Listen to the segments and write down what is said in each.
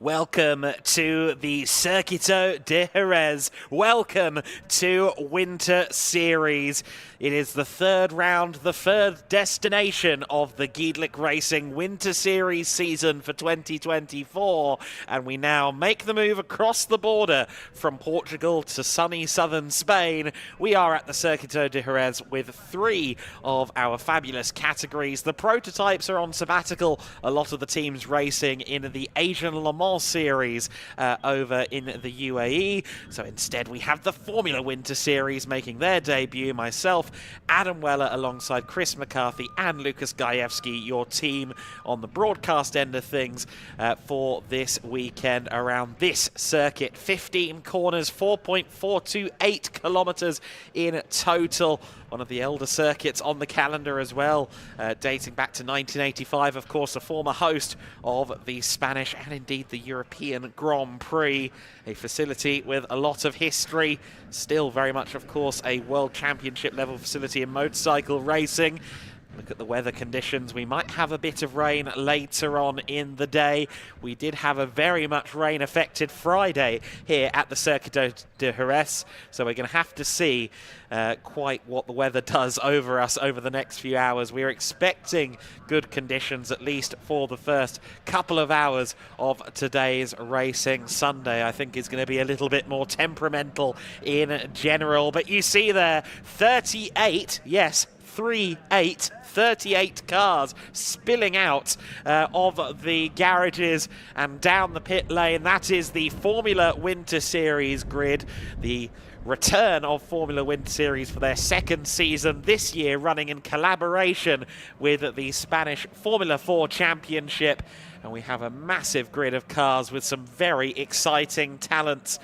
Welcome to the Circuito de Jerez. Welcome to Winter Series. It is the third round, the third destination of the Giedlick Racing Winter Series season for 2024. And we now make the move across the border from Portugal to sunny southern Spain. We are at the Circuito de Jerez with three of our fabulous categories. The prototypes are on sabbatical. A lot of the teams racing in the Asian Le Mans Series over in the UAE. So instead we have the Formula Winter Series making their debut. Myself, Adam Weller, alongside Chris McCarthy and Lucas Gajewski, your team on the broadcast end of things for this weekend around this circuit. 15 corners, 4.428 kilometers in total. One of the elder circuits on the calendar as well, dating back to 1985, of course, a former host of the Spanish and indeed the European Grand Prix, a facility with a lot of history, still very much, of course, a World Championship level facility in motorcycle racing. Look at the weather conditions. We might have a bit of rain later on in the day. We did have a very much rain-affected Friday here at the Circuito de Jerez, so we're going to have to see quite what the weather does over us over the next few hours. We're expecting good conditions, at least for the first couple of hours of today's racing. Sunday, I think, is going to be a little bit more temperamental in general, but you see there, 38, yes, 38 cars spilling out of the garages and down the pit lane. That is the Formula Winter Series grid, the return of Formula Winter Series for their second season this year, running in collaboration with the Spanish Formula 4 Championship. And we have a massive grid of cars with some very exciting talents,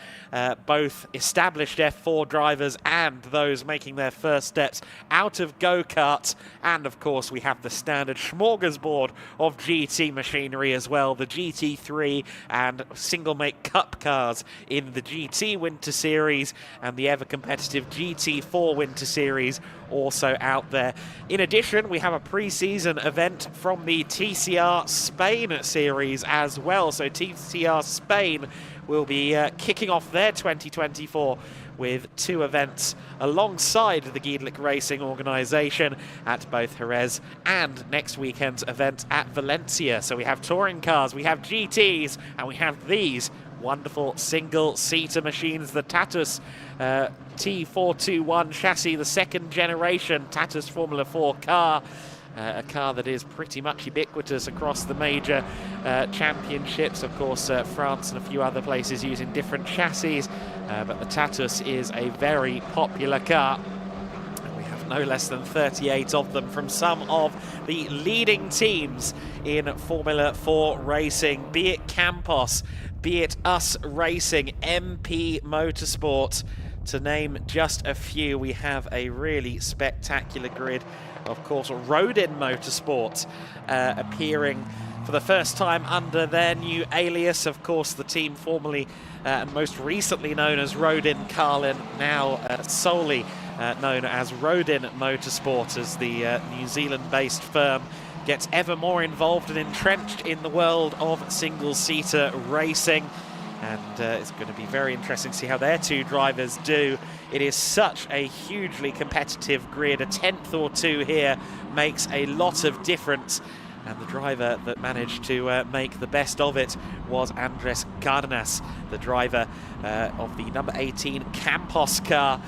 both established F4 drivers and those making their first steps out of go-karts. And of course we have the standard smorgasbord of GT machinery as well, the GT3 and single make cup cars in the GT Winter Series and the ever competitive GT4 Winter Series also out there. In addition, we have a pre-season event from the TCR Spain series as well. So TCR Spain will be kicking off their 2024 with two events alongside the Giedlick Racing organisation at both Jerez and next weekend's event at Valencia. So we have touring cars, we have GTs, and we have these wonderful single-seater machines, the Tatus T421 chassis, the second generation Tatus Formula 4 car. A car that is pretty much ubiquitous across the major championships. Of course, France and a few other places using different chassis, but the Tatus is a very popular car. And we have no less than 38 of them from some of the leading teams in Formula 4 racing, be it Campos, be it Us Racing, MP Motorsport, to name just a few. We have a really spectacular grid. Of course, Rodin Motorsport appearing for the first time under their new alias. Of course, the team formerly and most recently known as Rodin Carlin, now solely known as Rodin Motorsport, as the New Zealand-based firm gets ever more involved and entrenched in the world of single-seater racing. And it's going to be very interesting to see how their two drivers do. It is such a hugely competitive grid. A tenth or two here makes a lot of difference. And the driver that managed to make the best of it was Andres Cardenas, the driver of the number 18 Campos car.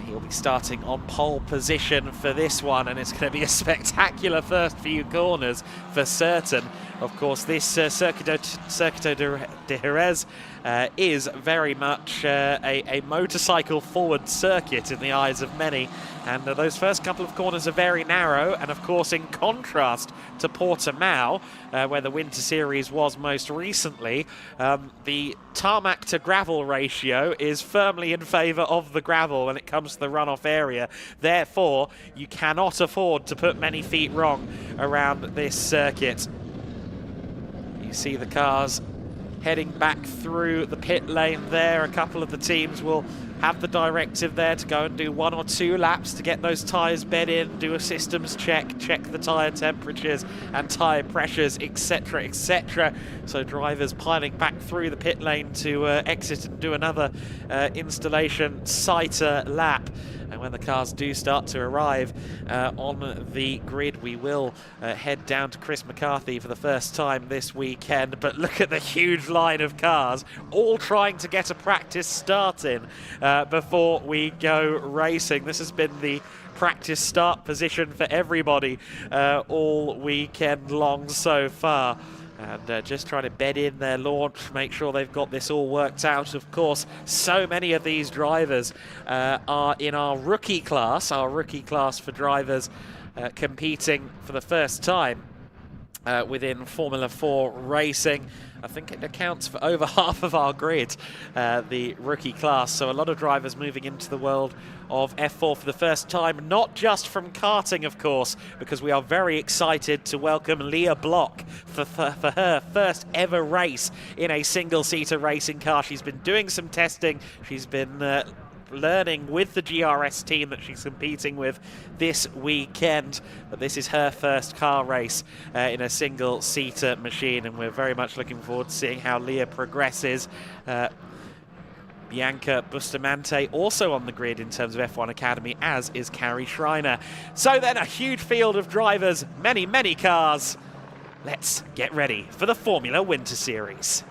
He'll be starting on pole position for this one, and it's going to be a spectacular first few corners for certain. Of course, this Circuito de Jerez is very much a motorcycle forward circuit in the eyes of many, and those first couple of corners are very narrow. And of course, in contrast to Portimao, where the Winter Series was most recently, the tarmac to gravel ratio is firmly in favour of the gravel when it comes to the runoff area. Therefore, you cannot afford to put many feet wrong around this circuit. You see the cars heading back through the pit lane there. A couple of the teams will have the directive there to go and do 1 or 2 laps to get those tyres bed in, do a systems check, check the tyre temperatures and tyre pressures, etc, etc. So drivers piling back through the pit lane to exit and do another installation sighter lap. And when the cars do start to arrive on the grid, we will head down to Chris McCarthy for the first time this weekend. But look at the huge line of cars, all trying to get a practice start in before we go racing. This has been the practice start position for everybody all weekend long so far. And just trying to bed in their launch, make sure they've got this all worked out. Of course, so many of these drivers are in our rookie class for drivers competing for the first time within Formula 4 racing. I think it accounts for over half of our grid, the rookie class. So a lot of drivers moving into the world of F4 for the first time, not just from karting, of course, because we are very excited to welcome Leah Block for her first ever race in a single-seater racing car. She's been doing some testing. She's been learning with the GRS team that she's competing with this weekend, but this is her first car race in a single-seater machine, and we're very much looking forward to seeing how Leah progresses. Bianca Bustamante also on the grid in terms of F1 Academy, as is Carrie Schreiner. So then a huge field of drivers, many, many cars. Let's get ready for the Formula Winter Series.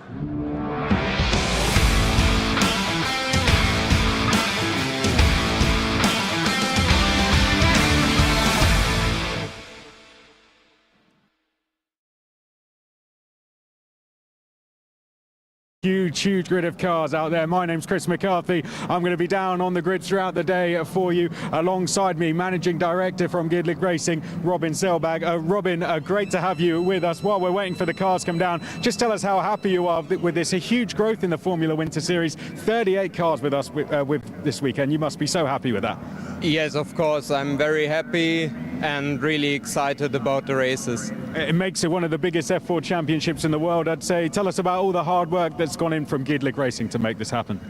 Huge grid of cars out there. My name's Chris McCarthy. I'm going to be down on the grid throughout the day for you. Alongside me, Managing Director from Gidlick Racing, Robin Selbag. Robin, great to have you with us while we're waiting for the cars to come down. Just tell us how happy you are with this. A huge growth in the Formula Winter Series. 38 cars with us with this weekend. You must be so happy with that. Yes, of course. I'm very happy and really excited about the races. It makes it one of the biggest F4 championships in the world, I'd say. Tell us about all the hard work that's gone in from Gidlick Racing to make this happen.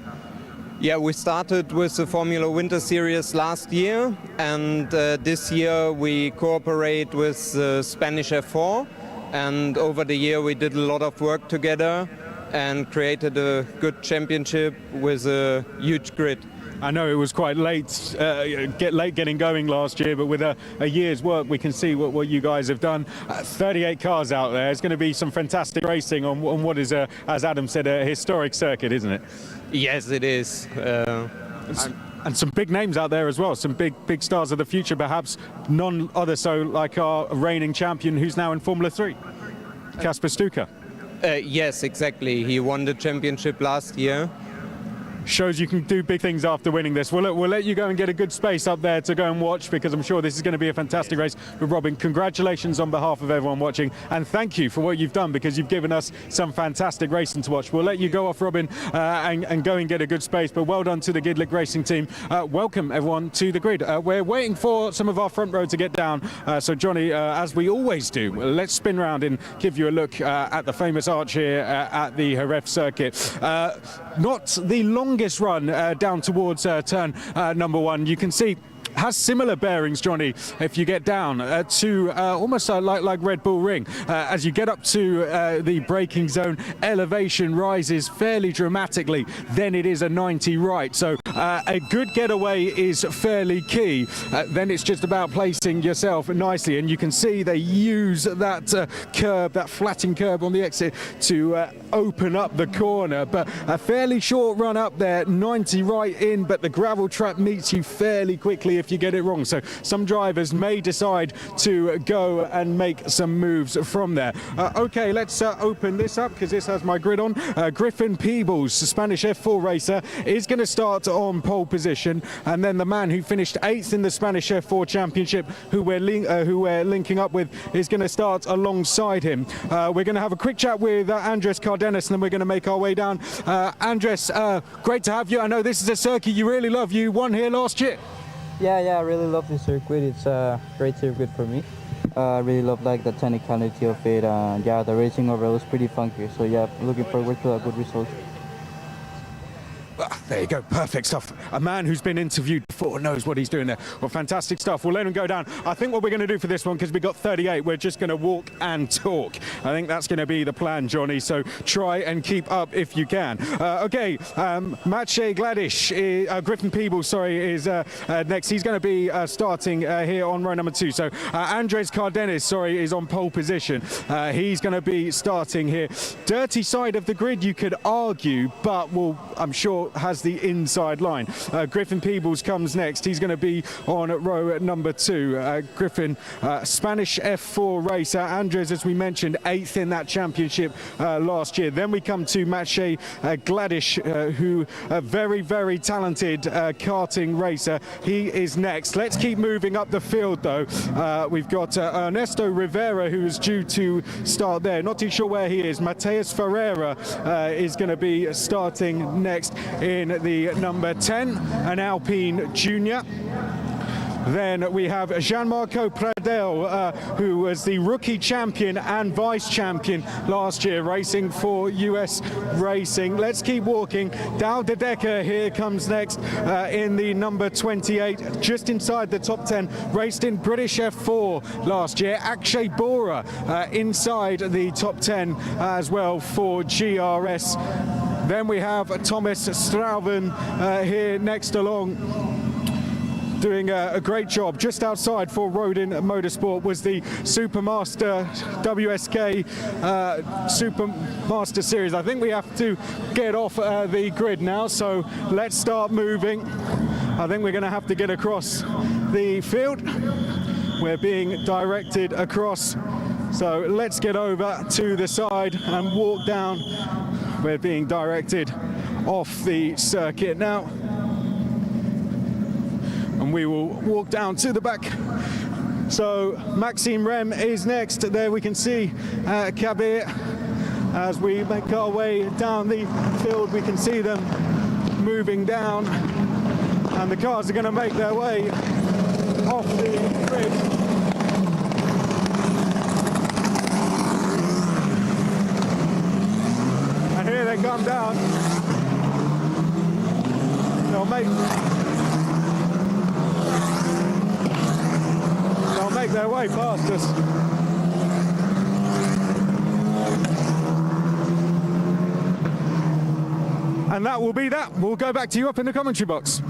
Yeah, we started with the Formula Winter Series last year, and this year we cooperate with the Spanish F4, and over the year we did a lot of work together and created a good championship with a huge grid. I know it was quite late getting going last year, but with a year's work, we can see what you guys have done. 38 cars out there. It's going to be some fantastic racing on what is, as Adam said, a historic circuit, isn't it? Yes, it is. And some big names out there as well, some big stars of the future, perhaps none other so like our reigning champion who's now in Formula 3, Kasper Stuka. Yes, exactly. He won the championship last year. Shows you can do big things after winning this. We'll let you go and get a good space up there to go and watch, because I'm sure this is going to be a fantastic race. But Robin, congratulations on behalf of everyone watching, and thank you for what you've done, because you've given us some fantastic racing to watch. We'll let you go off, Robin, and go and get a good space, but well done to the Gidlick Racing team. Welcome everyone to the grid. We're waiting for some of our front row to get down, so Johnny, as we always do, let's spin round and give you a look at the famous arch here at the Jerez circuit. Not the longest run down towards turn number 1. You can see has similar bearings, Johnny, if you get down to almost like Red Bull Ring. As you get up to the braking zone, elevation rises fairly dramatically. Then it is a 90 right. So a good getaway is fairly key. Then it's just about placing yourself nicely. And you can see they use that curb, that flatting curb on the exit to open up the corner. But a fairly short run up there, 90 right in, but the gravel trap meets you fairly quickly if you get it wrong. So some drivers may decide to go and make some moves from there. Okay, let's open this up because this has my grid on. Griffin Peebles, Spanish F4 racer, is going to start on pole position, and then the man who finished 8th in the Spanish F4 Championship, who we're linking up with, is going to start alongside him. We're going to have a quick chat with Andres Cardenas, and then we're going to make our way down. Andres, great to have you. I know this is a circuit you really love. You won here last year. Yeah, I really love this circuit. It's a great circuit for me. I really love like the technicality of it. Yeah, the racing overall is pretty funky. So yeah, looking forward to a good result. There you go, perfect stuff. A man who's been interviewed before knows what he's doing there. Well, fantastic stuff. We'll let him go down. I think what we're going to do for this one, because we got 38, we're just going to walk and talk. I think that's going to be the plan, Johnny, so try and keep up if you can. Okay, Maciej Gladish, Griffin Peebles, sorry, is next. He's going to be starting here on row number 2. So Andres Cardenas, sorry, is on pole position. He's going to be starting here. Dirty side of the grid, you could argue, but I'm sure has the inside line. Griffin Peebles comes next. He's going to be on row number 2. Griffin, Spanish F4 racer. Andres, as we mentioned, 8th in that championship last year. Then we come to Maciej Gladish, who a very, very talented karting racer. He is next. Let's keep moving up the field, though. We've got Ernesto Rivera, who is due to start there. Not too sure where he is. Mateus Ferreira is going to be starting next in the number 10, an Alpine Junior. Then we have Gianmarco Pradel, who was the rookie champion and vice champion last year, racing for US Racing. Let's keep walking. Dal de Decker here comes next in the number 28, just inside the top 10, raced in British F4 last year. Akshay Bora inside the top 10 as well for GRS. Then we have Thomas Strauven here next along, doing a great job. Just outside for Rodin Motorsport was the Supermaster WSK Supermaster Series. I think we have to get off the grid now, so let's start moving. I think we're going to have to get across the field. We're being directed across, so let's get over to the side and walk down. We're being directed off the circuit now, and we will walk down to the back. So Maxime Rem is next. There we can see Kabir. As we make our way down the field, we can see them moving down, and the cars are going to make their way off the grid. And here they come down. They'll make their way past us. And that will be that. We'll go back to you up in the commentary box.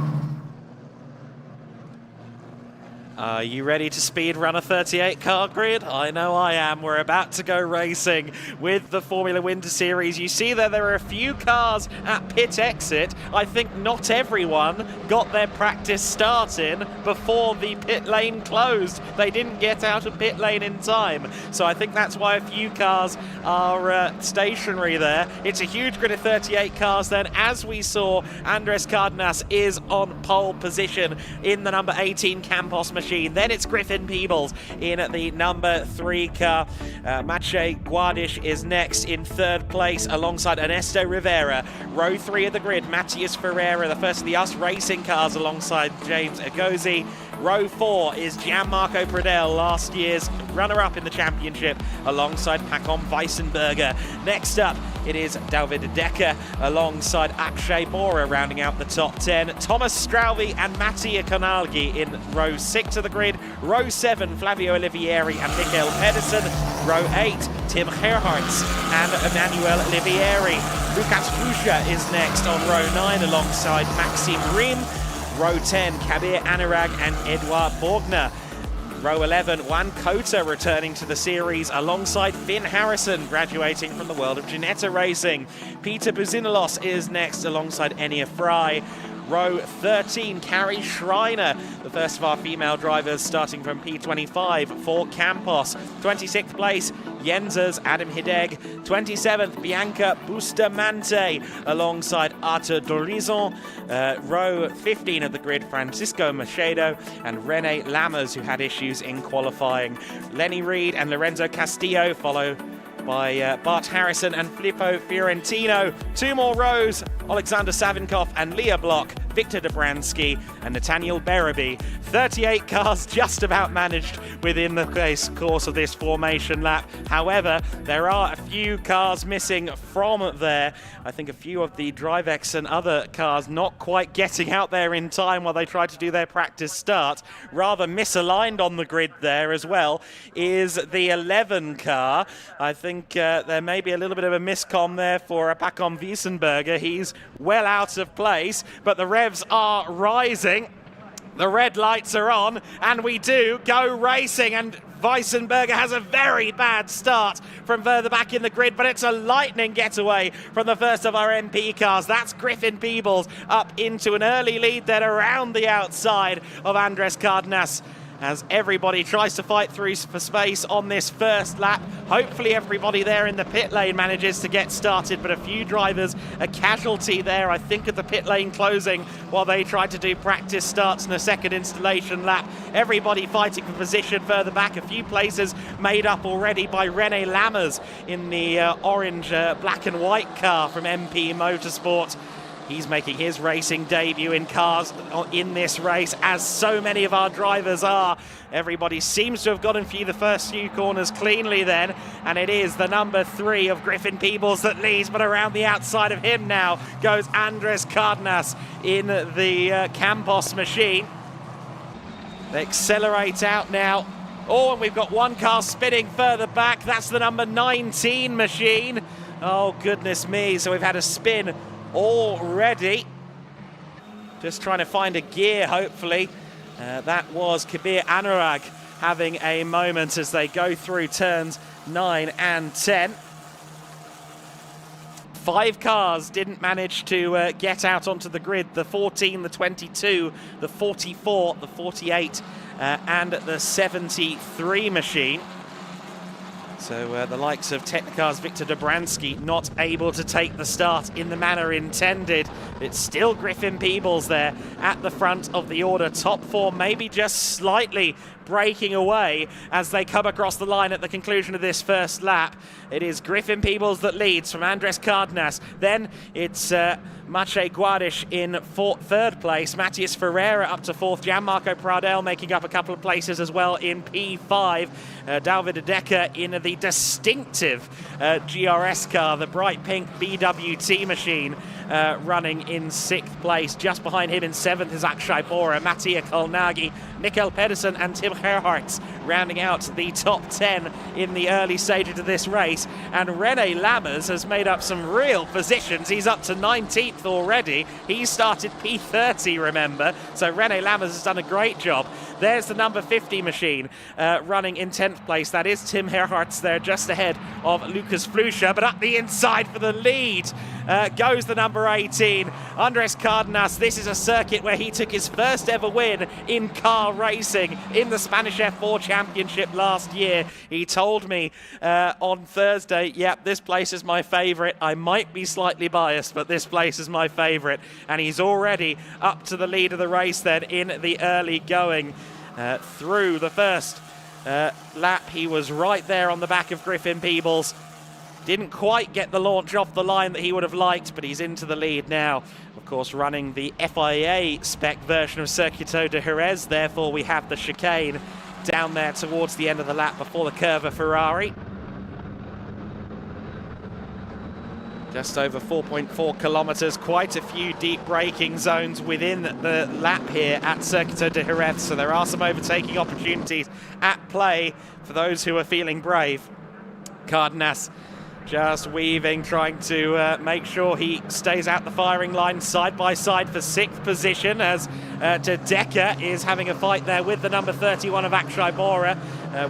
Are you ready to speed run a 38 car grid? I know I am. We're about to go racing with the Formula Winter Series. You see there are a few cars at pit exit. I think not everyone got their practice starting before the pit lane closed. They didn't get out of pit lane in time. So I think that's why a few cars are stationary there. It's a huge grid of 38 cars then. As we saw, Andres Cardenas is on pole position in the number 18 Campos machine. Then it's Griffin Peebles in the number 3 car. Maciej Gladish is next in 3rd place alongside Ernesto Rivera. Row 3 of the grid, Mateus Ferreira, the first of the US Racing cars alongside James Agozi. Row 4 is Gianmarco Pradel, last year's runner-up in the championship, alongside Pacom Weissenberger. Next up, it is David Decker alongside Akshay Bora rounding out the top 10. Thomas Strauve and Mattia Konalgi in row 6 of the grid. Row 7, Flavio Olivieri and Mikael Pedersen. Row 8, Tim Gerhardt and Emmanuel Olivieri. Lukas Fusha is next on row 9 alongside Maxime Riem. Row 10, Kabir Anurag and Edouard Borgner. Row 11, Juan Cota returning to the series alongside Finn Harrison, graduating from the world of Ginetta Racing. Peter Buzinalos is next alongside Enya Fry. Row 13, Carrie Schreiner, the first of our female drivers starting from P25 for Campos. 26th place, Jensers Adam Hideg. 27th, Bianca Bustamante alongside Arthur Dorison. Row 15 of the grid, Francisco Macedo and René Lammers, who had issues in qualifying. Lenny Reed and Lorenzo Castillo follow by Bart Harrison and Filippo Fiorentino. 2 more rows, Alexander Savinkov and Leah Block Victor Dobransky and Nathaniel Berraby. 38 cars just about managed within the course of this formation lap. However, there are a few cars missing from there. I think a few of the Drivex and other cars not quite getting out there in time while they try to do their practice start. Rather misaligned on the grid there as well is the 11 car. I think there may be a little bit of a miscom there for Pacom Wiesenberger. He's well out of place, but the revs are rising. The red lights are on, and we do go racing, and Wiesenberger has a very bad start from further back in the grid, but it's a lightning getaway from the first of our MP cars. That's Griffin Peebles up into an early lead then around the outside of Andres Cardenas, as everybody tries to fight through for space on this first lap. Hopefully everybody there in the pit lane manages to get started, but a few drivers a casualty there, I think, at the pit lane closing while they tried to do practice starts in a second installation lap. Everybody fighting for position further back. A few places made up already by René Lammers in the orange black and white car from MP Motorsport. He's making his racing debut in cars in this race, as so many of our drivers are. Everybody seems to have gotten through the first few corners cleanly then, and it is the number 3 of Griffin Peebles that leads, but around the outside of him now goes Andres Cardenas in the Campos machine. They accelerate out now. Oh, and we've got one car spinning further back. That's the number 19 machine. Oh, goodness me. So we've had a spin already. Just trying to find a gear, hopefully. That was Kabir Anurag having a moment as they go through turns 9 and 10. 5 cars didn't manage to get out onto the grid. The 14, the 22, the 44, the 48 and the 73 machine. So the likes of Technicar's Victor Dobransky not able to take the start in the manner intended. It's still Griffin Peebles there at the front of the order. Top 4 maybe just slightly breaking away as they come across the line at the conclusion of this first lap. It is Griffin Peebles that leads from Andres Cardenas. Then it's Maciej Guadish in third place. Matthias Ferreira up to 4th. Gianmarco Pradel making up a couple of places as well in P5. David Decker in the distinctive GRS car, the bright pink BWT machine, running in 6th place. Just behind him in 7th is Akshay Bora, Mattia Kolnagi, Mikkel Pedersen and Tim Gerhardt rounding out the top 10 in the early stages of this race. And René Lammers has made up some real positions. He's up to 19th already. He started P30, remember. So René Lammers has done a great job. There's the number 50 machine running in 10th place. That is Tim Gerhardt there just ahead of Lucas Fluscher. But up the inside for the lead goes the number 18, Andres Cardenas. This is a circuit where he took his first ever win in car racing in the Spanish F4 Championship last year. He told me on Thursday, yep, this place is my favourite. I might be slightly biased, but this place is my favourite. And he's already up to the lead of the race then in the early going. Through the first lap, he was right there on the back of Griffin Peebles. Didn't quite get the launch off the line that he would have liked, but he's into the lead now. Of course, running the FIA spec version of Circuito de Jerez, therefore we have the chicane down there towards the end of the lap before the curve of Ferrari. Just over 4.4 kilometers, quite a few deep braking zones within the lap here at Circuito de Jerez, so there are some overtaking opportunities at play for those who are feeling brave. Cardenas just weaving, trying to make sure he stays out the firing line side by side for 6th position, as De Decker is having a fight there with the number 31 of Akshay Bora.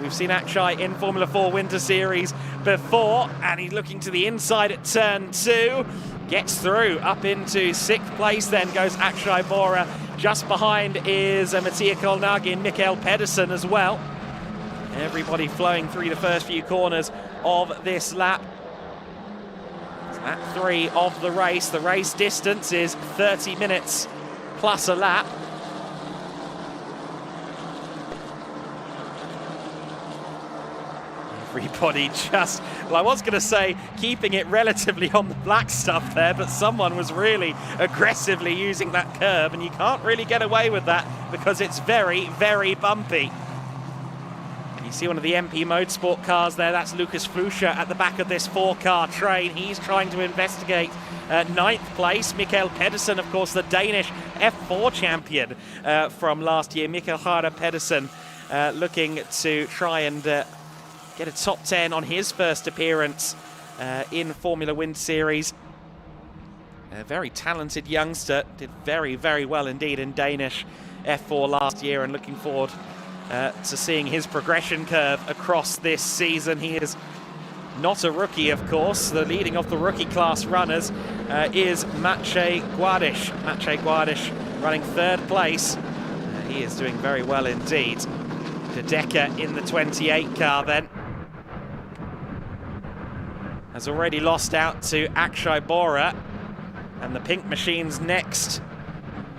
We've seen Akshay in Formula 4 Winter Series before, and he's looking to the inside at turn 2. Gets through up into 6th place, then goes Akshay Bora. Just behind is Mattia Kolnagi and Mikkel Pedersen as well. Everybody flowing through the first few corners of this lap. Lap 3 of the race. The race distance is 30 minutes plus a lap. Everybody just, well, I was going to say keeping it relatively on the black stuff there, but someone was really aggressively using that curb, and you can't really get away with that because it's very, very bumpy. You see one of the MP Motorsport cars there, that's Lucas Fluscher at the back of this 4-car train. He's trying to investigate 9th place. Mikael Pedersen, of course, the Danish F4 champion from last year. Mikael Pedersen looking to try and get a top 10 on his first appearance in Formula Wind Series. A very talented youngster, did very, very well indeed in Danish F4 last year, and looking forward to seeing his progression curve across this season. He is not a rookie, of course. The leading of the rookie class runners is Maciej Guadiš. Maciej Guadiš running 3rd place. He is doing very well indeed. De Decker in the 28 car then has already lost out to Akshay Bora, and the Pink Machine's next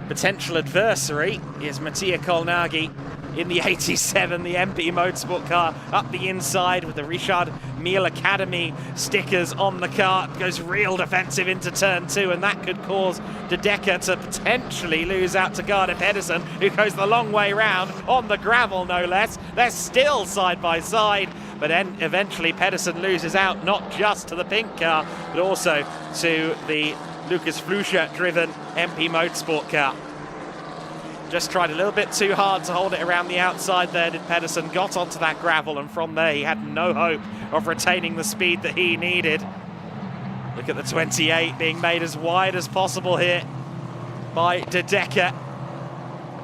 potential adversary is Mattia Kolnagi in the 87, the MP Motorsport car, up the inside with the Richard Mille Academy stickers on the car. Goes real defensive into turn 2, and that could cause De Decker to potentially lose out to Garde Pedersen, who goes the long way round on the gravel, no less. They're still side by side, but then eventually Pedersen loses out not just to the pink car, but also to the Lucas Fluscher driven MP Motorsport car. Just tried a little bit too hard to hold it around the outside there, did Pedersen. Got onto that gravel, and from there he had no hope of retaining the speed that he needed. Look at the 28 being made as wide as possible here by De Decker.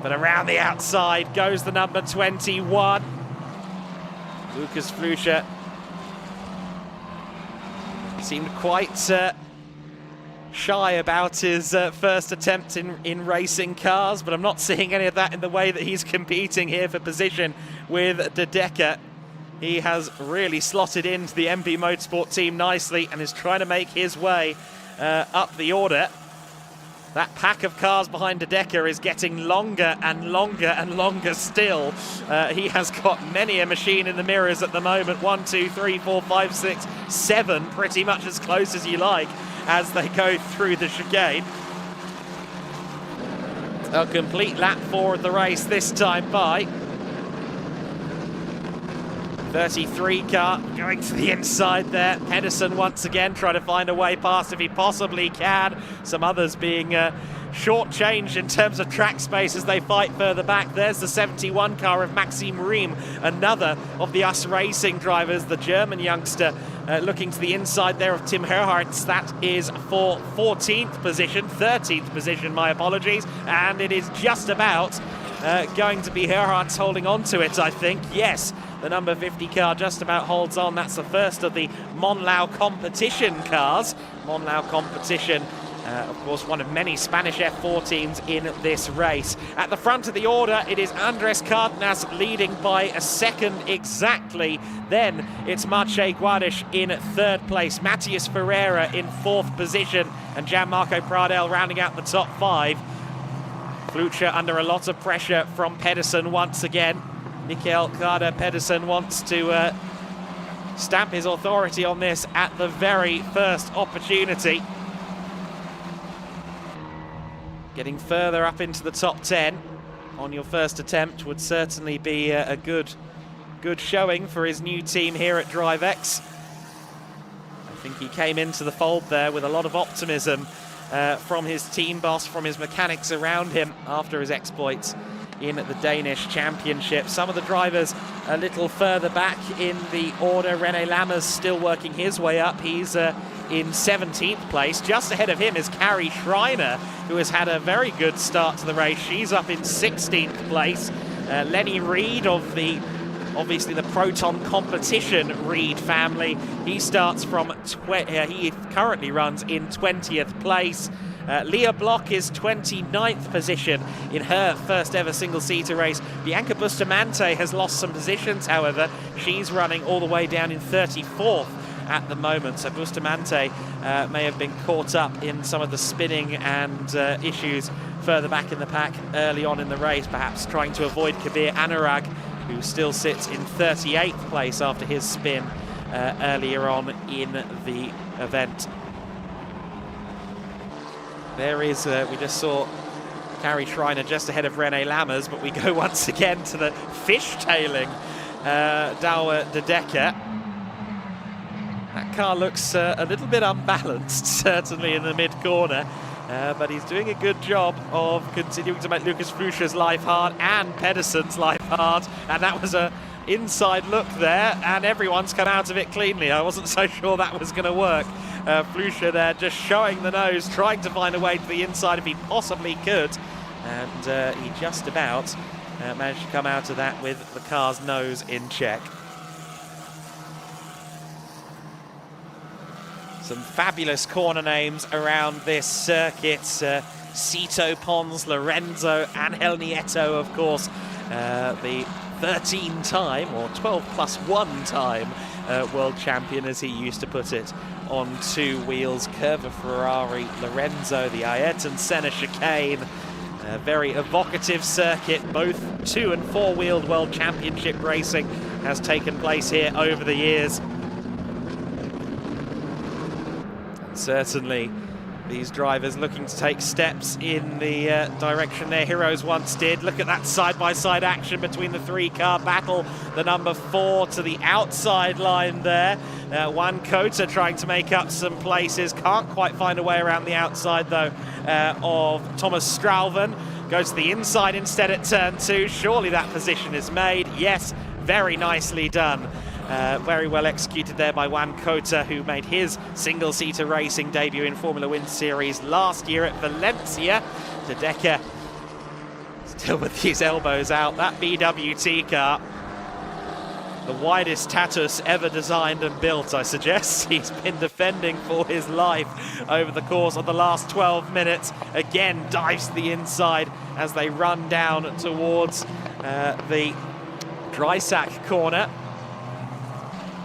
But around the outside goes the number 21. Lucas Fluscher seemed quite shy about his first attempt in racing cars, but I'm not seeing any of that in the way that he's competing here for position with De Decker. He has really slotted into the MP Motorsport team nicely and is trying to make his way up the order. That pack of cars behind De Decker is getting longer and longer and longer still. He has got many a machine in the mirrors at the moment. 1, 2, 3, 4, 5, 6, 7, pretty much as close as you like as they go through the chicane. A complete lap 4 of the race this time by. 33 car going to the inside there. Pedersen once again trying to find a way past if he possibly can. Some others being short-changed in terms of track space as they fight further back. There's the 71 car of Maxim Riem, another of the US Racing drivers, the German youngster, looking to the inside there of Tim Herhardt. That is for 13th position, my apologies, and it is just about going to be Herhardt holding on to it, I think. Yes, the number 50 car just about holds on. That's the first of the Monlau competition cars. Monlau competition, of course, one of many Spanish F4 teams in this race. At the front of the order, it is Andres Cardenas leading by a second exactly. Then it's Maciej Guadiš in 3rd place, Matthias Ferreira in 4th position, and Gianmarco Pradel rounding out the top 5. Fluscher under a lot of pressure from Pedersen once again. Mikael Garde Pedersen wants to stamp his authority on this at the very first opportunity. Getting further up into the top 10 on your first attempt would certainly be a good showing for his new team here at DriveX. I think he came into the fold there with a lot of optimism from his team boss, from his mechanics around him after his exploits in the Danish Championship. Some of the drivers a little further back in the order. René Lammers still working his way up. He's in 17th place. Just ahead of him is Carrie Schreiner, who has had a very good start to the race. She's up in 16th place. Lenny Reed of obviously the Proton Competition Reed family. He starts from, he currently runs in 20th place. Leah Block is 29th position in her first ever single-seater race. Bianca Bustamante has lost some positions, however. She's running all the way down in 34th at the moment. So Bustamante may have been caught up in some of the spinning and issues further back in the pack early on in the race, perhaps trying to avoid Kabir Anurag who still sits in 38th place after his spin earlier on in the event. There is, we just saw Kari Schreiner just ahead of René Lammers, but we go once again to the fishtailing Douwe de Decker. That car looks a little bit unbalanced, certainly in the mid-corner, but he's doing a good job of continuing to make Lucas Fluscher's life hard and Pedersen's life hard, and that was a inside look there, and everyone's come out of it cleanly. I wasn't so sure that was going to work. Fluscher there just showing the nose, trying to find a way to the inside if he possibly could, and he just about managed to come out of that with the car's nose in check. Some fabulous corner names around this circuit. Cito Pons, Lorenzo, Angel Nieto, of course, the 13-time or 12+1 time world champion, as he used to put it, on two wheels. Curva Ferrari, Lorenzo, the Ayrton Senna chicane. A very evocative circuit. Both 2- and 4-wheeled world championship racing has taken place here over the years. Certainly these drivers looking to take steps in the direction their heroes once did. Look at that side-by-side action between the 3-car battle. The number 4 to the outside line there. Juan Cota trying to make up some places. Can't quite find a way around the outside, though, of Thomas Stralven. Goes to the inside instead at turn 2. Surely that position is made. Yes, very nicely done. Very well executed there by Juan Cota, who made his single-seater racing debut in Formula Wind Series last year at Valencia. De Decker still with his elbows out. That BWT car, the widest Tatus ever designed and built, I suggest. He's been defending for his life over the course of the last 12 minutes. Again, dives to the inside as they run down towards the dry sack corner.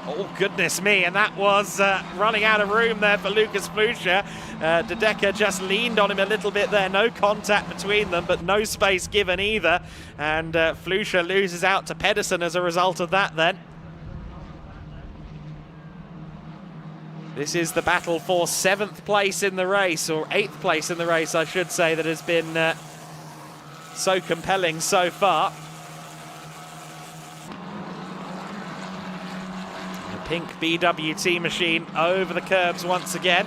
Oh, goodness me, and that was running out of room there for Lucas Fluscher. De Decker just leaned on him a little bit there. No contact between them, but no space given either. And Fluscher loses out to Pedersen as a result of that then. This is the battle for 7th place in the race, or 8th place in the race, I should say, that has been so compelling so far. Pink BWT machine over the curbs once again.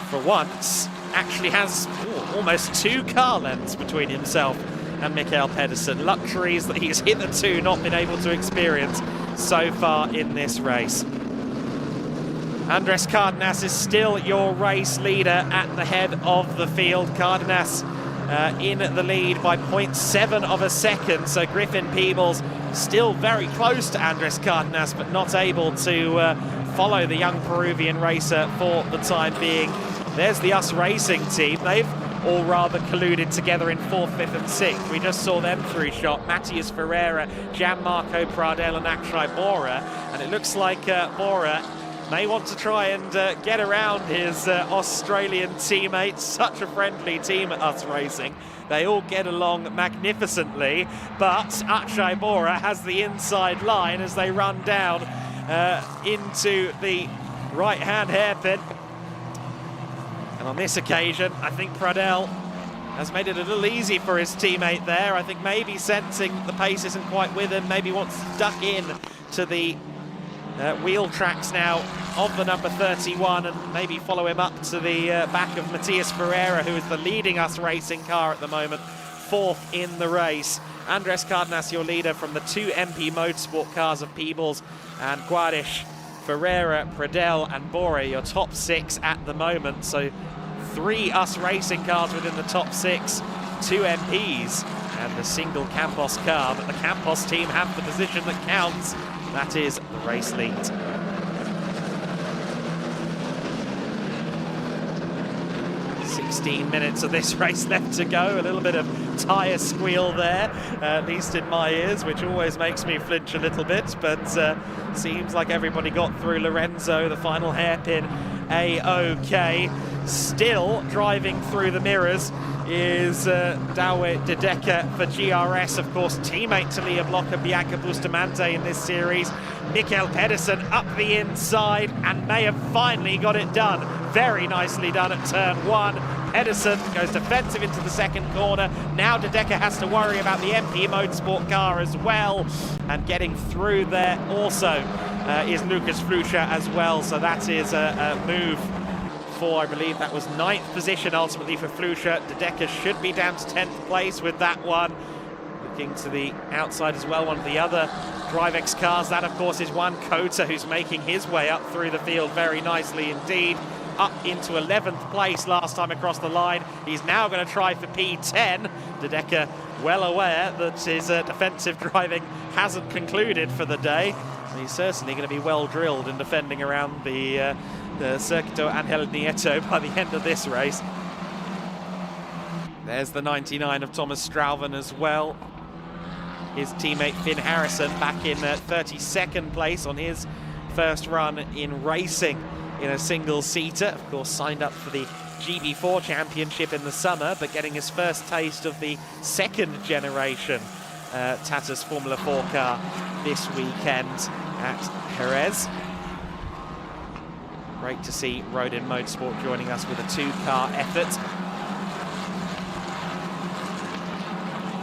For once, actually has almost 2 car lengths between himself and Mikael Pedersen. Luxuries that he's hitherto not been able to experience so far in this race. Andres Cardenas is still your race leader at the head of the field. Cardenas in the lead by 0.7 of a second, so Griffin Peebles still very close to Andres Cardenas, but not able to follow the young Peruvian racer for the time being. There's the US Racing team. They've all rather colluded together in 4th, 5th and 6th. We just saw them through shot. Matthias Ferreira, Gianmarco Pradel and Akshay Bora. And it looks like Bora may want to try and get around his Australian teammates. Such a friendly team at US Racing. They all get along magnificently, but Akshay Bora has the inside line as they run down into the right-hand hairpin. And on this occasion, I think Pradel has made it a little easy for his teammate there. I think maybe sensing the pace isn't quite with him, maybe wants to duck in to the wheel tracks now of the number 31 and maybe follow him up to the back of Matthias Ferreira, who is the leading US Racing car at the moment, 4th in the race. Andres Cardenas, your leader from the 2 MP Motorsport cars of Peebles and Guadish. Ferreira, Pradel and Bora, your top 6 at the moment. So 3 US Racing cars within the top 6, 2 MPs and a single Campos car. But the Campos team have the position that counts. That is the race lead. "16 minutes of this race left to go." A little bit of tyre squeal there, at least in my ears, which always makes me flinch a little bit. But seems like everybody got through. Lorenzo, the final hairpin, A-OK. Still driving through the mirrors is Douwe de Decker for GRS, of course, teammate to Leah Block and Bianca Bustamante in this series. Mikkel Pedersen up the inside and may have finally got it done. Very nicely done at turn 1. Pedersen goes defensive into the second corner. Now de Decker has to worry about the MP Motorsport car as well. And getting through there also is Lucas Flusha as well. So that is a move for, I believe that was 9th position ultimately for Flusha. De Decker should be down to 10th place with that one. Looking to the outside as well, one of the other DriveX cars. That, of course, is Juan Cota, who's making his way up through the field very nicely indeed. Up into 11th place last time across the line. He's now going to try for P10. De Decker well aware that his defensive driving hasn't concluded for the day. And he's certainly going to be well drilled in defending around the Circuito Angel Nieto by the end of this race. There's the 99 of Thomas Strauven as well. His teammate Finn Harrison back in 32nd place on his first run in racing in a single-seater. Of course, signed up for the GB4 Championship in the summer, but getting his first taste of the second generation Tata's Formula 4 car this weekend at Jerez. Great to see Rodin Motorsport joining us with a 2-car effort.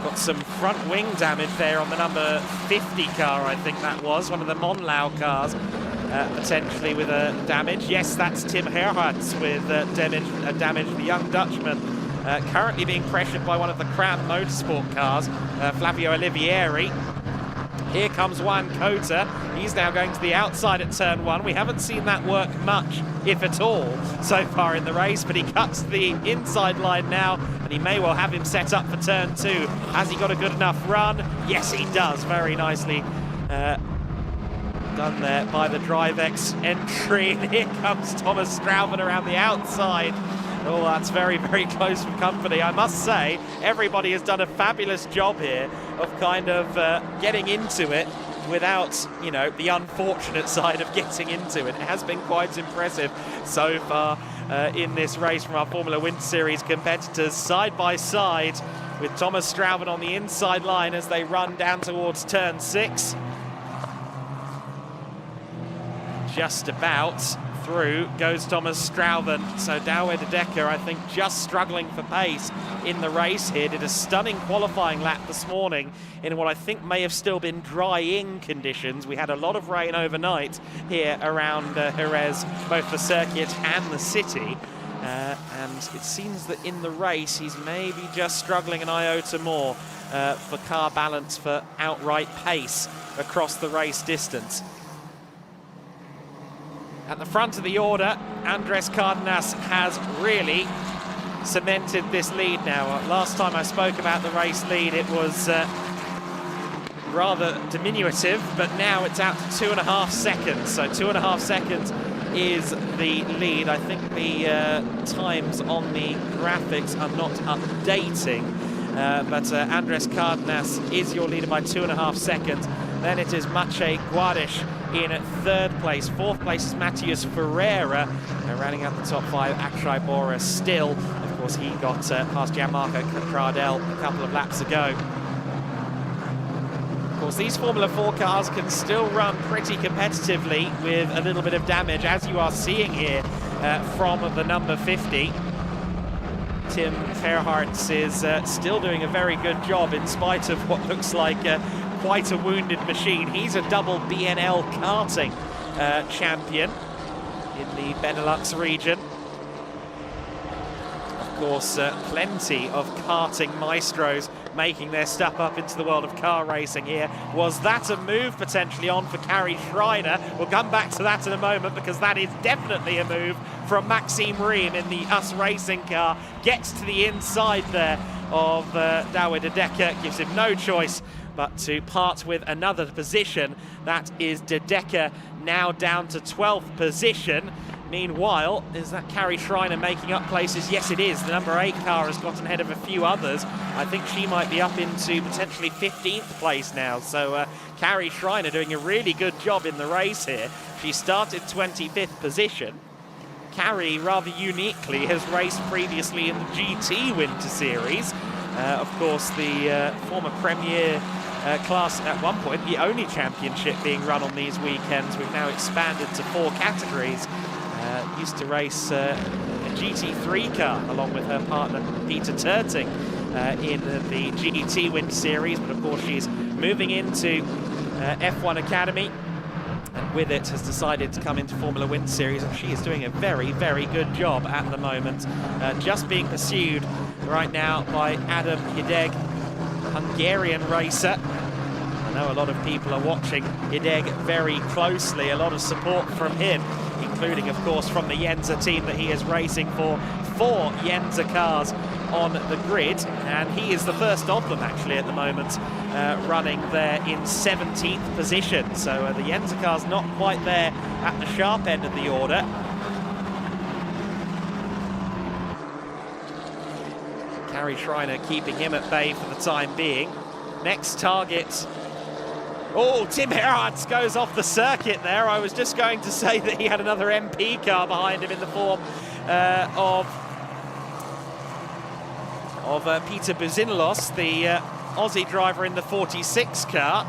Got some front wing damage there on the number 50 car, I think that was, one of the Monlau cars, potentially with a damage. Yes, that's Tim Herhardt with damage, the young Dutchman, currently being pressured by one of the Cram Motorsport cars, Flavio Olivieri. Here comes Juan Cota. He's now going to the outside at turn 1. We haven't seen that work much, if at all, so far in the race, but he cuts the inside line now, and he may well have him set up for turn 2. Has he got a good enough run? Yes, he does. Very nicely done there by the DriveX entry. And here comes Thomas Strauven around the outside. Oh, that's very, very close for company. I must say, everybody has done a fabulous job here of kind of getting into it without, you know, the unfortunate side of getting into it. It has been quite impressive so far in this race from our Formula Winter Series competitors, side by side with Thomas Strauven on the inside line as they run down towards turn 6. Just about through goes Thomas Strauven. So Douwe de Decker, I think, just struggling for pace in the race here. Did a stunning qualifying lap this morning in what I think may have still been dry-in conditions. We had a lot of rain overnight here around Jerez, both the circuit and the city. And it seems that in the race he's maybe just struggling an iota more for car balance, for outright pace across the race distance. At the front of the order, Andres Cardenas has really cemented this lead now. Last time I spoke about the race lead, it was rather diminutive, but now it's out to 2.5 seconds. So 2.5 seconds is the lead. I think the times on the graphics are not updating, but Andres Cardenas is your leader by 2.5 seconds. Then it is Maciej Guardish in 3rd place. 4th place is Matheus Ferreira. Rounding out the top 5, Akshay Bora still. Of course, he got past Gianmarco Cradel a couple of laps ago. Of course, these Formula 4 cars can still run pretty competitively with a little bit of damage, as you are seeing here from the number 50. Tim Gerhardt is still doing a very good job in spite of what looks like quite a wounded machine. He's a double BNL karting champion in the Benelux region. Of course, plenty of karting maestros making their step up into the world of car racing here. Was that a move potentially on for Kari Schreiner? We'll come back to that in a moment, because that is definitely a move from Maxime Riem in the US Racing car. Gets to the inside there of Douwe de Decker, gives him no choice but to part with another position. That is de Decker now down to 12th position. Meanwhile, is that Kari Schreiner making up places? Yes, it is. The number 8 car has gotten ahead of a few others. I think she might be up into potentially 15th place now. So Kari Schreiner doing a really good job in the race here. She started 25th position. Carrie, rather uniquely, has raced previously in the GT Winter Series. Of course, the former Premier class at one point, the only championship being run on these weekends. We've now expanded to 4 categories. Used to race a GT3 car along with her partner Peter Terting in the GT Winter Series, but of course she's moving into F1 Academy, and with it has decided to come into Formula Winter Series, and she is doing a very, very good job at the moment. Just being pursued right now by Adam Hideg, Hungarian racer. I know a lot of people are watching Hideg very closely, a lot of support from him, including of course from the Yenza team that he is racing for. 4 Yenza cars on the grid, and he is the first of them actually at the moment, running there in 17th position. So the Yenza car's not quite there at the sharp end of the order. Carrie Schreiner keeping him at bay for the time being. Next target. Oh, Tim Herards goes off the circuit there. I was just going to say that he had another MP car behind him in the form of Peter Buzinlos, the Aussie driver in the 46 car.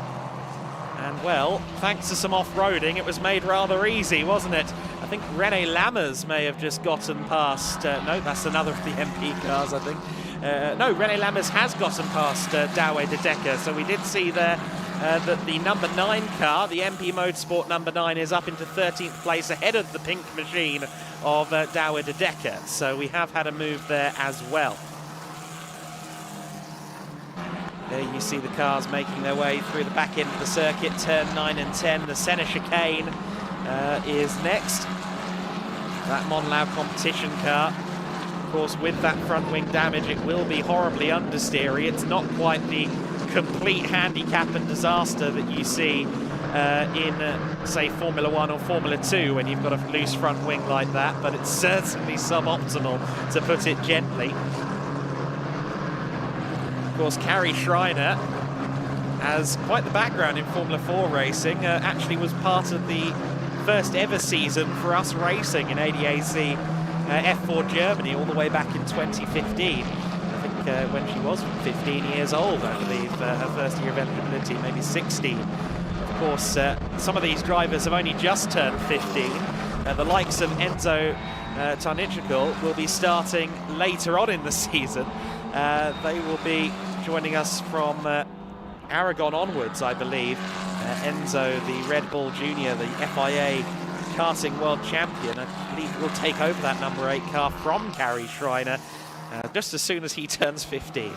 And well, thanks to some off-roading, it was made rather easy, wasn't it? I think Rene Lammers may have just gotten past, no, that's another of the MP cars, I think. No, Rene Lammers has gotten past Douwe de Decker, so we did see there that the number 9 car, the MP Motorsport number 9, is up into 13th place ahead of the pink machine of Douwe de Decker. So we have had a move there as well. There you see the cars making their way through the back end of the circuit, turn 9 and 10. The Senna chicane is next. That Monlau competition car. Of course, with that front wing damage, it will be horribly understeery. It's not quite the complete handicap and disaster that you see in, say, Formula 1 or Formula 2 when you've got a loose front wing like that, but it's certainly suboptimal, to put it gently. Of course, Carrie Schreiner has quite the background in Formula 4 racing, actually was part of the first ever season for us racing in ADAC F4 Germany all the way back in 2015. When she was 15 years old, I believe, her first year of eligibility, maybe 16. Of course, some of these drivers have only just turned 15. The likes of Enzo Tarnichikul will be starting later on in the season. They will be joining us from Aragon onwards, I believe. Enzo, the Red Bull Junior, the FIA karting world champion, I believe will take over that number 8 car from Carrie Schreiner just as soon as he turns 15,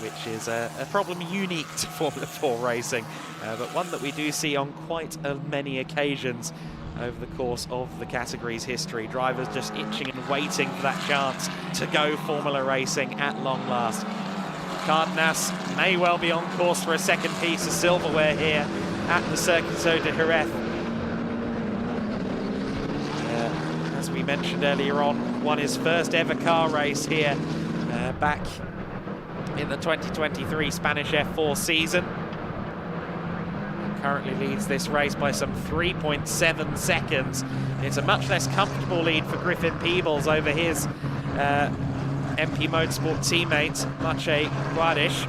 which is a problem unique to Formula 4 racing, but one that we do see on quite many occasions over the course of the category's history. Drivers just itching and waiting for that chance to go Formula racing at long last. Cardenas may well be on course for a second piece of silverware here at the Circuito de Jerez. As we mentioned earlier on, won his first ever car race here back in the 2023 Spanish F4 season. Currently leads this race by some 3.7 seconds. It's a much less comfortable lead for Griffin Peebles over his MP Motorsport teammate, Maciej Guadish.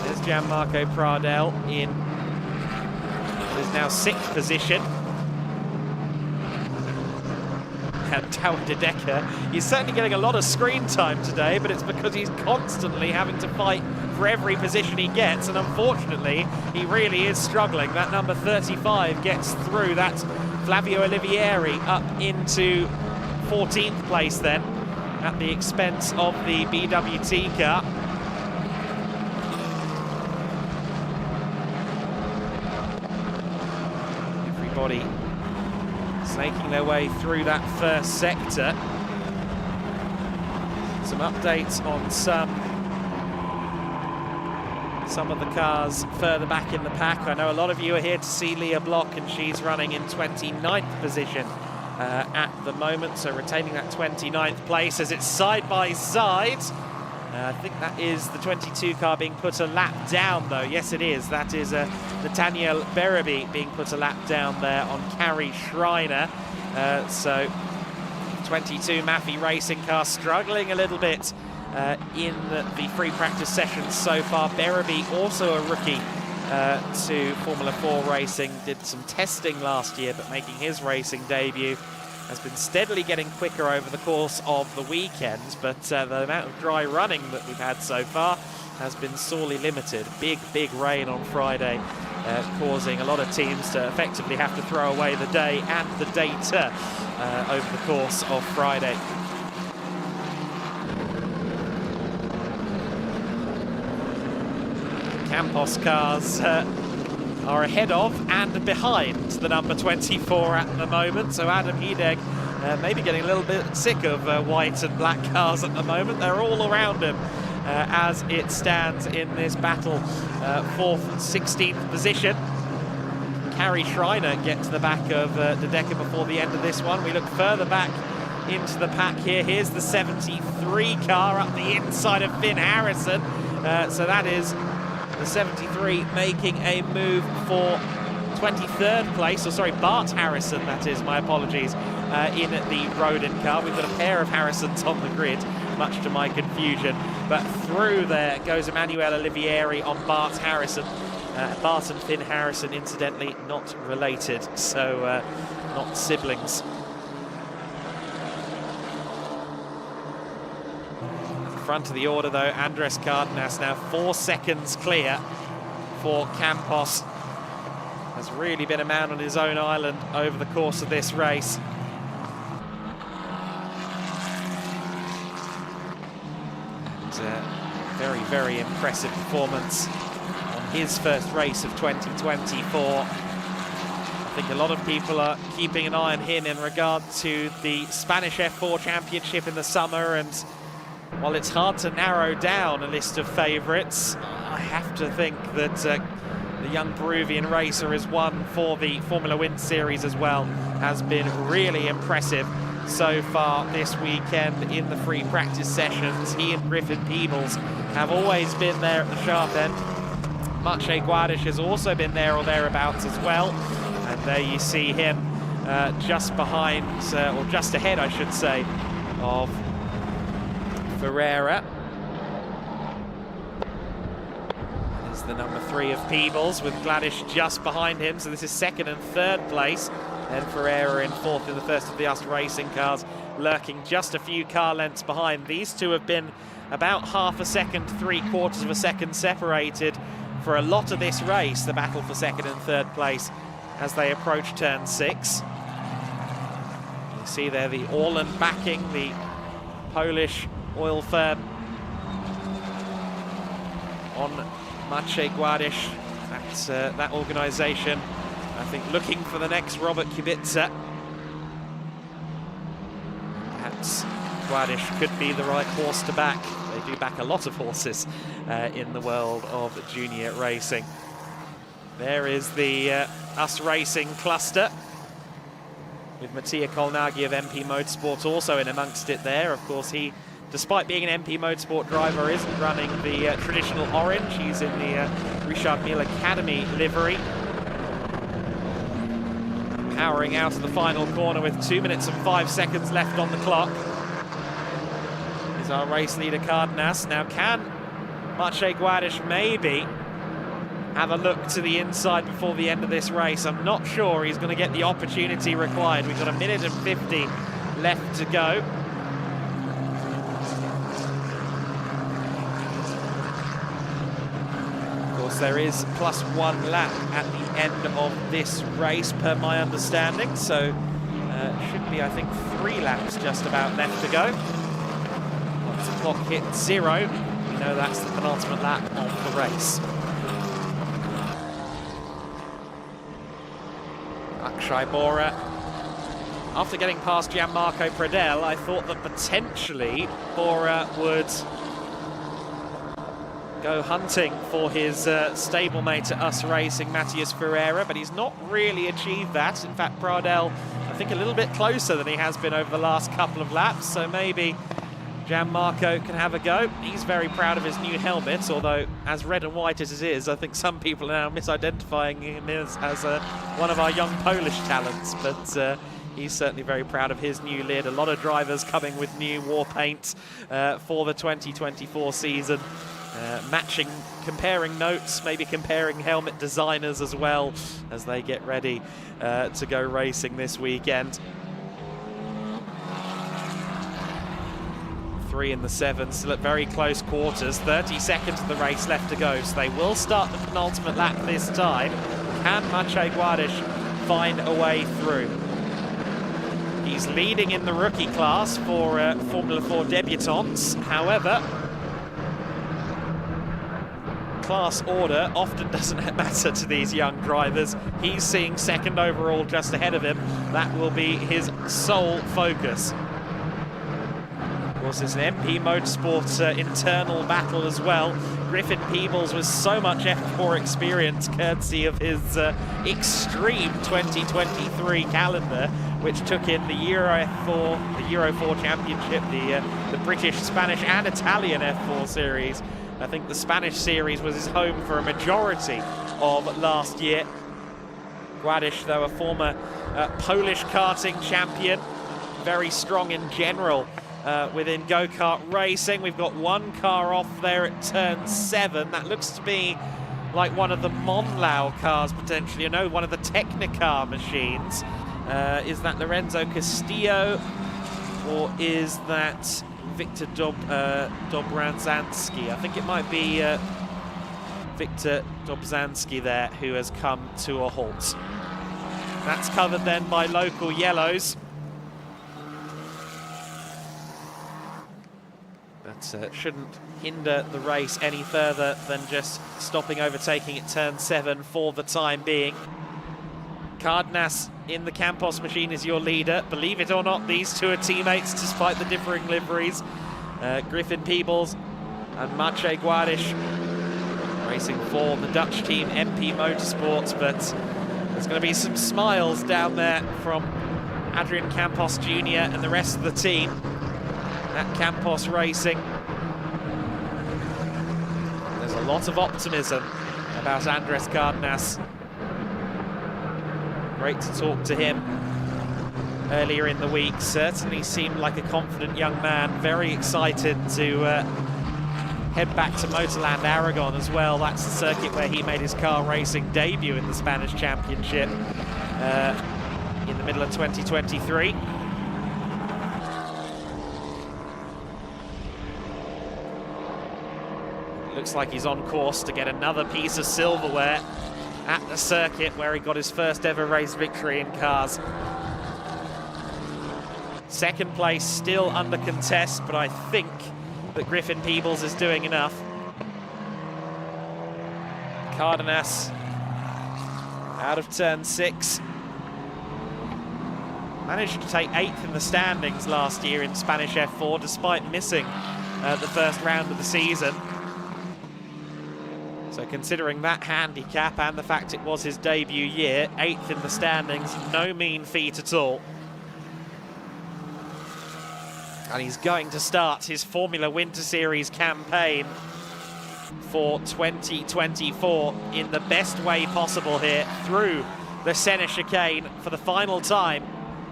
There's Gianmarco Pradel in what is now 6th position. And Douwe de Decker, he's certainly getting a lot of screen time today, but it's because he's constantly having to fight for every position he gets, and unfortunately he really is struggling. That number 35 gets through. That's Flavio Olivieri up into 14th place then, at the expense of the BWT car. Everybody making their way through that first sector. Some updates on some of the cars further back in the pack. I know a lot of you are here to see Leah Block, and she's running in 29th position at the moment, so retaining that 29th place as it's side by side. I think that is the 22 car being put a lap down, though. Yes, it is. That is Nathaniel Berraby being put a lap down there on Carrie Schreiner. So 22 Maffei Racing car struggling a little bit in the free practice sessions so far. Berraby, also a rookie to Formula 4 racing, did some testing last year, but making his racing debut, has been steadily getting quicker over the course of the weekends, but the amount of dry running that we've had so far has been sorely limited. Big rain on Friday, causing a lot of teams to effectively have to throw away the day and the data over the course of Friday. Campos cars are ahead of and behind the number 24 at the moment, so Adam Hedeg maybe getting a little bit sick of white and black cars at the moment. They're all around him as it stands in this battle. 4th, 16th position. Carrie Schreiner get to the back of De Decker before the end of this one. We look further back into the pack here. Here's the 73 car up the inside of Finn Harrison. So that is the 73 making a move for 23rd place, or sorry, Bart Harrison, that is, my apologies, in the Rodin car. We've got a pair of Harrisons on the grid, much to my confusion. But through there goes Emanuele Olivieri on Bart Harrison. Bart and Finn Harrison, incidentally, not related, so not siblings. Front of the order, though, Andres Cardenas now 4 seconds clear for Campos. Has really been a man on his own island over the course of this race. And, very impressive performance on his first race of 2024. I think a lot of people are keeping an eye on him in regard to the Spanish F4 Championship in the summer, and while it's hard to narrow down a list of favourites, I have to think that the young Peruvian racer is one for the Formula Wind Series as well. Has been really impressive so far this weekend in the free practice sessions. He and Griffin Peebles have always been there at the sharp end. Maciej Guadish has also been there or thereabouts as well. And there you see him just behind, or just ahead, I should say, of Ferreira. That is the number 3 of Peebles, with Gladish just behind him. So this is 2nd and 3rd place. Then Ferreira in 4th in the first of the US racing cars, lurking just a few car lengths behind. These two have been about half a second, 3/4 of a second separated for a lot of this race, the battle for 2nd and 3rd place as they approach turn 6. You see there the Orlen backing, the Polish oil firm on Maciej Guadish. That's that organisation, I think, looking for the next Robert Kubica. Perhaps Guadish could be the right horse to back. They do back a lot of horses in the world of junior racing. There is the US Racing cluster, with Mattia Kolnagi of MP Motorsport also in amongst it there. Of course, he, despite being an MP Motorsport driver, isn't running the traditional orange. He's in the Richard Mille Academy livery. Powering out of the final corner with 2 minutes and 5 seconds left on the clock is our race leader Cardenas. Now, can Maciej Guadish maybe have a look to the inside before the end of this race? I'm not sure he's going to get the opportunity required. We've got 1 minute and 50 left to go. Of course, there is +1 lap at the end of this race, per my understanding. So should be, I think, 3 laps just about left to go. Once the clock hits 0, we know that's the penultimate lap of the race. Akshay Bora, after getting past Gianmarco Pradel, I thought that potentially Bora would go hunting for his stablemate at US Racing, Matthias Ferreira, but he's not really achieved that. In fact, Pradel, I think, a little bit closer than he has been over the last couple of laps, so maybe Gianmarco can have a go. He's very proud of his new helmet, although as red and white as it is, I think some people are now misidentifying him as one of our young Polish talents, but he's certainly very proud of his new lid. A lot of drivers coming with new war paint for the 2024 season. Matching, comparing notes, maybe comparing helmet designers as well as they get ready to go racing this weekend. 3 in the 7, still at very close quarters. 30 seconds of the race left to go, so they will start the penultimate lap this time. Can Maciej Guardiś find a way through? He's leading in the rookie class for Formula 4 debutants. However, class order often doesn't matter to these young drivers. He's seeing second overall just ahead of him. That will be his sole focus. Of course, it's an MP Motorsport internal battle as well. Griffin Peebles with so much F4 experience courtesy of his extreme 2023 calendar, which took in the Euro F4, the Euro 4 Championship, the British, Spanish and Italian F4 series. I think the Spanish series was his home for a majority of last year. Guardiś, though, a former Polish karting champion, very strong in general within go-kart racing. We've got one car off there at turn 7. That looks to be like one of the Monlau cars, potentially. You know, one of the Technicar machines. Is that Lorenzo Castillo, or is that Victor Dobrzański? I think it might be Victor Dobrzański there, who has come to a halt. That's covered then by local yellows. That shouldn't hinder the race any further than just stopping overtaking at turn 7 for the time being. Cardenas in the Campos machine is your leader. Believe it or not, these two are teammates despite the differing liveries. Griffin Peebles and Maciej Guardiś racing for the Dutch team MP Motorsports, but there's going to be some smiles down there from Adrian Campos Jr. and the rest of the team at Campos Racing. There's a lot of optimism about Andres Cardenas. Great to talk to him earlier in the week. Certainly seemed like a confident young man, very excited to head back to Motorland Aragon as well. That's the circuit where he made his car racing debut in the Spanish Championship in the middle of 2023. Looks like he's on course to get another piece of silverware at the circuit where he got his first ever race victory in cars. Second place still under contest, but I think that Griffin Peebles is doing enough. Cardenas out of turn 6. Managed to take 8th in the standings last year in Spanish F4 despite missing the first round of the season. So considering that handicap and the fact it was his debut year, 8th in the standings, no mean feat at all. And he's going to start his Formula Winter Series campaign for 2024 in the best way possible here. Through the Senna chicane for the final time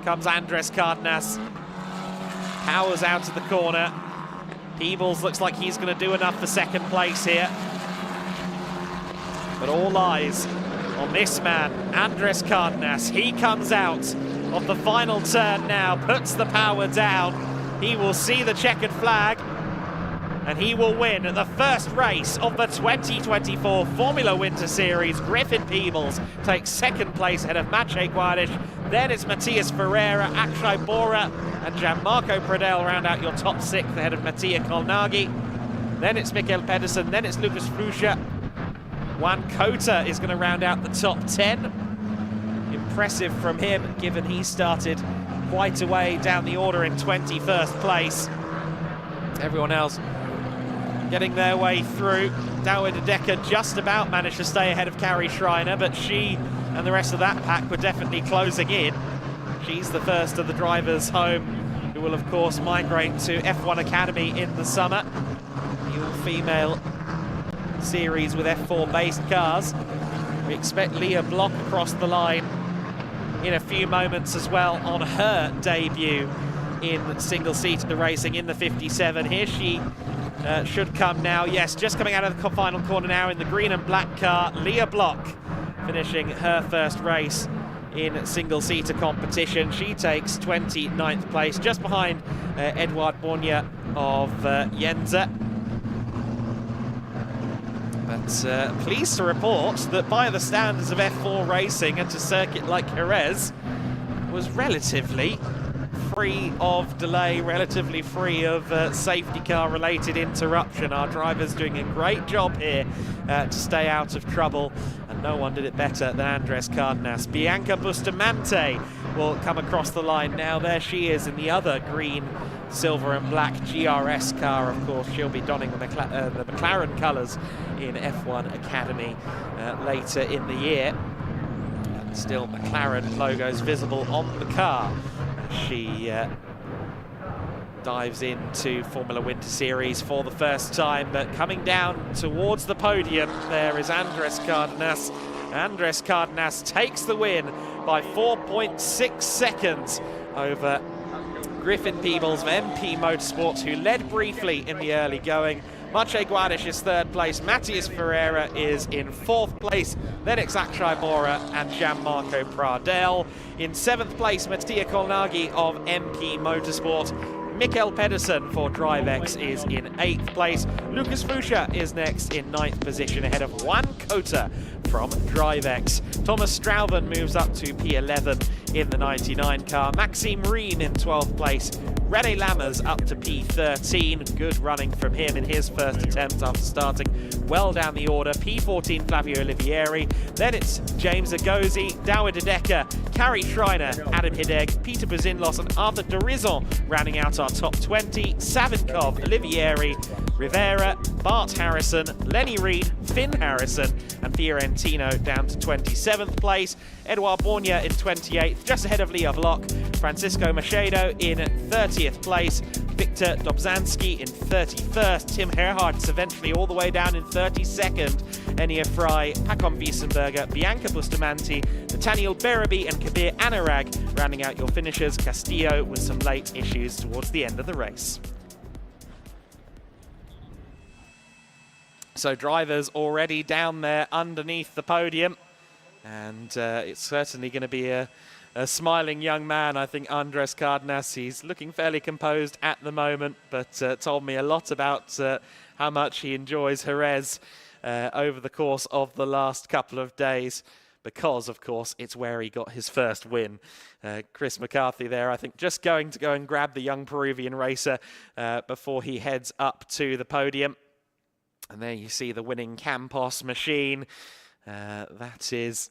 comes Andres Cardenas. Powers out of the corner. Peebles looks like he's going to do enough for second place here. But all eyes on this man, Andres Cardenas. He comes out of the final turn now, puts the power down. He will see the checkered flag, and he will win the first race of the 2024 Formula Winter Series. Griffin Peebles takes second place ahead of Maciej Guardiś. Then it's Matthias Ferreira, Akshay Bora, and Gianmarco Pradel round out your top 6 ahead of Mattia Kolnagi. Then it's Mikkel Pedersen, then it's Lucas Flusha. Juan Cota is going to round out the top 10. Impressive from him, given he started quite a way down the order in 21st place. Everyone else getting their way through. Douwe de Decker just about managed to stay ahead of Carrie Schreiner, but she and the rest of that pack were definitely closing in. She's the first of the drivers home, who will of course migrate to F1 Academy in the summer. The all-female series with F4 based cars. We expect Leah Block across the line in a few moments as well on her debut in single-seater racing in the 57. Here she should come now. Yes, just coming out of the final corner now in the green and black car. Leah Block finishing her first race in single-seater competition. She takes 29th place, just behind Edouard Borgna of Jense. But pleased to report that by the standards of F4 racing at a circuit like Jerez, was relatively free of delay, relatively free of safety car related interruption. Our driver's doing a great job here to stay out of trouble, and no one did it better than Andres Cardenas. Bianca Bustamante will come across the line now. There she is in the other green, silver and black GRS car. Of course, she'll be donning the McLaren colours in F1 Academy later in the year. And still McLaren logos visible on the car. She dives into Formula Winter Series for the first time, but coming down towards the podium, there is Andres Cardenas. Andres Cardenas takes the win by 4.6 seconds over Griffin Peebles of MP Motorsports, who led briefly in the early going. Maciej Guadish is third place, Matthias Ferreira is in fourth place, Lennox Akshay Mora and Gianmarco Pradel. In seventh place, Mattia Kolnagi of MP Motorsport. Mikkel Pedersen for DriveX is in 8th place. Lucas Fusha is next in 9th position, ahead of Juan Cota from DriveX. Thomas Strauven moves up to P11 in the 99 car. Maxime Reen in 12th place. René Lammers up to P13. Good running from him in his first attempt after starting well down the order. P14, Flavio Olivieri. Then it's James Agozi, Dawid Adeka, Carrie Schreiner, Adam Hideg, Peter Buzinlos and Arthur Dorizon rounding out our top 20. Savinkov, Olivieri, Rivera, Bart Harrison, Lenny Reed, Finn Harrison and Fiorentino down to 27th place. Edouard Borgna in 28th, just ahead of Leah Block. Francisco Macedo in 30th place. Victor Dobzanski in 31st. Tim Gerhardt eventually all the way down in 32nd. Enia Fry, Pacom Wiesenberger, Bianca Bustamante, Nathaniel Beraby and Kabir Anurag rounding out your finishers. Castillo with some late issues towards the end of the race. So drivers already down there underneath the podium, and it's certainly going to be a smiling young man, I think, Andres Cardenas. He's looking fairly composed at the moment, but told me a lot about how much he enjoys Jerez over the course of the last couple of days, because, of course, it's where he got his first win. Chris McCarthy there, I think, just going to go and grab the young Peruvian racer before he heads up to the podium. And there you see the winning Campos machine. That is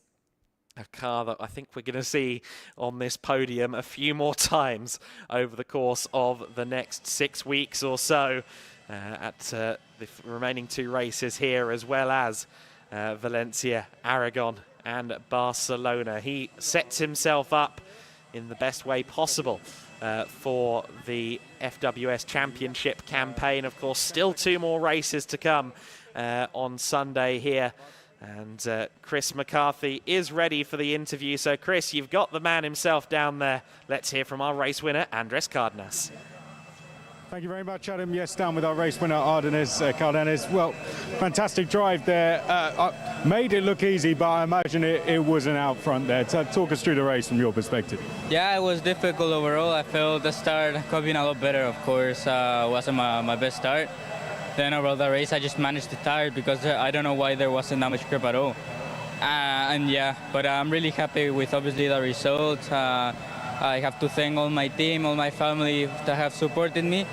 a car that I think we're going to see on this podium a few more times over the course of the next 6 weeks or so at the remaining 2 races here, as well as Valencia, Aragon and Barcelona. He sets himself up in the best way possible for the FWS Championship campaign. Of course, still 2 more races to come on Sunday here. And Chris McCarthy is ready for the interview. So, Chris, you've got the man himself down there. Let's hear from our race winner, Andres Cardenas. Thank you very much, Adam. Yes, down with our race winner, Cardenas. Well, fantastic drive there. Made it look easy, but I imagine it wasn't out front there. Talk us through the race from your perspective. Yeah, it was difficult overall. I felt the start could have been a lot better, of course. Wasn't my best start. Then overall the race, I just managed to tire because I don't know why there wasn't that much grip at all. And yeah, but I'm really happy with obviously the result. I have to thank all my team, all my family that have supported me.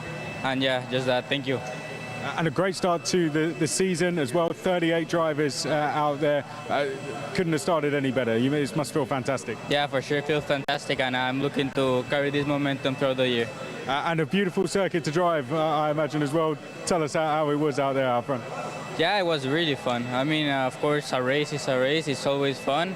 And yeah, just that, thank you. And a great start to the season as well. 38 drivers out there. Couldn't have started any better. It must feel fantastic. Yeah, for sure, it feels fantastic. And I'm looking to carry this momentum throughout the year. And a beautiful circuit to drive, I imagine as well. Tell us how it was out there out front. Yeah, it was really fun. I mean, of course, a race is a race. It's always fun.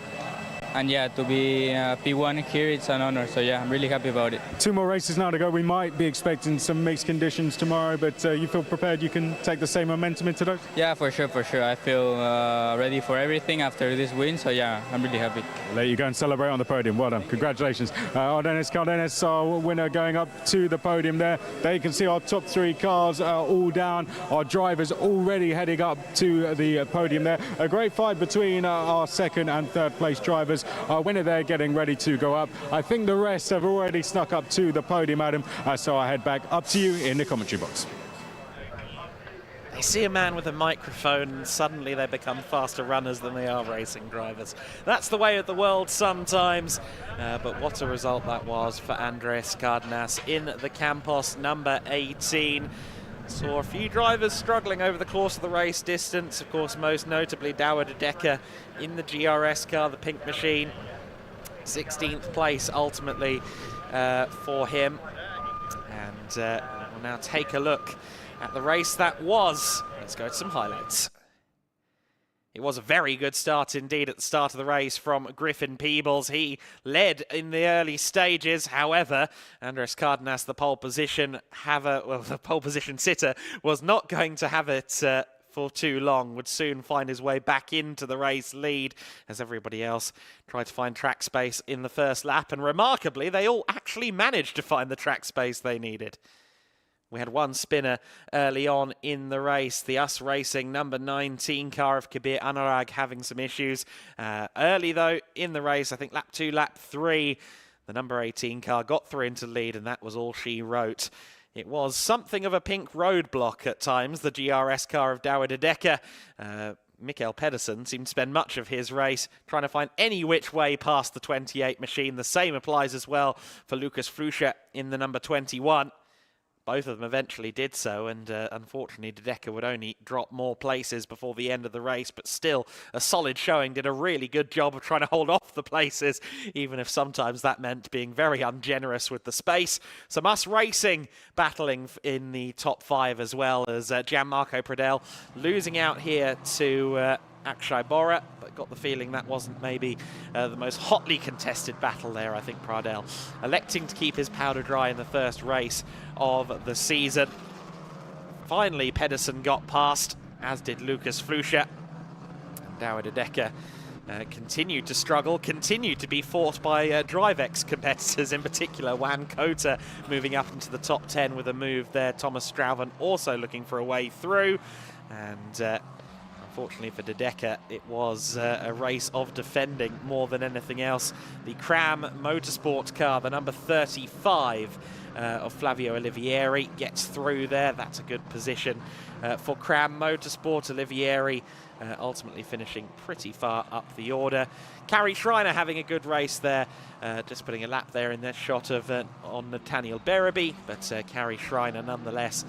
And yeah, to be P1 here, it's an honor. So yeah, I'm really happy about it. 2 more races now to go. We might be expecting some mixed conditions tomorrow, but you feel prepared you can take the same momentum into those? Yeah, for sure, for sure. I feel ready for everything after this win. So yeah, I'm really happy. I'll let you go and celebrate on the podium. Well done. Congratulations. Ardenes Cardenas, our winner, going up to the podium there. There you can see our top 3 cars are all down. Our drivers already heading up to the podium there. A great fight between our 2nd and 3rd place drivers. Our winner there getting ready to go up. I think the rest have already snuck up to the podium, Adam. So I head back up to you in the commentary box. They see a man with a microphone and suddenly they become faster runners than they are racing drivers. That's the way of the world sometimes. But what a result that was for Andres Cardenas in the Campos number 18. Saw a few drivers struggling over the course of the race distance. Of course, most notably Douwe de Decker in the GRS car, the pink machine. 16th place ultimately for him. And we'll now take a look at the race that was. Let's go to some highlights. It was a very good start indeed at the start of the race from Griffin Peebles. He led in the early stages. However, Andres Cardenas, the pole position sitter, was not going to have it for too long, would soon find his way back into the race lead as everybody else tried to find track space in the first lap. And remarkably, they all actually managed to find the track space they needed. We had one spinner early on in the race, the US Racing number 19 car of Kabir Anurag having some issues. Early though in the race, I think lap 2, lap 3, the number 18 car got through into lead and that was all she wrote. It was something of a pink roadblock at times, the GRS car of Douwe de Decker. Mikael Pedersen seemed to spend much of his race trying to find any which way past the 28 machine. The same applies as well for Lucas Fluscher in the number 21. Both of them eventually did so, and unfortunately de Decker would only drop more places before the end of the race, but still a solid showing, did a really good job of trying to hold off the places, even if sometimes that meant being very ungenerous with the space. Some US Racing battling in the top 5 as well, as Gianmarco Pradel losing out here to Akshay Bora, but got the feeling that wasn't maybe the most hotly contested battle there. I think Pradel electing to keep his powder dry in the first race of the season. Finally, Pedersen got past, as did Lucas Fluscher. And Douwe de Decker continued to struggle, continued to be fought by DriveX competitors, in particular Juan Cota moving up into the top 10 with a move there. Thomas Strauven also looking for a way through. And unfortunately for de Decker, it was a race of defending more than anything else. The Cram Motorsport car, the number 35 of Flavio Olivieri, gets through there. That's a good position for Cram Motorsport. Olivieri ultimately finishing pretty far up the order. Kari Schreiner having a good race there, just putting a lap there in this shot of on Nathaniel Berraby, but Kari Schreiner nonetheless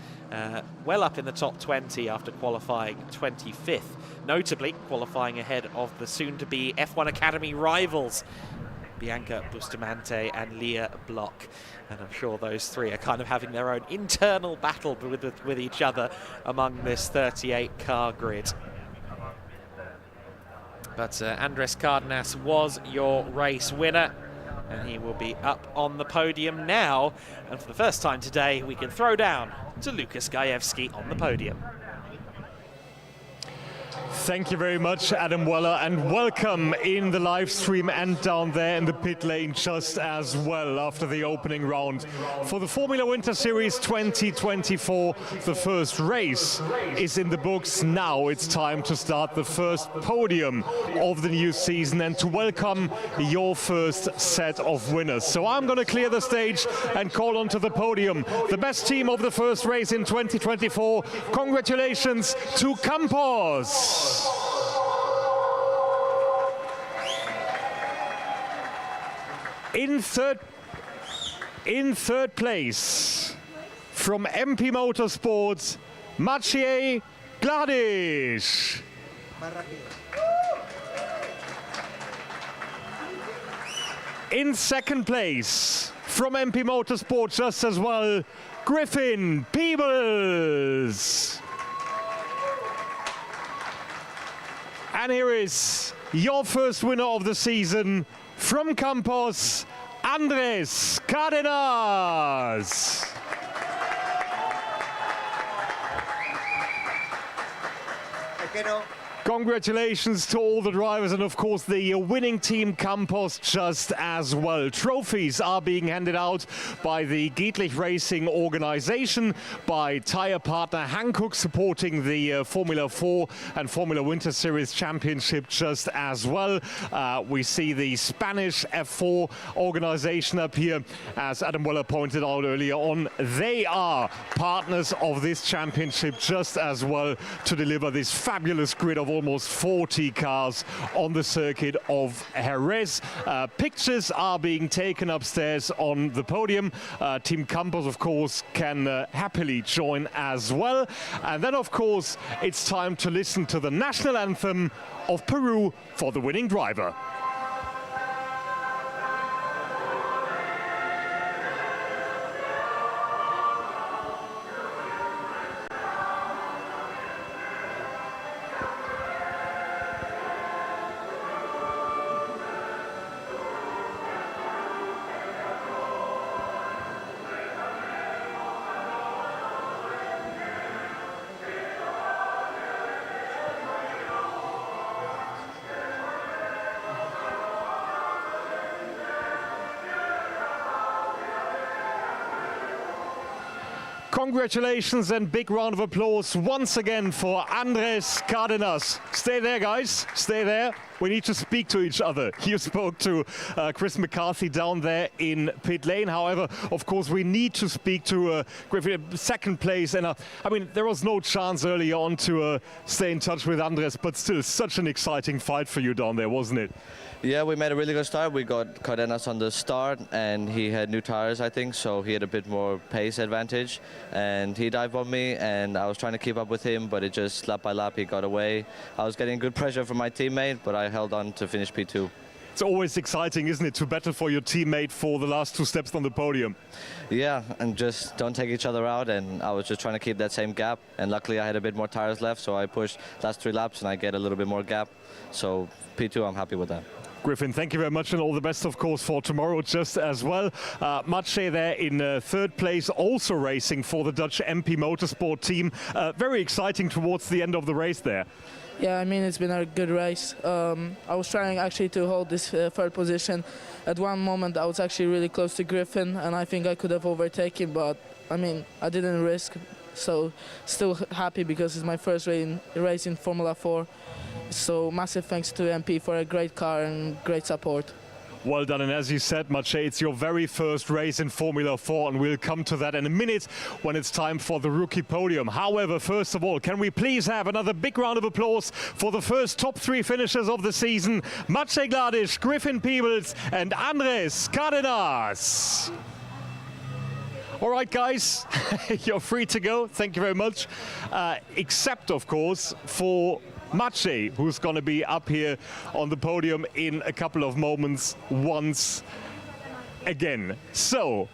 well up in the top 20 after qualifying 25th, notably qualifying ahead of the soon-to-be F1 Academy rivals, Bianca Bustamante and Leah Block. And I'm sure those three are kind of having their own internal battle with each other among this 38-car grid. But Andres Cardenas was your race winner, and he will be up on the podium now. And for the first time today, we can throw down to Lukas Gajewski on the podium. Thank you very much, Adam Weller, and welcome in the live stream and down there in the pit lane just as well after the opening round. For the Formula Winter Series 2024, the first race is in the books. Now it's time to start the first podium of the new season and to welcome your first set of winners. So I'm going to clear the stage and call onto the podium the best team of the first race in 2024. Congratulations to Campos. In third place, from MP Motorsports, Maciej Gladiš. In second place, from MP Motorsport just as well, Griffin Peebles. And here is your first winner of the season from Campos, Andrés Cárdenas. Congratulations to all the drivers and of course the winning team Campos just as well. Trophies are being handed out by the Giedlich Racing organization, by tyre partner Hankook, supporting the Formula 4 and Formula Winter Series Championship just as well. We see the Spanish F4 organization up here, as Adam Weller pointed out earlier on. They are partners of this championship just as well, to deliver this fabulous grid of almost 40 cars on the circuit of Jerez. Pictures are being taken upstairs on the podium. Team Campos, of course, can happily join as well. And then, of course, it's time to listen to the national anthem of Peru for the winning driver. Congratulations and big round of applause once again for Andrés Cárdenas. Stay there, guys. Stay there. We need to speak to each other. You spoke to Chris McCarthy down there in pit lane. However, of course, we need to speak to Griffin, second place. And I mean, there was no chance early on to stay in touch with Andrés, but still such an exciting fight for you down there, wasn't it? Yeah, we made a really good start. We got Cardenas on the start, and he had new tires, I think, so he had a bit more pace advantage. And he dived on me, and I was trying to keep up with him, but it just lap by lap he got away. I was getting good pressure from my teammate, but I held on to finish P2. It's always exciting, isn't it, to battle for your teammate for the last two steps on the podium? Yeah, and just don't take each other out, and I was just trying to keep that same gap. And luckily I had a bit more tires left, so I pushed last 3 laps, and I get a little bit more gap. So P2, I'm happy with that. Griffin, thank you very much, and all the best, of course, for tomorrow just as well. Maciej there in third place, also racing for the Dutch MP Motorsport team. Very exciting towards the end of the race there. Yeah, I mean, it's been a good race. I was trying actually to hold this third position. At one moment, I was actually really close to Griffin, and I think I could have overtaken, but I mean, I didn't risk. So still happy because it's my first race in Formula 4. So massive thanks to MP for a great car and great support. Well done, and as you said, Maciej, it's your very first race in Formula 4, and we'll come to that in a minute when it's time for the rookie podium. However, first of all, can we please have another big round of applause for the first top 3 finishers of the season, Maciej Gladiš, Griffin Peebles and Andrés Cárdenas. All right, guys, you're free to go. Thank you very much. Except, of course, for Maciej, who's going to be up here on the podium in a couple of moments once again. So,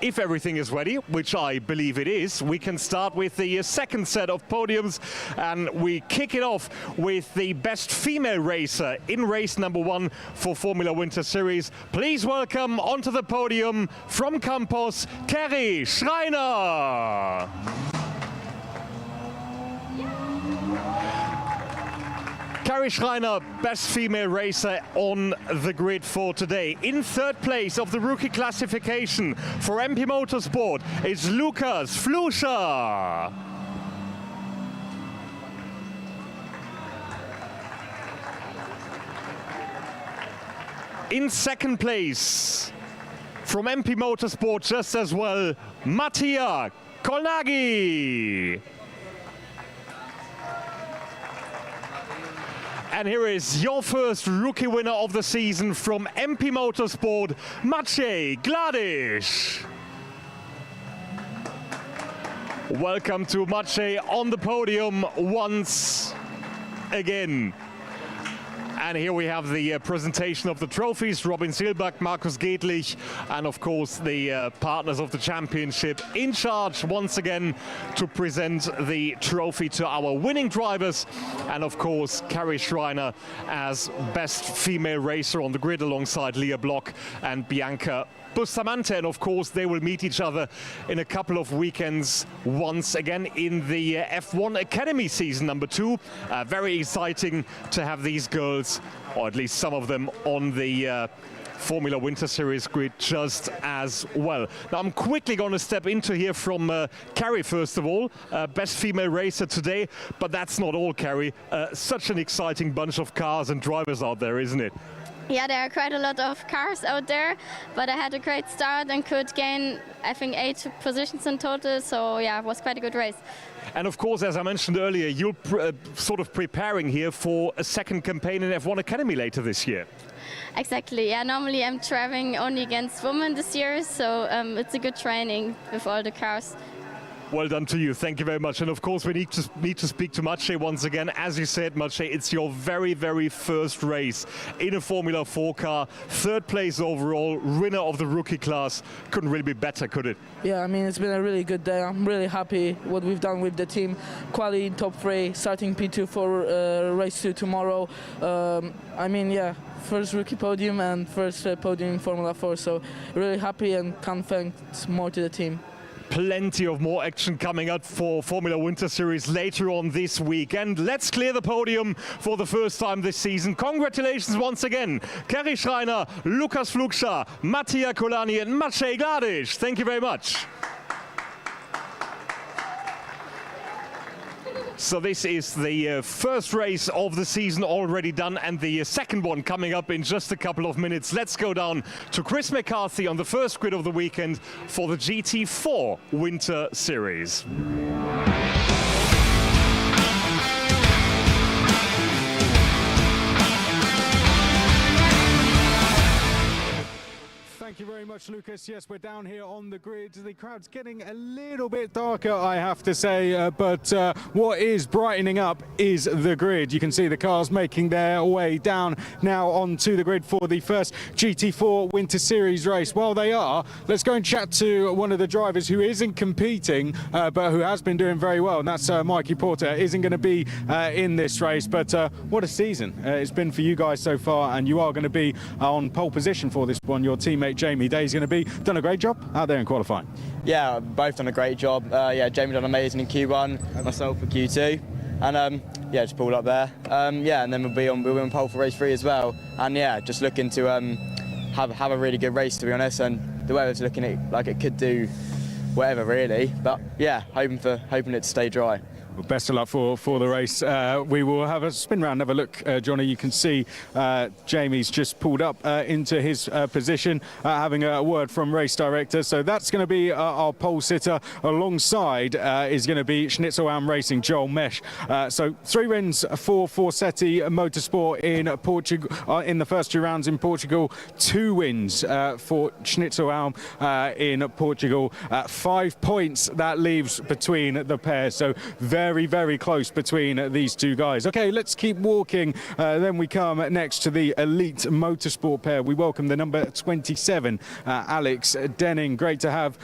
if everything is ready, which I believe it is, we can start with the second set of podiums, and we kick it off with the best female racer in race number 1 for Formula Winter Series. Please welcome onto the podium from Campos, Carrie Schreiner. Carrie Schreiner, best female racer on the grid for today. In third place of the rookie classification for MP Motorsport is Lukas Fluscher. In second place from MP Motorsport just as well, Mattia Kolnagi. And here is your first rookie winner of the season from MP Motorsport, Maciej Gladiš. Welcome to Maciej on the podium once again. And here we have the presentation of the trophies. Robin Silbach, Markus Gedlich, and of course the partners of the championship in charge once again to present the trophy to our winning drivers. And of course, Carrie Schreiner as best female racer on the grid alongside Leah Block and Bianca Bustamante, and of course they will meet each other in a couple of weekends once again in the F1 Academy season number 2. Very exciting to have these girls, or at least some of them, on the Formula Winter Series grid just as well. Now I'm quickly going to step into here from Carrie first of all, best female racer today, but that's not all, Carrie. Such an exciting bunch of cars and drivers out there, isn't it? Yeah, there are quite a lot of cars out there, but I had a great start and could gain, I think, 8 positions in total. So yeah, it was quite a good race. And of course, as I mentioned earlier, you're sort of preparing here for a second campaign in F1 Academy later this year. Exactly. Yeah, normally I'm driving only against women this year, so it's a good training with all the cars. Well done to you. Thank you very much. And of course, we need to speak to Maciej once again. As you said, Maciej, it's your very, very first race in a Formula 4 car. 3rd place overall, winner of the rookie class. Couldn't really be better, could it? Yeah, I mean, it's been a really good day. I'm really happy what we've done with the team. Quali in top 3, starting P2 for race 2 tomorrow. I mean, yeah, first rookie podium and first podium in Formula 4. So really happy and can't thank more to the team. Plenty of more action coming up for Formula Winter Series later on this weekend. Let's clear the podium for the first time this season. Congratulations once again, Carrie Schreiner, Lukas Flugscher, Mattia Kolani and Maciej Gladic. Thank you very much. So this is the first race of the season already done, and the second one coming up in just a couple of minutes. Let's go down to Chris McCarthy on the first grid of the weekend for the GT4 Winter Series. Thank you very much, Lucas. Yes, we're down here on the grid. The crowd's getting a little bit darker, I have to say, but what is brightening up is the grid. You can see the cars making their way down now onto the grid for the first GT4 Winter Series race. While they are, let's go and chat to one of the drivers who isn't competing, but who has been doing very well, and that's Mikey Porter. Isn't going to be in this race, but what a season it's been for you guys so far, and you are going to be on pole position for this one. Your teammate Jamie Day's going to be done a great job out there in qualifying. Yeah, both done a great job. Yeah, Jamie done amazing in Q1, myself for Q2, and yeah, just pulled up there. Yeah, and then we'll be on pole for race 3 as well. And yeah, just looking to have a really good race, to be honest. And the weather's looking like it could do whatever really, but yeah, hoping it to stay dry. Well, best of luck for the race. We will have a spin round, have a look, Johnny. You can see Jamie's just pulled up into his position, having a word from race director. So that's going to be our pole sitter. Alongside is going to be Schnitzelbaum Racing, Joel Mesh. So 3 wins for Forsetti Motorsport in Portugal in the first 2 rounds in Portugal. 2 wins for Schnitzelbaum in Portugal. 5 points that leaves between the pairs. So very, very close between these 2 guys. Okay, let's keep walking. Then we come next to the elite motorsport pair. We welcome the number 27, Alex Denning. Great to have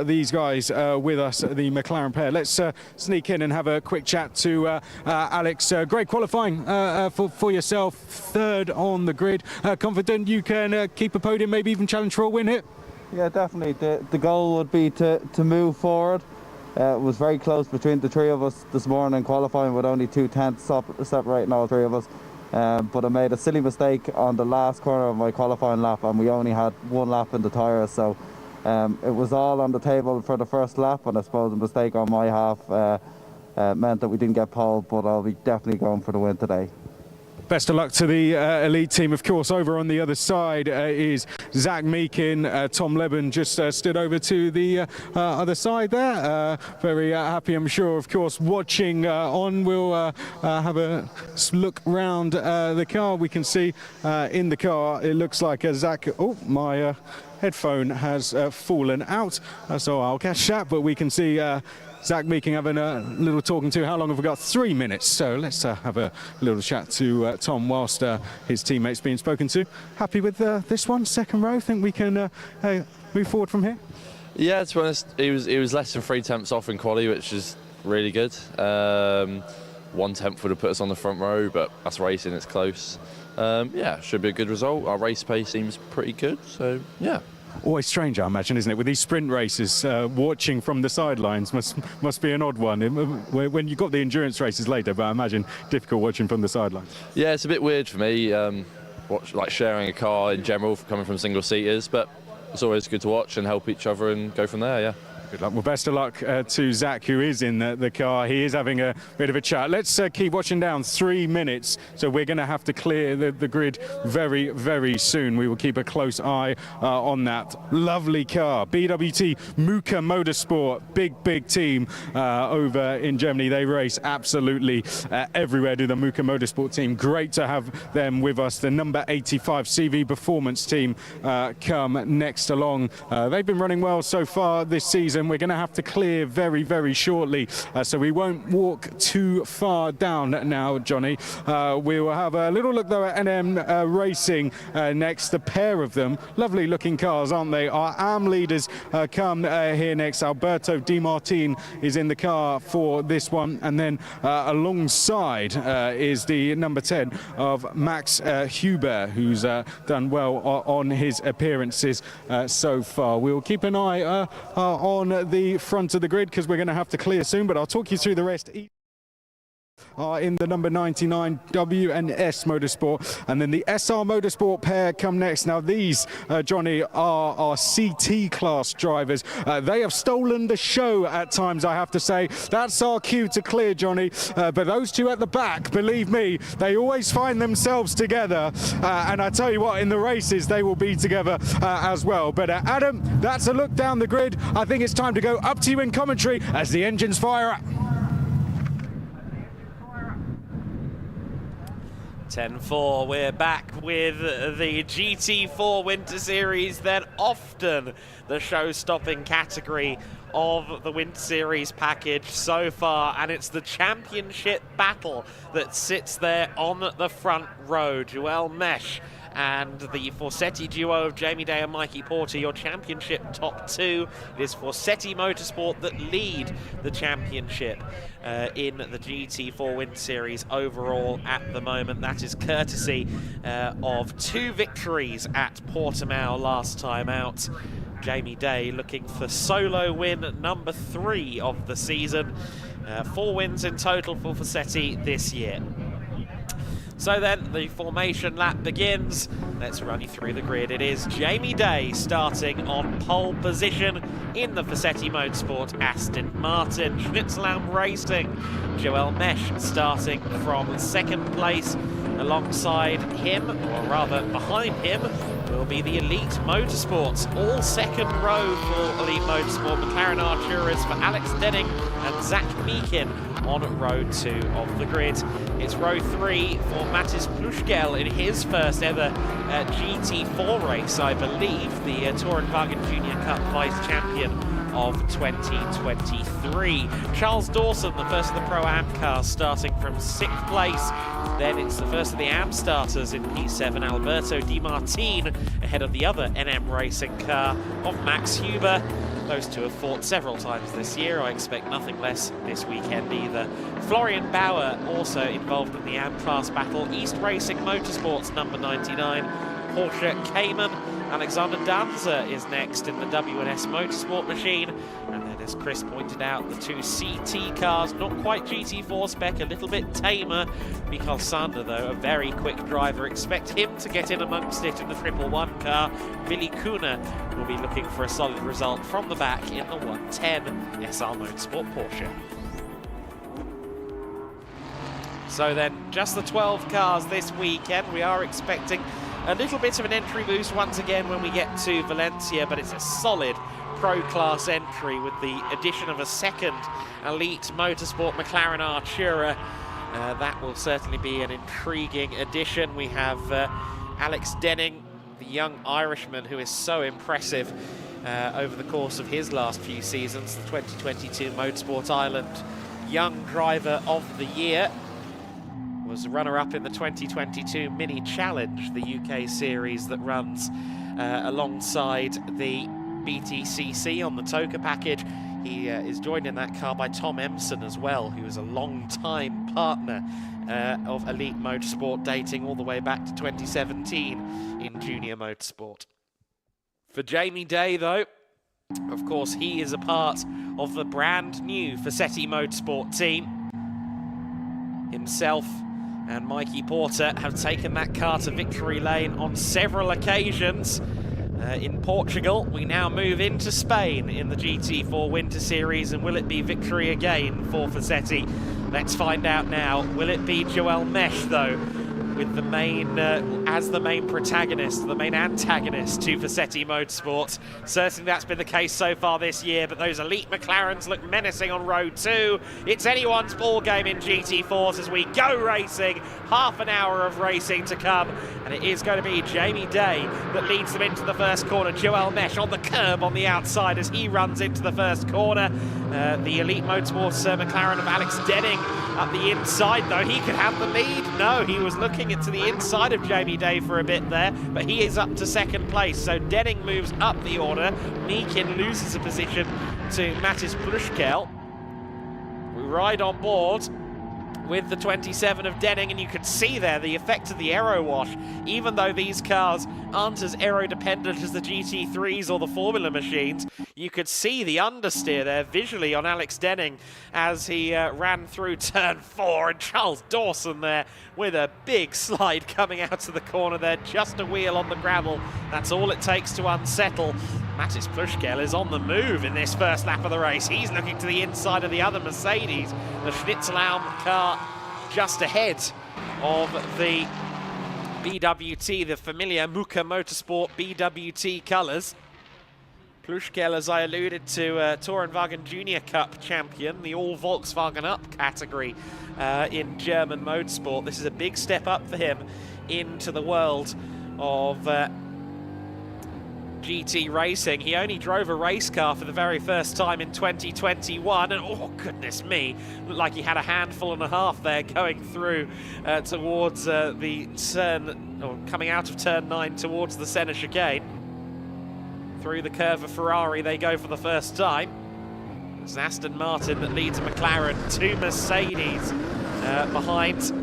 these guys with us, the McLaren pair. Let's sneak in and have a quick chat to Alex. Great qualifying for yourself, 3rd on the grid. Confident you can keep a podium, maybe even challenge for a win here? Yeah, definitely. The goal would be to move forward. It was very close between the 3 of us this morning qualifying, with only 2 tenths separating all 3 of us. But I made a silly mistake on the last corner of my qualifying lap, and we only had 1 lap in the tyres. So it was all on the table for the first lap, and I suppose a mistake on my half meant that we didn't get pole, but I'll be definitely going for the win today. Best of luck to the elite team. Of course, over on the other side is Zach Meakin. Tom Leben just stood over to the other side there. Very happy, I'm sure. Of course, watching on. We'll have a look round the car. We can see in the car, it looks like Zach. Oh, my headphone has fallen out, so I'll catch that. But we can see Zach Meeking having a little talking to. How long have we got? 3 minutes. So let's have a little chat to Tom whilst his teammates being spoken to. Happy with this one, second row? Think we can move forward from here? Yeah, to be honest, he was less than 3 tenths off in quali, which is really good. 1 tenth would have put us on the front row, but that's racing, it's close. Yeah, should be a good result. Our race pace seems pretty good, so yeah. Always strange, I imagine, isn't it? With these sprint races, watching from the sidelines must be an odd one. When you've got the endurance races later, but I imagine difficult watching from the sidelines. Yeah, it's a bit weird for me, like sharing a car in general, coming from single seaters, but it's always good to watch and help each other and go from there, yeah. Good luck. Well, best of luck to Zach, who is in the car. He is having a bit of a chat. Let's keep watching down. 3 minutes. So we're going to have to clear the grid very, very soon. We will keep a close eye on that. Lovely car. BWT Muka Motorsport. Big team over in Germany. They race absolutely everywhere, do the Muka Motorsport team. Great to have them with us. The number 85 CV Performance team come next along. They've been running well so far this season. We're going to have to clear very, very shortly, so we won't walk too far down now, Johnny. We will have a little look, though, at NM Racing next. The pair of them, lovely looking cars, aren't they? Our AM leaders come here next. Alberto Di Martin is in the car for this one, and then alongside is the number 10 of Max Huber, who's done well on his appearances so far. We'll keep an eye on the front of the grid because we're going to have to clear soon, but I'll talk you through the rest. In the number 99 W&S Motorsport, and then the SR Motorsport pair come next. Now these, Johnny, are our CT class drivers. They have stolen the show at times, I have to say. That's our cue to clear, Johnny, but those two at the back, believe me, they always find themselves together, and I tell you what, in the races they will be together as well. But Adam, that's a look down the grid. I think it's time to go up to you in commentary as the engines fire up. 10-4, we're back with the GT4 Winter Series, then often the show-stopping category of the Winter Series package so far, and it's the championship battle that sits there on the front row. Joel Mesh and the Forsetti duo of Jamie Day and Mikey Porter, your championship top two. It is Forsetti Motorsport that lead the championship in the GT4 Winter Series overall at the moment. That is courtesy of 2 victories at Portimao last time out. Jamie Day looking for solo win number 3 of the season. 4 wins in total for Forsetti this year. So then the formation lap begins. Let's run you through the grid. It is Jamie Day starting on pole position in the Forsetti Motorsport Aston Martin. Schnitzelam Racing, Joel Mesh starting from 2nd place. Alongside him, or rather behind him, will be the Elite Motorsports. All 2nd row for Elite Motorsport. McLaren Arturas for Alex Denning and Zach Meekin on row 2 of the grid. It's row 3 for Mattis Pluschgel in his first ever GT4 race, I believe, the Tourenwagen Junior Cup Vice Champion of 2023. Charles Dawson, the first of the Pro-Am cars, starting from 6th place. Then it's the first of the AM starters in P7, Alberto Di Martin, ahead of the other NM Racing car of Max Huber. Those two have fought several times this year. I expect nothing less this weekend either. Florian Bauer also involved in the AM class battle. East Racing Motorsports number 99, Porsche Cayman. Alexander Danza is next in the W&S Motorsport machine. And then, as Chris pointed out, the 2 CT cars, not quite GT4 spec, a little bit tamer. Mikael Sander, though, a very quick driver. Expect him to get in amongst it in the 111 car. Billy Kuna will be looking for a solid result from the back in the 110 SR Motorsport Porsche. So then, just the 12 cars this weekend. We are expecting a little bit of an entry boost once again when we get to Valencia, but it's a solid pro-class entry with the addition of a 2nd Elite Motorsport McLaren Artura. That will certainly be an intriguing addition. We have Alex Denning the young Irishman who is so impressive over the course of his last few seasons, the 2022 Motorsport Ireland Young Driver of the Year. Was runner-up in the 2022 Mini Challenge, the UK series that runs alongside the BTCC on the Toka package. He is joined in that car by Tom Empson as well, who is a long-time partner of Elite Motorsport, dating all the way back to 2017 in Junior Motorsport. For Jamie Day, though, of course, he is a part of the brand new Fassetti Motorsport team. Himself and Mikey Porter have taken that car to victory lane on several occasions. In Portugal, we now move into Spain in the GT4 Winter Series, and will it be victory again for Fassetti? Let's find out now. Will it be Joel Mesh, though, with the main, as the main protagonist, the main antagonist to Fassetti Motorsport? Certainly that's been the case so far this year, but those elite McLarens look menacing on road 2. It's anyone's ball game in GT4s as we go racing. Half an hour of racing to come, and it is going to be Jamie Day that leads them into the first corner. Joel Mesh on the curb on the outside as he runs into the first corner. The Elite Motorsports McLaren of Alex Denning up the inside, though. He could have the lead. No, he was looking into the inside of Jamie Day for a bit there, but he is up to second place. So Denning moves up the order. Meakin loses a position to Mattis Plushkel. We ride on board with the 27 of Denning, and you can see there the effect of the aero wash. Even though these cars aren't as aero dependent as the GT3s or the Formula machines, you could see the understeer there visually on Alex Denning as he ran through turn 4, and Charles Dawson there with a big slide coming out of the corner there, just a wheel on the gravel. That's all it takes to unsettle. Mattis Plushkel is on the move in this first lap of the race. He's looking to the inside of the other Mercedes. The Schnitzelbaum car just ahead of the BWT, the familiar Muka Motorsport BWT colours. Plushkel, as I alluded to, Tourenwagen Junior Cup champion, the all Volkswagen Up category in German motorsport. This is a big step up for him into the world of GT racing. He only drove a race car for the very first time in 2021, and oh goodness me, looked like he had a handful and a half there going through towards the turn, or coming out of turn 9 towards the Senna chicane. Through the curve of Ferrari they go for the first time. It's Aston Martin that leads a McLaren, 2 Mercedes behind.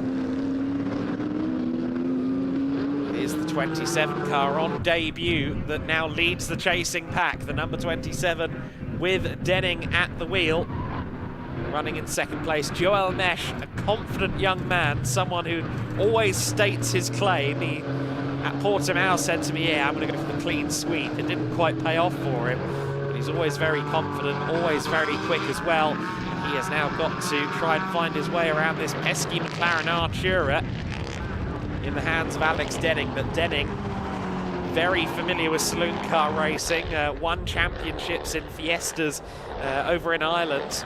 Is the 27 car on debut that now leads the chasing pack. The number 27 with Denning at the wheel. Running in second place, Joel Mesh, a confident young man, someone who always states his claim. He, at Portimao, said to me, yeah, I'm going to go for the clean sweep. It didn't quite pay off for him, but he's always very confident, always very quick as well. He has now got to try and find his way around this pesky McLaren Artura in the hands of Alex Denning, but Denning, very familiar with saloon car racing, won championships in Fiestas over in Ireland.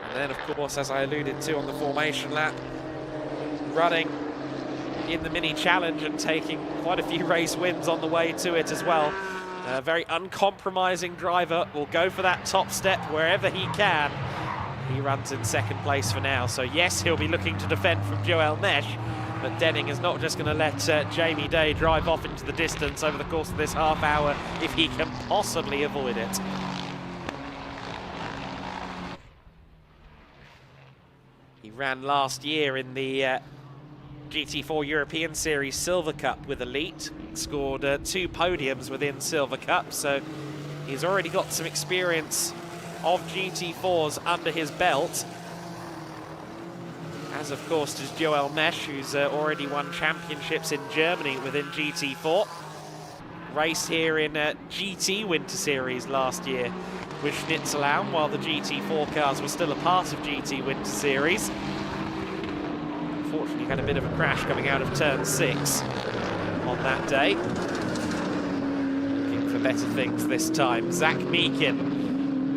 And then, of course, as I alluded to on the formation lap, running in the Mini Challenge and taking quite a few race wins on the way to it as well. A very uncompromising driver, will go for that top step wherever he can. He runs in second place for now, so yes, he'll be looking to defend from Joel Mesh, but Denning is not just going to let Jamie Day drive off into the distance over the course of this half hour if he can possibly avoid it. He ran last year in the GT4 European Series Silver Cup with Elite, scored 2 podiums within Silver Cup, so he's already got some experience of GT4s under his belt. As of course does Joel Mesh, who's already won championships in Germany within GT4. Raced here in GT Winter Series last year with Schnitzelbaum, while the GT4 cars were still a part of GT Winter Series. Unfortunately had a bit of a crash coming out of turn 6 on that day. Looking for better things this time. Zach Meakin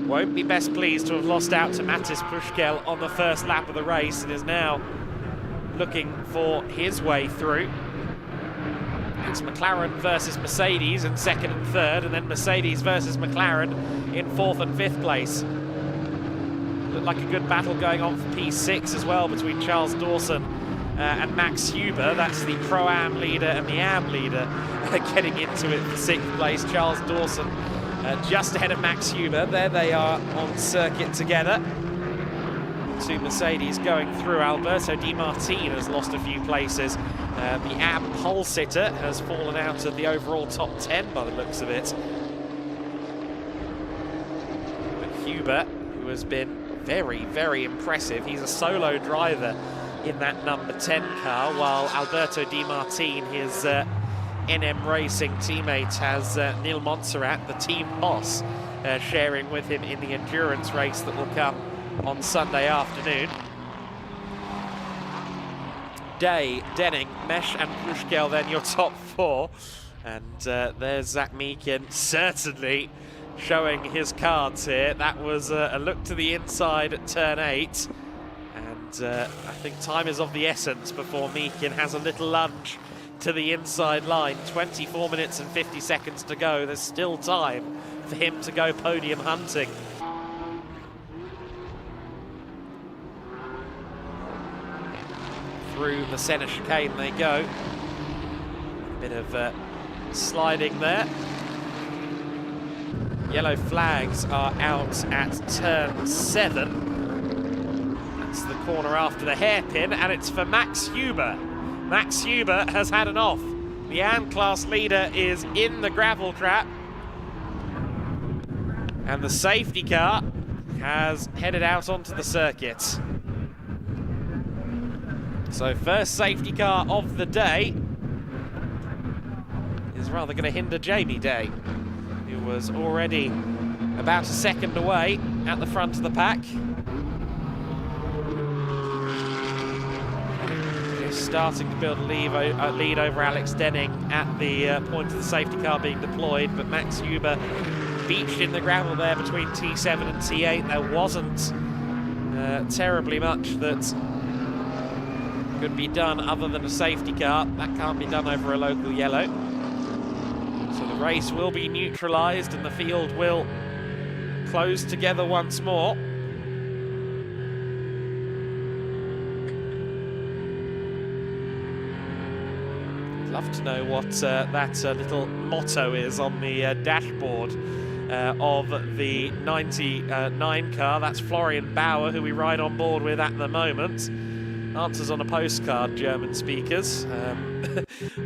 won't be best pleased to have lost out to Mattis Plushkel on the first lap of the race, and is now looking for his way through. It's McLaren versus Mercedes in 2nd and 3rd, and then Mercedes versus McLaren in 4th and 5th place. Looked like a good battle going on for P6 as well between Charles Dawson and Max Huber. That's the Pro-Am leader and the Am leader getting into it for 6th place. Charles Dawson just ahead of Max Huber. There they are on circuit together. Two Mercedes going through. Alberto Di Martini has lost a few places. The Am pole sitter has fallen out of the overall top 10 by the looks of it. But Huber, who has been very, very impressive, he's a solo driver in that number 10 car, while Alberto Di Martini, his NM Racing teammate, has Neil Montserrat, the team boss, sharing with him in the endurance race that will come on Sunday afternoon. Day, Denning, Mesh and Pushkel then your top 4. And there's Zach Meakin certainly showing his cards here. That was a look to the inside at turn 8. And I think time is of the essence before Meakin has a little lunge to the inside line. 24 minutes and 50 seconds to go. There's still time for him to go podium hunting. Through the centre chicane they go. A bit of sliding there. Yellow flags are out at turn 7. That's the corner after the hairpin, and it's for Max Huber. Max Huber has had an off. The Am class leader is in the gravel trap. And the safety car has headed out onto the circuit. So first safety car of the day is rather going to hinder Jamie Day, who was already about a second away at the front of the pack. He's starting to build a lead over Alex Denning at the point of the safety car being deployed, but Max Huber beached in the gravel there between T7 and T8. There wasn't terribly much that could be done other than a safety car. That can't be done over a local yellow. So the race will be neutralised and the field will close together once more. I'd love to know what that little motto is on the dashboard of the 99 car. That's Florian Bauer, who we ride on board with at the moment. Answers on a postcard, German speakers.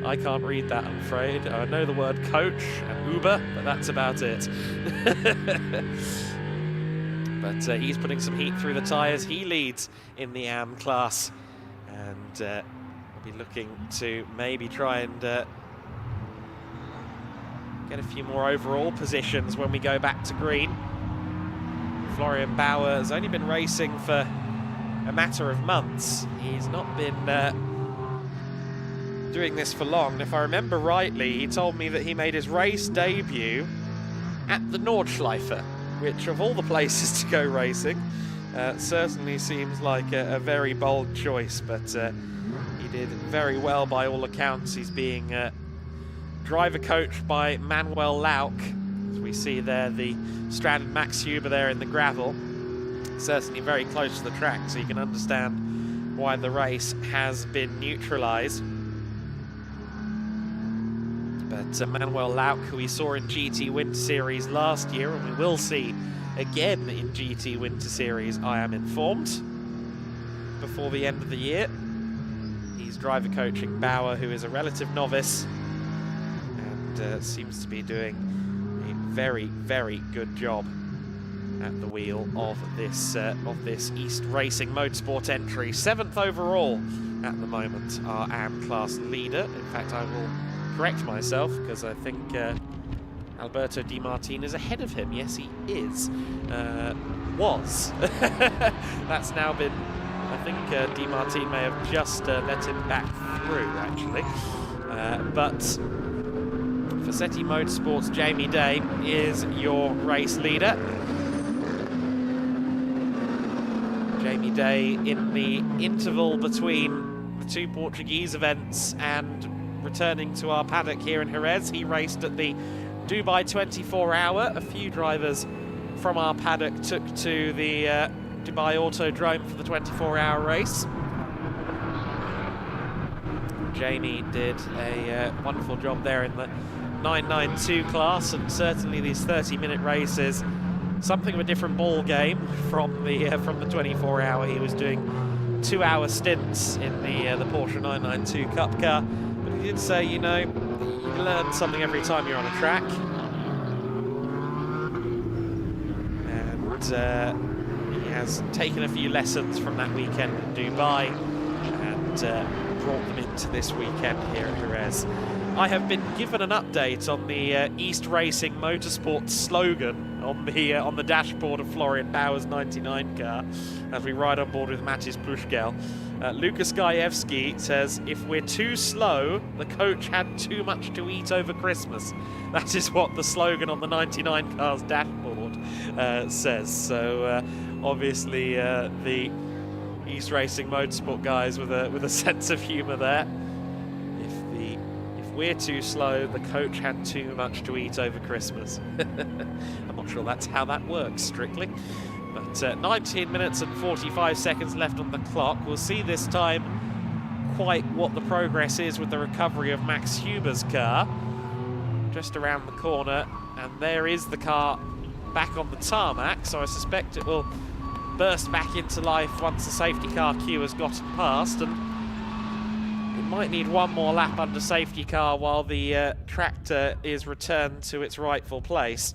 I can't read that, I'm afraid. I know the word coach and Uber, but that's about it. But he's putting some heat through the tyres. He leads in the Am class. And we'll be looking to maybe try and get a few more overall positions when we go back to green. Florian Bauer has only been racing for a matter of months. He's not been doing this for long. And if I remember rightly, he told me that he made his race debut at the Nordschleife, which of all the places to go racing, certainly seems like a very bold choice, but he did very well by all accounts. He's being driver coached by Manuel Lauk, as we see there, the stranded Max Huber there in the gravel. Certainly very close to the track, so you can understand why the race has been neutralised. But Manuel Lauk, who we saw in GT Winter Series last year, and we will see again in GT Winter Series, I am informed, before the end of the year. He's driver coaching Bauer, who is a relative novice, and seems to be doing a very, very good job at the wheel of this East Racing Motorsport entry. 7th overall at the moment, our Am class leader. In fact, I will correct myself, because I think Alberto Di Martini is ahead of him. Yes, he is. Was. That's now been, I think Di Martini may have just let him back through, actually. But Fassetti Motorsports, Jamie Day is your race leader. Jamie Day in the interval between the two Portuguese events and returning to our paddock here in Jerez. He raced at the Dubai 24-hour. A few drivers from our paddock took to the Dubai Autodrome for the 24-hour race. Jamie did a wonderful job there in the 992 class, and certainly these 30-minute races, something of a different ball game from the 24-hour. He was doing 2-hour stints in the Porsche 992 Cup car, but he did say, you know, you learn something every time you're on a track, and he has taken a few lessons from that weekend in Dubai and brought them into this weekend here at Jerez. I have been given an update on the East Racing Motorsport slogan on the dashboard of Florian Bauer's 99 car as we ride on board with Matis Plushkel. Lukas Gajewski says, if we're too slow, the coach had too much to eat over Christmas. That is what the slogan on the 99 car's dashboard says. So obviously the East Racing Motorsport guys with a sense of humour there. If we're too slow, the coach had too much to eat over Christmas. I'm not sure that's how that works strictly, but 19 minutes and 45 seconds left on the clock. We'll see this time quite what the progress is with the recovery of Max Huber's car. Just around the corner, and there is the car back on the tarmac, so I suspect it will burst back into life once the safety car queue has gotten past, and it might need one more lap under safety car while the tractor is returned to its rightful place.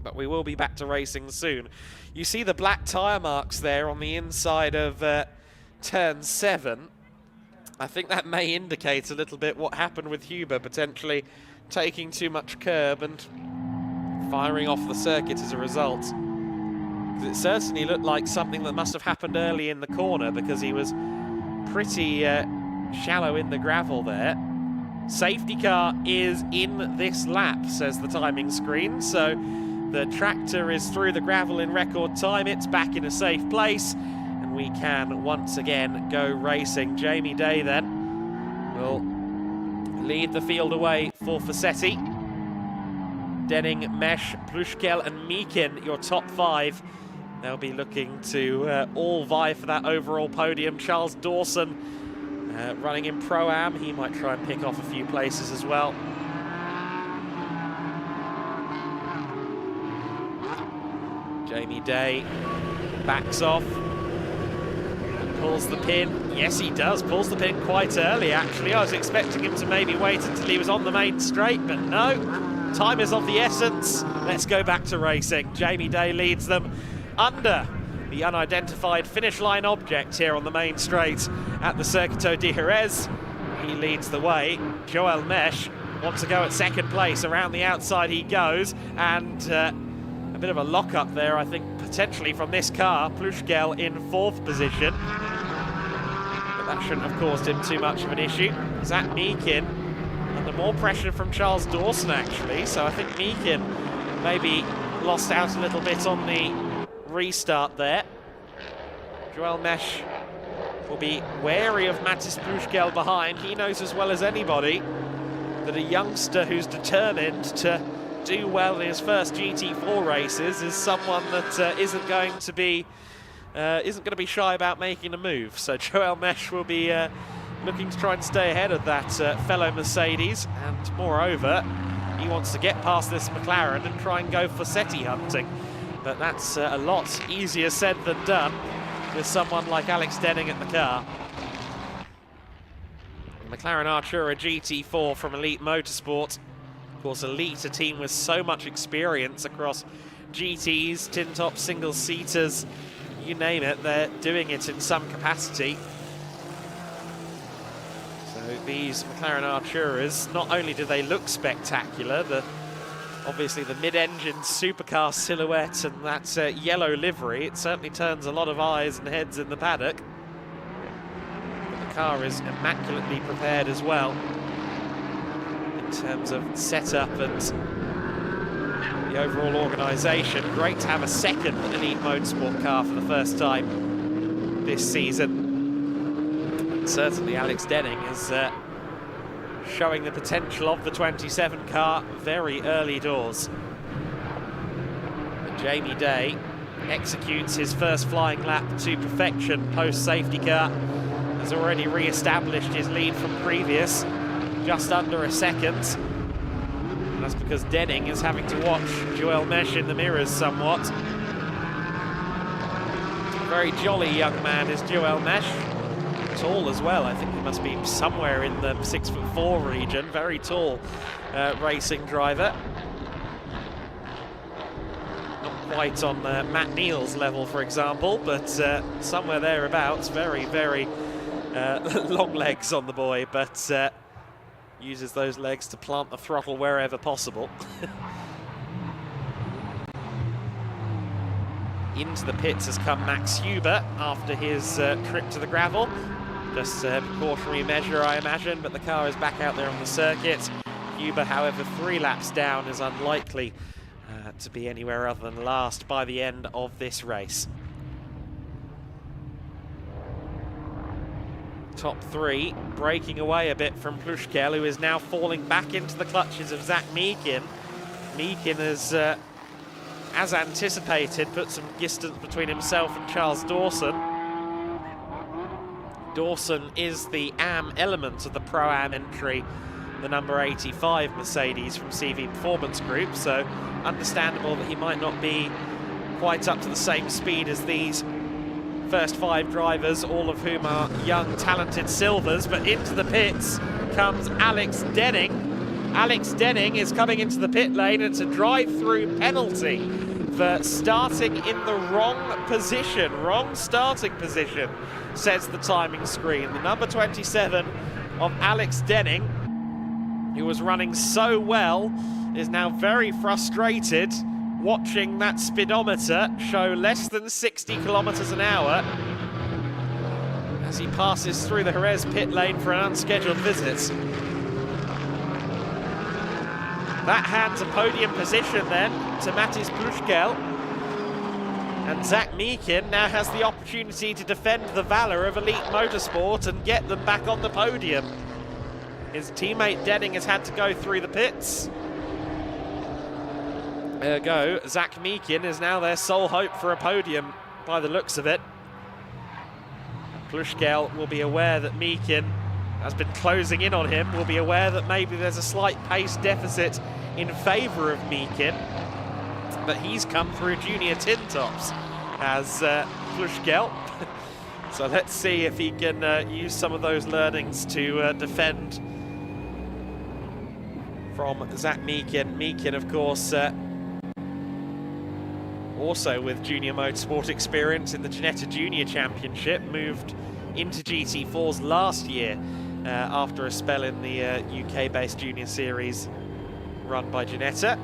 But we will be back to racing soon. You see the black tyre marks there on the inside of turn 7. I think that may indicate a little bit what happened with Huber, potentially taking too much curb and firing off the circuit as a result. It certainly looked like something that must have happened early in the corner, because he was pretty shallow in the gravel there. Safety car is in this lap, says the timing screen, so the tractor is through the gravel in record time. It's back in a safe place, and we can once again go racing. Jamie Day then will lead the field away for Fassetti. Denning, Mesh, Plushkel and Meakin, your top 5. They'll be looking to all vie for that overall podium. Charles Dawson running in Pro-Am. He might try and pick off a few places as well. Jamie Day backs off, pulls the pin. Yes, he does, pulls the pin quite early, actually. I was expecting him to maybe wait until he was on the main straight, but no. Time is of the essence. Let's go back to racing. Jamie Day leads them under the unidentified finish line object here on the main straight at the Circuito de Jerez. He leads the way. Joel Mesh wants to go at second place. Around the outside he goes, and a bit of a lock-up there, I think, potentially from this car. Plushkel in 4th position. But that shouldn't have caused him too much of an issue. Zach Meakin under more pressure from Charles Dawson, actually, so I think Meakin maybe lost out a little bit on the restart there. Joel Mesh will be wary of Matis Plushkel behind. He knows as well as anybody that a youngster who's determined to do well in his first GT4 races is someone that isn't going to be shy about making a move. So Joel Mesh will be looking to try and stay ahead of that fellow Mercedes, and moreover, he wants to get past this McLaren and try and go Fassetti hunting. But that's a lot easier said than done with someone like Alex Denning at the car. McLaren Artura GT4 from Elite Motorsport. Of course, Elite, a team with so much experience across GTs, tin top, single-seaters, you name it, they're doing it in some capacity. So these McLaren Arturas, not only do they look spectacular, obviously the mid-engine supercar silhouette and that yellow livery, it certainly turns a lot of eyes and heads in the paddock. But the car is immaculately prepared as well in terms of setup and the overall organisation. Great to have a second Elite Motorsport car for the first time this season. And certainly Alex Denning has showing the potential of the 27 car very early doors. But Jamie Day executes his first flying lap to perfection post-safety car. Has already re-established his lead from previous, just under a second. And that's because Denning is having to watch Joel Mesh in the mirrors somewhat. A very jolly young man is Joel Mesh. Tall as well. I think he must be somewhere in the 6'4" region. Very tall racing driver. Not quite on Matt Neal's level, for example, but somewhere thereabouts. Very, very long legs on the boy, but uses those legs to plant the throttle wherever possible. Into the pits has come Max Huber after his trip to the gravel. Just a precautionary measure, I imagine, but the car is back out there on the circuit. Huber, however, 3 laps down, is unlikely to be anywhere other than last by the end of this race. Top 3 breaking away a bit from Plushkel, who is now falling back into the clutches of Zach Meakin. Meakin has, as anticipated, put some distance between himself and Charles Dawson. Dawson is the AM element of the Pro-Am entry, the number 85 Mercedes from CV Performance Group, so understandable that he might not be quite up to the same speed as these first 5 drivers, all of whom are young, talented silvers. But into the pits comes Alex Denning. Alex Denning is coming into the pit lane. It's a drive-through penalty for starting in the wrong position, wrong starting position, says the timing screen. The number 27 of Alex Denning, who was running so well, is now very frustrated watching that speedometer show less than 60 kilometers an hour as he passes through the Jerez pit lane for an unscheduled visit. That hands a podium position then to Mattis Plushkel. And Zach Meakin now has the opportunity to defend the valour of Elite Motorsport and get them back on the podium. His teammate Denning has had to go through the pits. Ergo, Zach Meakin is now their sole hope for a podium by the looks of it. Plushkel will be aware that Meakin has been closing in on him, will be aware that maybe there's a slight pace deficit in favour of Meakin, but he's come through junior tin tops as Plushkel. So let's see if he can use some of those learnings to defend from Zach Meakin. Meakin, of course, also with junior motorsport experience in the Ginetta Junior Championship, moved into GT4s last year after a spell in the UK-based junior series run by Ginetta.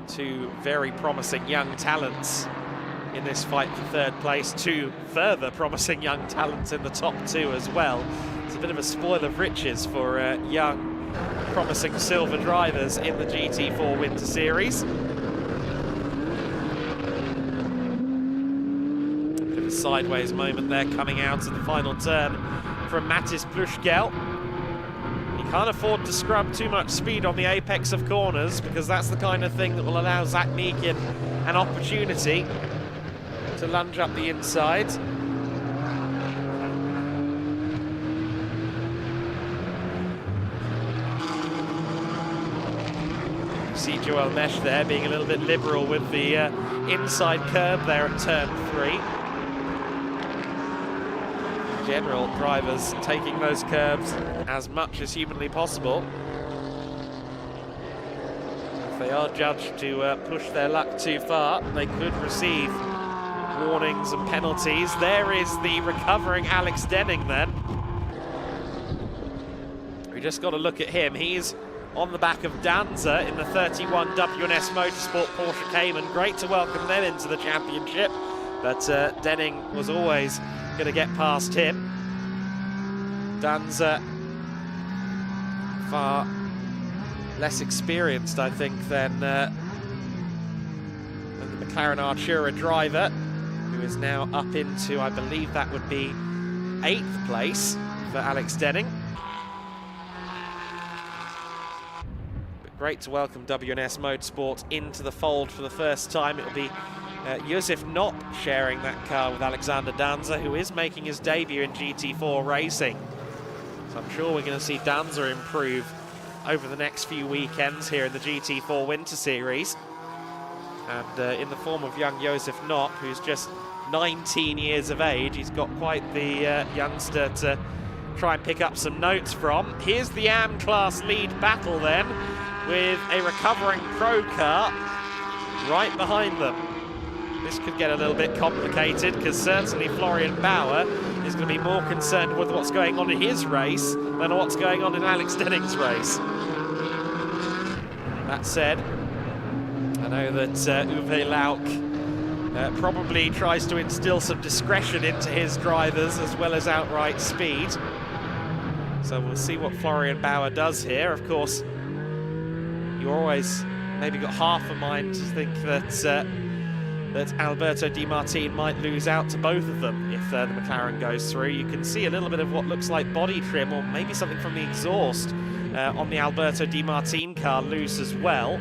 2 very promising young talents in this fight for 3rd place. 2 further promising young talents in the top 2 as well. It's a bit of a spoil of riches for young, promising silver drivers in the GT4 Winter Series. Bit of a sideways moment there coming out of the final turn from Mattis Plushkel. He can't afford to scrub too much speed on the apex of corners, because that's the kind of thing that will allow Zach Meakin an opportunity to lunge up the inside. See Joel Mesh there being a little bit liberal with the inside curb there at turn 3. In general, drivers taking those curbs as much as humanly possible. If they are judged to push their luck too far, they could receive warnings and penalties. There is the recovering Alex Denning then. We just got to look at him. He's on the back of Danza in the 31 WNS Motorsport Porsche Cayman. Great to welcome them into the championship, but Denning was always going to get past him. Danza far less experienced, I think, than the McLaren Artura driver, who is now up into, I believe that would be 8th place for Alex Denning. But great to welcome WNS Motorsport into the fold for the first time. It'll be Josef Knopp sharing that car with Alexander Danza, who is making his debut in GT4 racing. So I'm sure we're going to see Danza improve over the next few weekends here in the GT4 Winter Series. And in the form of young Josef Knopp, who's just 19 years of age, he's got quite the youngster to try and pick up some notes from. Here's the AM class lead battle then, with a recovering Pro car right behind them. This could get a little bit complicated, because certainly Florian Bauer is going to be more concerned with what's going on in his race than what's going on in Alex Denning's race. That said, I know that Uwe Lauk probably tries to instill some discretion into his drivers as well as outright speed. So we'll see what Florian Bauer does here. Of course, you always maybe got half a mind to think that that Alberto Di Martini might lose out to both of them if the McLaren goes through. You can see a little bit of what looks like body trim, or maybe something from the exhaust on the Alberto Di Martini car loose as well.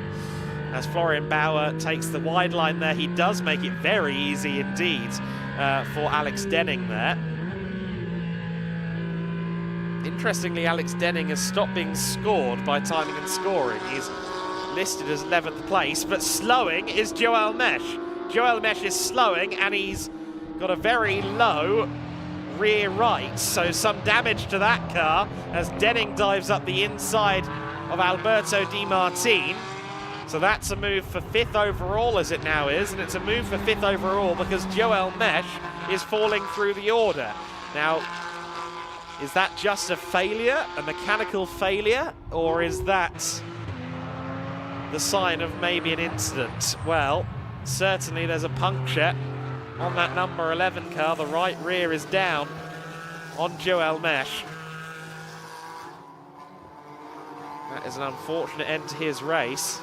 As Florian Bauer takes the wide line there, he does make it very easy indeed for Alex Denning there. Interestingly, Alex Denning has stopped being scored by timing and scoring. He's listed as 11th place, but slowing is Joel Mesh. Joel Mesh is slowing, and he's got a very low rear right, so some damage to that car as Denning dives up the inside of Alberto Di Martini. So that's a move for 5th overall as it now is, and it's a move for 5th overall because Joel Mesh is falling through the order. Now, is that just a failure, a mechanical failure, or is that the sign of maybe an incident? Well, certainly there's a puncture on that number 11 car. The right rear is down on Joel Mesh. That is an unfortunate end to his race.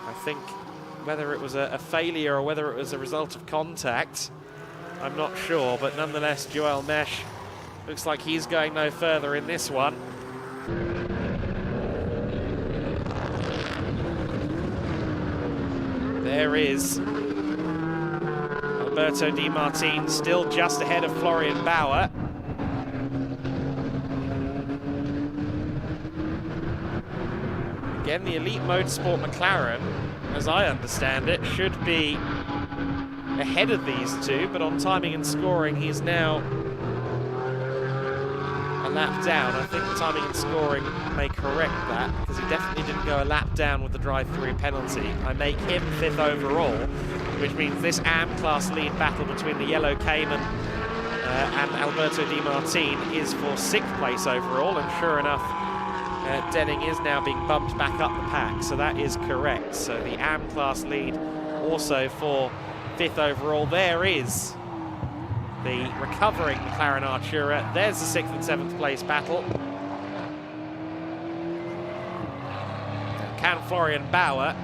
I think whether it was a failure or whether it was a result of contact, I'm not sure, but nonetheless Joel Mesh looks like he's going no further in this one. There is Alberto Di Martini still just ahead of Florian Bauer. Again, the Elite Motorsport McLaren, as I understand it, should be ahead of these two, but on timing and scoring, he's now a lap down. I think timing and scoring may correct that, because he definitely didn't go a lap down with the drive-through penalty. I make him 5th overall, which means this AM class lead battle between the Yellow Cayman and Alberto Di Martini is for 6th place overall, and sure enough, Denning is now being bumped back up the pack, so that is correct. So the AM class lead also for 5th overall. There is the recovering McLaren Artura. There's the 6th and 7th place battle. Can Florian Bauer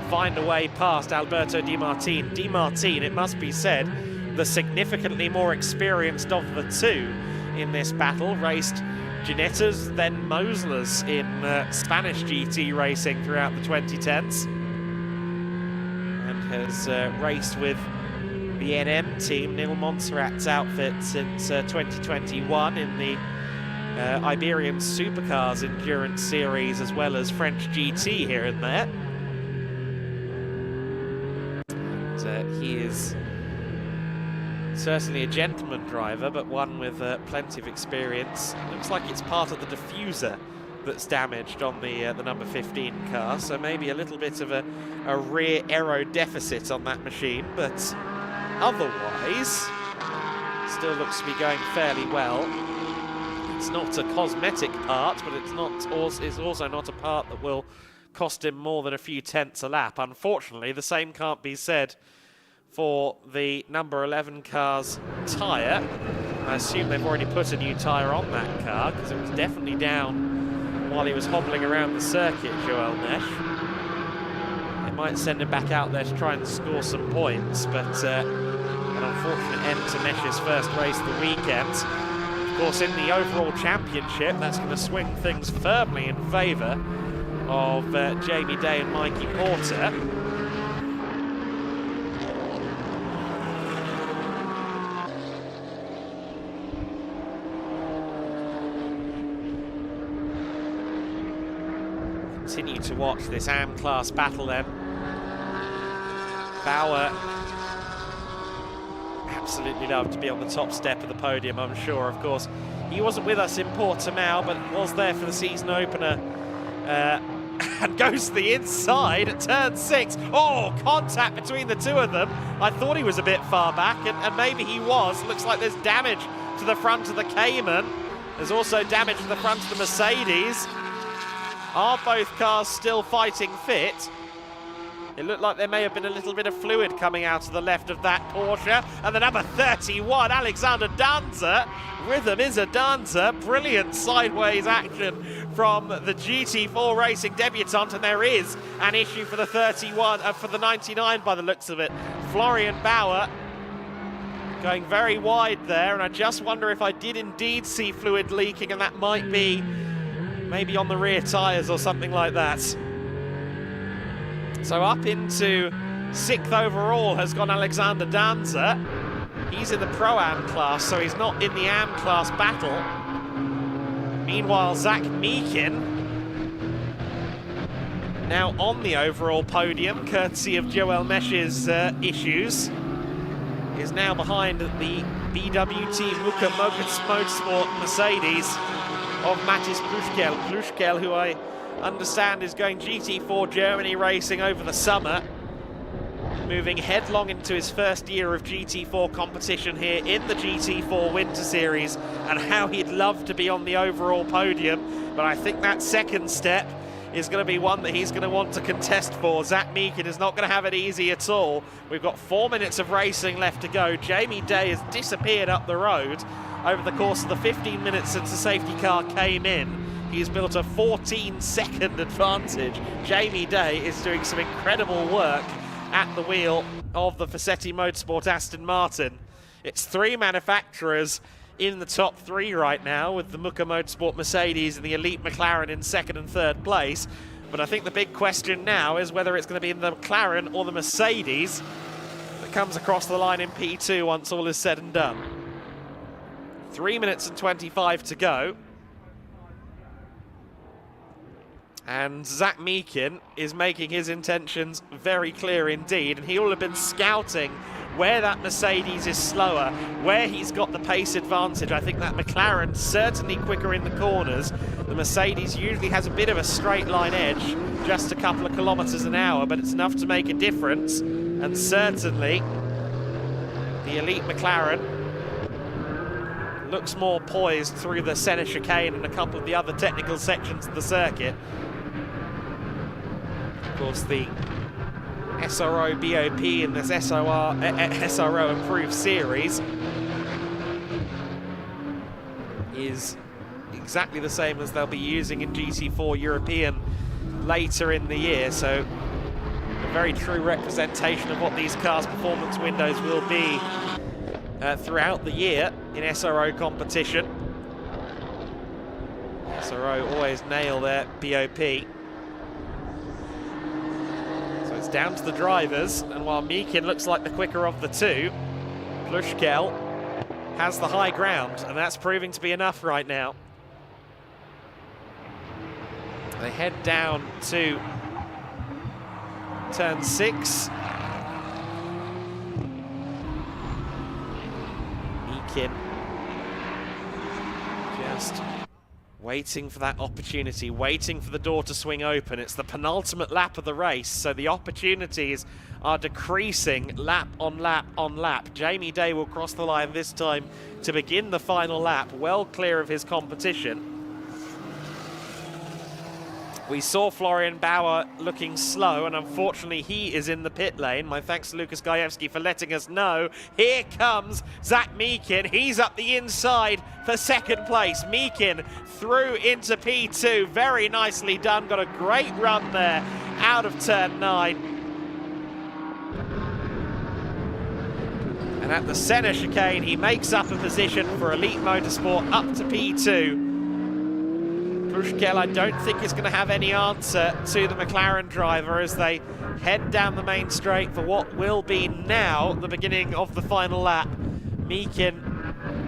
find a way past Alberto Di Martini? Di Martini, it must be said, the significantly more experienced of the two in this battle, raced Ginettas, then Mosler's in Spanish GT racing throughout the 2010s, and has raced with the NM team, Neil Montserrat's outfit, since 2021 in the Iberian Supercars Endurance Series, as well as French GT here and there. And he is certainly a gentleman driver, but one with plenty of experience. Looks like it's part of the diffuser that's damaged on the number 15 car, so maybe a little bit of a rear aero deficit on that machine, but otherwise still looks to be going fairly well. It's not a cosmetic part, but it's also not a part that will cost him more than a few tenths a lap. Unfortunately, the same can't be said for the number 11 car's tyre. I assume they've already put a new tyre on that car, because it was definitely down while he was hobbling around the circuit, Joel Mesh. They might send him back out there to try and score some points, but I An unfortunate end to Mesh's first race of the weekend. Of course, in the overall championship, that's going to swing things firmly in favour of Jamie Day and Mikey Porter. Continue to watch this AM class battle then. Bauer absolutely loved to be on the top step of the podium, I'm sure. Of course, he wasn't with us in Portimao, but was there for the season opener. And goes to the inside at turn 6. Oh, contact between the two of them. I thought he was a bit far back, and maybe he was. Looks like there's damage to the front of the Cayman. There's also damage to the front of the Mercedes. Are both cars still fighting fit? It looked like there may have been a little bit of fluid coming out of the left of that Porsche. And the number 31, Alexander Danza. Rhythm is a dancer. Brilliant sideways action from the GT4 Racing debutant. And there is an issue for the 31, for the 99 by the looks of it. Florian Bauer going very wide there. And I just wonder if I did indeed see fluid leaking, and that might be maybe on the rear tyres or something like that. So up into 6th overall has gone Alexander Danza. He's in the Pro-Am class, so he's not in the Am class battle. Meanwhile, Zach Meakin, now on the overall podium, courtesy of Joel Mesh's issues, is now behind the BWT Muka Motorsport Mercedes of Matis Pluschkel. Pluschkel, who I understand is going GT4 Germany racing over the summer, moving headlong into his first year of GT4 competition here in the GT4 Winter Series, and how he'd love to be on the overall podium. But I think that second step is going to be one that he's going to want to contest for. Zach Meakin is not going to have it easy at all. We've got 4 minutes of racing left to go. Jamie Day has disappeared up the road over the course of the 15 minutes since the safety car came in. He's built a 14-second advantage. Jamie Day is doing some incredible work at the wheel of the Fassetti Motorsport Aston Martin. It's 3 manufacturers in the top 3 right now, with the Muka Motorsport Mercedes and the Elite McLaren in 2nd and 3rd place. But I think the big question now is whether it's going to be the McLaren or the Mercedes that comes across the line in P2 once all is said and done. 3 minutes and 25 to go. And Zach Meakin is making his intentions very clear indeed, and he will have been scouting where that Mercedes is slower, where he's got the pace advantage. I think that McLaren's certainly quicker in the corners. The Mercedes usually has a bit of a straight line edge, just a couple of kilometers an hour, but it's enough to make a difference. And certainly the Elite McLaren looks more poised through the Senna chicane and a couple of the other technical sections of the circuit. Of course, the SRO BOP in this SRO Improved Series is exactly the same as they'll be using in GT4 European later in the year, so a very true representation of what these cars' performance windows will be throughout the year in SRO competition. SRO always nail their BOP. Down to the drivers, and while Meakin looks like the quicker of the two, Pluschkel has the high ground, and that's proving to be enough right now. They head down to turn 6. Meakin just waiting for that opportunity, waiting for the door to swing open. It's the penultimate lap of the race, so the opportunities are decreasing lap on lap on lap. Jamie Day will cross the line this time to begin the final lap, well clear of his competition. We saw Florian Bauer looking slow, and unfortunately he is in the pit lane. My thanks to Lucas Gajewski for letting us know. Here comes Zach Meakin. He's up the inside for 2nd place. Meakin through into P2. Very nicely done. Got a great run there out of turn 9. And at the centre chicane, he makes up a position for Elite Motorsport up to P2. Plushkel, I don't think, is going to have any answer to the McLaren driver as they head down the main straight for what will be now the beginning of the final lap. Meakin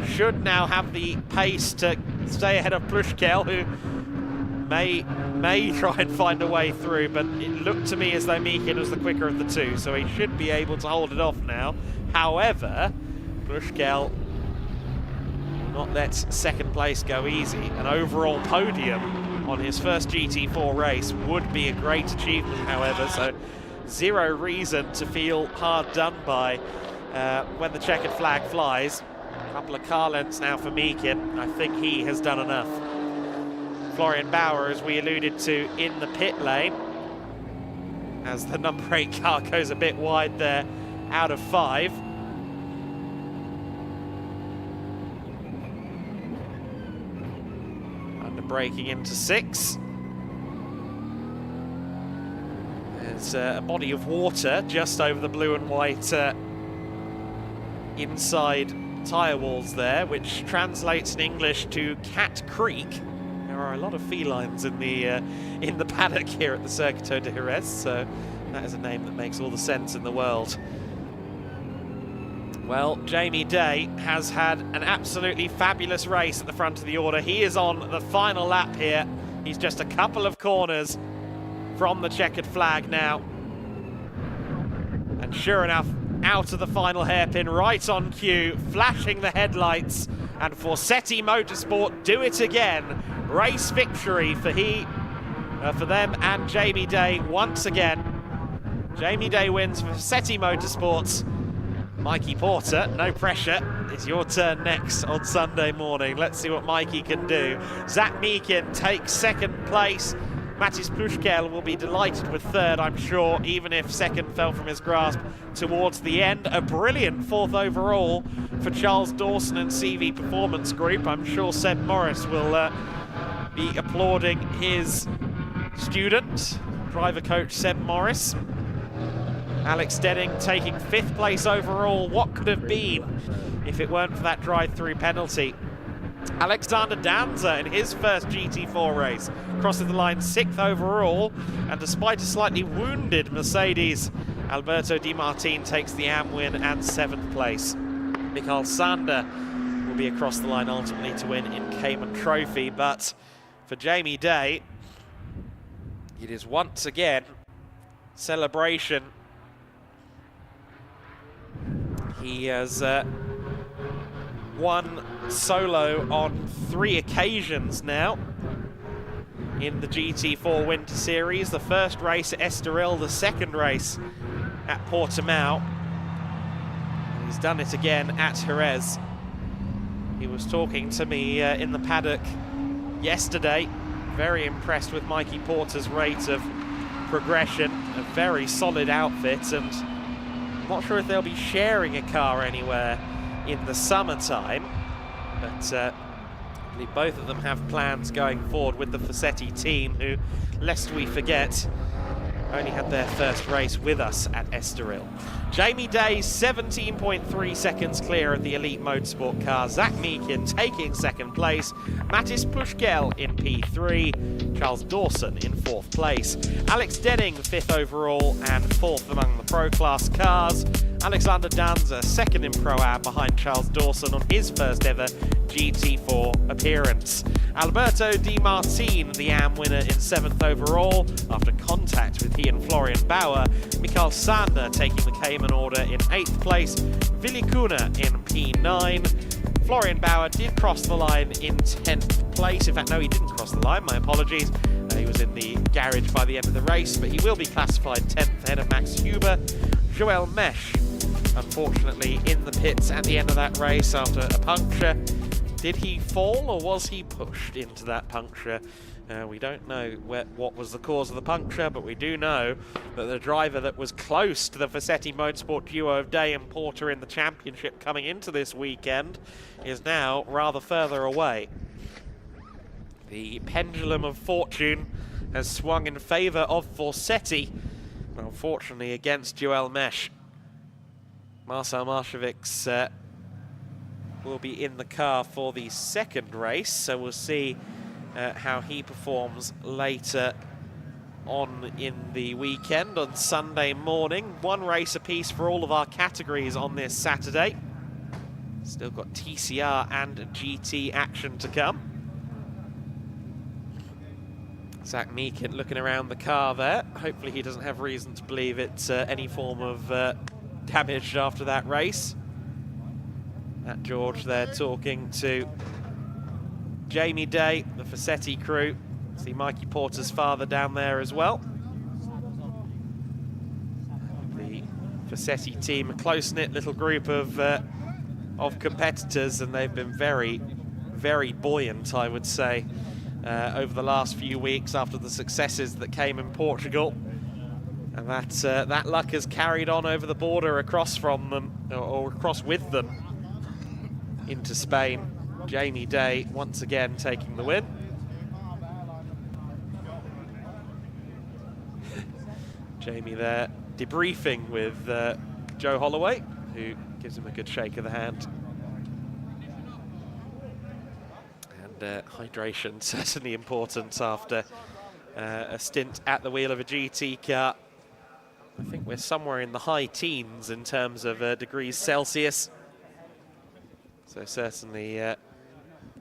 should now have the pace to stay ahead of Plushkel, who may try and find a way through, but it looked to me as though Meakin was the quicker of the two, so he should be able to hold it off now. However, Plushkel will not let second place go easy. An overall podium on his first GT4 race would be a great achievement, however, so zero reason to feel hard done by when the checkered flag flies. A couple of car lengths now for Meakin. I think he has done enough. Florian Bauer, as we alluded to, in the pit lane, as the number 8 car goes a bit wide there, out of 5. Under braking into 6. There's a body of water just over the blue and white inside tyre walls there, which translates in English to Cat Creek. There are a lot of felines in the paddock here at the Circuito de Jerez, so that is a name that makes all the sense in the world. Well, Jamie Day has had an absolutely fabulous race at the front of the order. He is on the final lap here. He's just a couple of corners from the checkered flag now. And sure enough, out of the final hairpin, right on cue, flashing the headlights, and Forsetti Motorsport do it again. Race victory for them and Jamie Day once again. Jamie Day wins for Forsetti Motorsports. Mikey Porter, no pressure. It's your turn next on Sunday morning. Let's see what Mikey can do. Zach Meakin takes second place. Matis Plushkel will be delighted with third, I'm sure, even if second fell from his grasp towards the end. A brilliant fourth overall for Charles Dawson and CV Performance Group. I'm sure Seb Morris will be applauding his student, driver coach Seb Morris. Alex Denning taking 5th place overall. What could have been if it weren't for that drive-through penalty? Alexander Danza in his first GT4 race crosses the line 6th overall, and despite a slightly wounded Mercedes, Alberto Di Martin takes the AM win and 7th place. Mikael Sander will be across the line ultimately to win in Cayman Trophy, but for Jamie Day, it is once again celebration. He has won solo on 3 occasions now in the GT4 Winter Series. The first race at Estoril, the second race at Portimao. He's done it again at Jerez. He was talking to me in the paddock yesterday. Very impressed with Mikey Porter's rate of progression. A very solid outfit, and I'm not sure if they'll be sharing a car anywhere in the summertime, but I believe both of them have plans going forward with the Forsetti team, who, lest we forget, only had their first race with us at Estoril. Jamie Day 17.3 seconds clear of the Elite Motorsport car. Zach Meakin taking second place. Matis Plushkel in P3. Charles Dawson in 4th place. Alex Denning 5th overall and 4th among the Pro Class cars. Alexander Danza 2nd in Pro-Am behind Charles Dawson on his first ever GT4 appearance. Alberto Di Martin, the AM winner in 7th overall after contact with he and Florian Bauer. Mikael Sander taking the Cayman order in 8th place. Willi Kuna in P9. Florian Bauer did cross the line in 10th place. In fact, no, he didn't cross the line, my apologies. He was in the garage by the end of the race, but he will be classified 10th ahead of Max Huber. Joel Mesh, unfortunately, in the pits at the end of that race after a puncture. Did he fall, or was he pushed into that puncture? We don't know what was the cause of the puncture, but we do know that the driver that was close to the Forsetti Motorsport duo of Day and Porter in the championship coming into this weekend is now rather further away. The pendulum of fortune has swung in favour of Forsetti, unfortunately against Joel Mesh. Marcel Maršović will be in the car for the second race, so we'll see how he performs later on in the weekend. On Sunday morning, one race apiece for all of our categories on this Saturday. Still got TCR and GT action to come. Zach Meekin looking around the car there. Hopefully he doesn't have reason to believe it's any form of damage after that race. Matt George there talking to Jamie Day, the Fassetti crew. See Mikey Porter's father down there as well. The Fassetti team, a close-knit little group of competitors, and they've been very, very buoyant, I would say, over the last few weeks after the successes that came in Portugal. And that luck has carried on over the border across from them, or across with them, into Spain. Jamie Day once again taking the win. Jamie there debriefing with Joe Holloway, who gives him a good shake of the hand. And hydration certainly important after a stint at the wheel of a GT car. I think we're somewhere in the high teens in terms of degrees Celsius. So certainly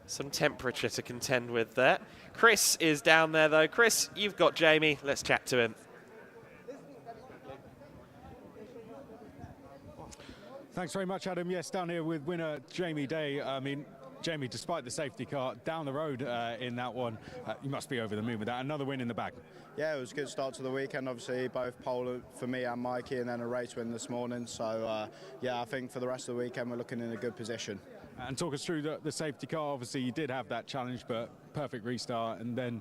some temperature to contend with there. Chris is down there though. Chris, you've got Jamie. Let's chat to him. Thanks very much, Adam. Yes, down here with winner Jamie Day. I mean, Jamie, despite the safety car down the road in that one, you must be over the moon with that. Another win in the bag. Yeah, it was a good start to the weekend. Obviously, both pole for me and Mikey, and then a race win this morning. So, yeah, I think for the rest of the weekend, we're looking in a good position. And talk us through the safety car. Obviously, you did have that challenge, but perfect restart, and then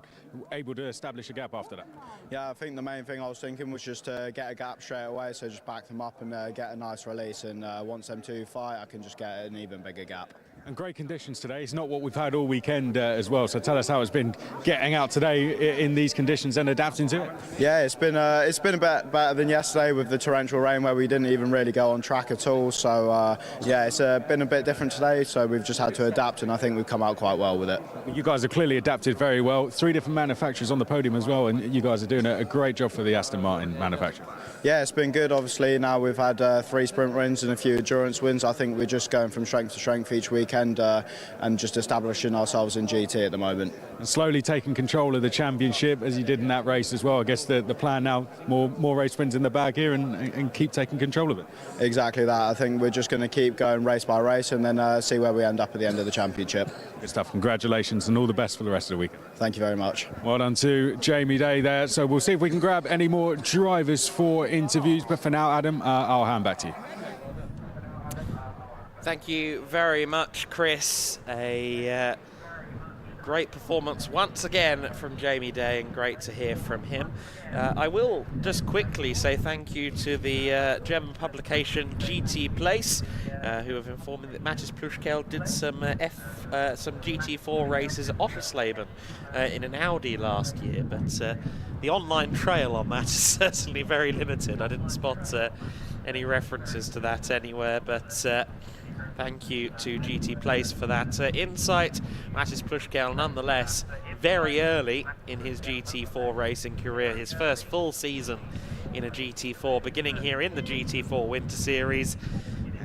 able to establish a gap after that. Yeah, I think the main thing I was thinking was just to get a gap straight away, so just back them up and get a nice release. And once them two fight, I can just get an even bigger gap. And great conditions today. It's not what we've had all weekend as well. So tell us how it's been getting out today in these conditions and adapting to it. Yeah, it's been a bit better than yesterday with the torrential rain where we didn't even really go on track at all. So yeah, it's been a bit different today. So we've just had to adapt, and I think we've come out quite well with it. You guys have clearly adapted very well. 3 different manufacturers on the podium as well, and you guys are doing a great job for the Aston Martin manufacturer. Yeah, it's been good. Obviously, now we've had 3 sprint wins and a few endurance wins. I think we're just going from strength to strength each weekend and just establishing ourselves in GT at the moment. And slowly taking control of the championship as you did in that race as well. I guess the plan now, more race wins in the bag here and keep taking control of it. Exactly that. I think we're just going to keep going race by race and then see where we end up at the end of the championship. Good stuff. Congratulations and all the best for the rest of the weekend. Thank you very much. Well done to Jamie Day there. So we'll see if we can grab any more drivers for interviews. But for now, Adam, I'll hand back to you. Thank you very much, Chris. A great performance once again from Jamie Day, and great to hear from him. I will just quickly say thank you to the German publication GT Place, who have informed me that Matis Pluschkel did some GT4 races at Ottersleben in an Audi last year, but the online trail on that is certainly very limited. I didn't spot any references to that anywhere, but thank you to GT Place for that insight. Matis Pluschkel, nonetheless, very early in his GT4 racing career, his first full season in a GT4, beginning here in the GT4 Winter Series.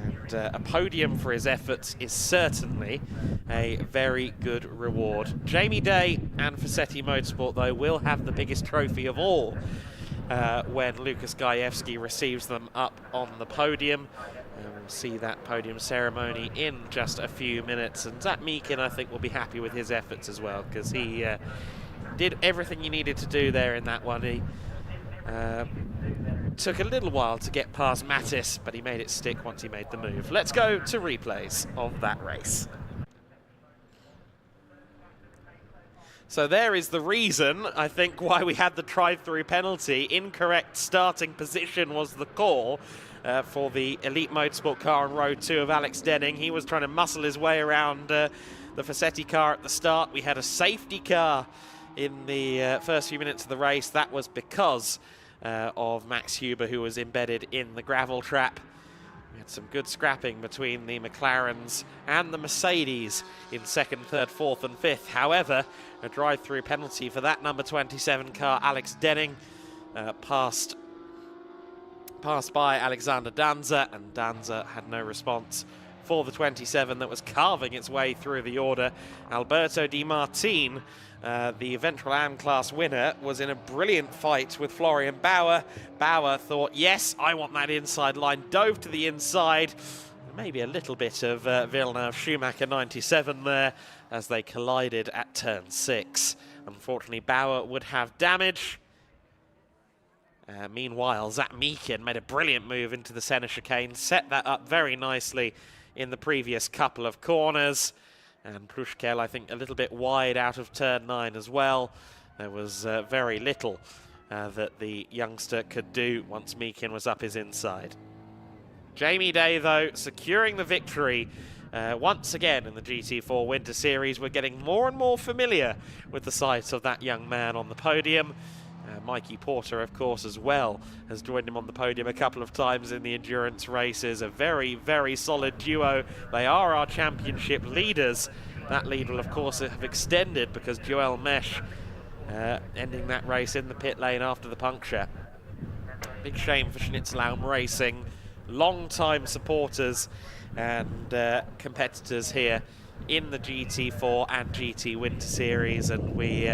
And a podium for his efforts is certainly a very good reward. Jamie Day and Fassetti Motorsport, though, will have the biggest trophy of all when Lukas Gajewski receives them up on the podium. We'll see that podium ceremony in just a few minutes, and Zach Meekin, I think, will be happy with his efforts as well, because he did everything he needed to do there in that one. He took a little while to get past Matis, but he made it stick once he made the move. Let's go to replays of that race. So there is the reason, I think, why we had the drive-through penalty. Incorrect starting position was the call for the Elite Motorsport car on row 2 of Alex Denning. He was trying to muscle his way around the Fassetti car at the start. We had a safety car in the first few minutes of the race. That was because of Max Huber, who was embedded in the gravel trap. We had some good scrapping between the McLarens and the Mercedes in 2nd, 3rd, 4th and 5th. However, a drive-through penalty for that number 27 car, Alex Denning, passed by Alexander Danza, and Danza had no response for the 27 that was carving its way through the order. Alberto Di Martin, the eventual AM-class winner, was in a brilliant fight with Florian Bauer. Bauer thought, yes, I want that inside line, dove to the inside. Maybe a little bit of Villeneuve-Schumacher 97 there as they collided at turn 6. Unfortunately, Bauer would have damage. Meanwhile, Zach Meekin made a brilliant move into the centre chicane, set that up very nicely in the previous couple of corners. And Prushkel, I think, a little bit wide out of turn 9 as well. There was very little that the youngster could do once Meekin was up his inside. Jamie Day, though, securing the victory once again in the GT4 Winter Series. We're getting more and more familiar with the sight of that young man on the podium. Mikey Porter, of course, as well, has joined him on the podium a couple of times in the endurance races. A very, very solid duo. They are our championship leaders. That lead will, of course, have extended because Joel Mesh ending that race in the pit lane after the puncture. Big shame for Schnitzelhelm Racing. Long-time supporters and competitors here in the GT4 and GT Winter Series, and we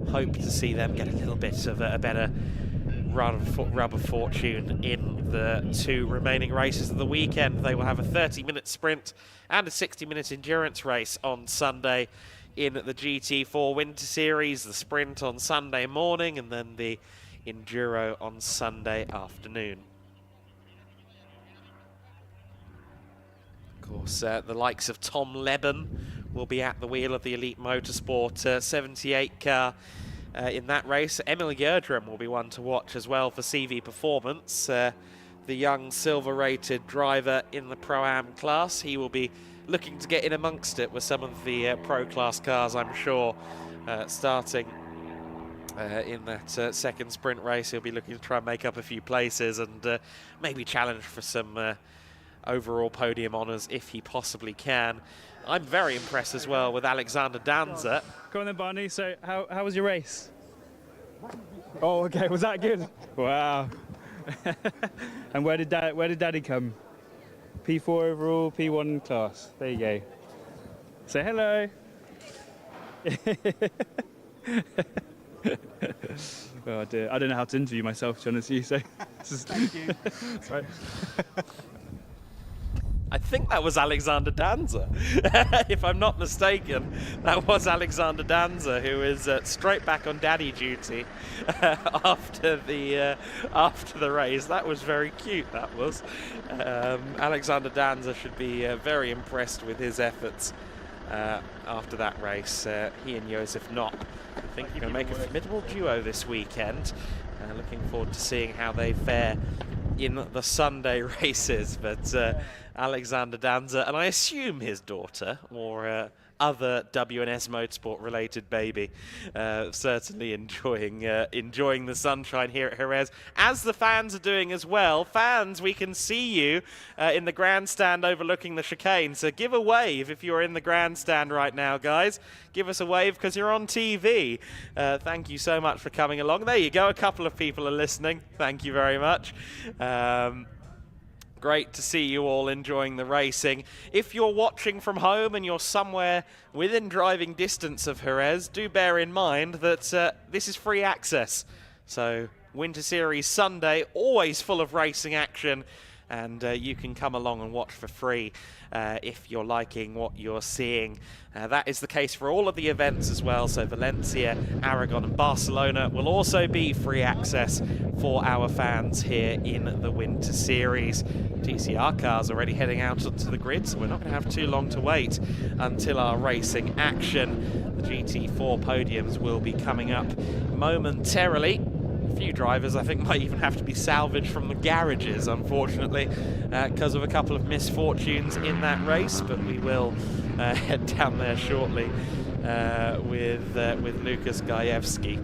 hope to see them get a little bit of a better rub of fortune in the 2 remaining races of the weekend. They will have a 30-minute sprint and a 60-minute endurance race on Sunday in the GT4 Winter Series, the sprint on Sunday morning and then the enduro on Sunday afternoon. Of course, the likes of Tom Leben will be at the wheel of the Elite Motorsport 78 car in that race. Emil Gjerdrum will be one to watch as well for CV Performance, the young silver-rated driver in the Pro-Am class. He will be looking to get in amongst it with some of the Pro-class cars, I'm sure, starting in that second sprint race. He'll be looking to try and make up a few places and maybe challenge for some overall podium honours if he possibly can. I'm very impressed as well with Alexander Danza. Go on then, Barney. So how was your race? Oh, okay. Was that good? Wow. And where did Daddy come? P4 overall, P1 class. There you go. Say hello. Oh dear. I don't know how to interview myself, to be honest with you. So thank you. Right. I think that was Alexander Danza, if I'm not mistaken. That was Alexander Danza, who is straight back on daddy duty after the race. That was very cute, that was. Alexander Danza should be very impressed with his efforts after that race. He and Josef Knopp, I think, are going to make a formidable duo this weekend. Looking forward to seeing how they fare in the Sunday races, but Alexander Danza, and I assume his daughter, or other WNS Motorsport related baby, certainly enjoying the sunshine here at Jerez, as the fans are doing as well. Fans, we can see you in the grandstand overlooking the chicane, so give a wave if you're in the grandstand right now, guys. Give us a wave because you're on TV. Thank you so much for coming along. There you go, a couple of people are listening. Thank you very much. Great to see you all enjoying the racing. If you're watching from home and you're somewhere within driving distance of Jerez, do bear in mind that this is free access. So Winter Series Sunday, always full of racing action, and you can come along and watch for free if you're liking what you're seeing. That is the case for all of the events as well, so Valencia, Aragon and Barcelona will also be free access for our fans here in the Winter Series. TCR cars already heading out onto the grid, so we're not going to have too long to wait until our racing action. The GT4 podiums will be coming up momentarily. A few drivers, I think, might even have to be salvaged from the garages, unfortunately, because of a couple of misfortunes in that race, but we will head down there shortly with Lukas Gajewski,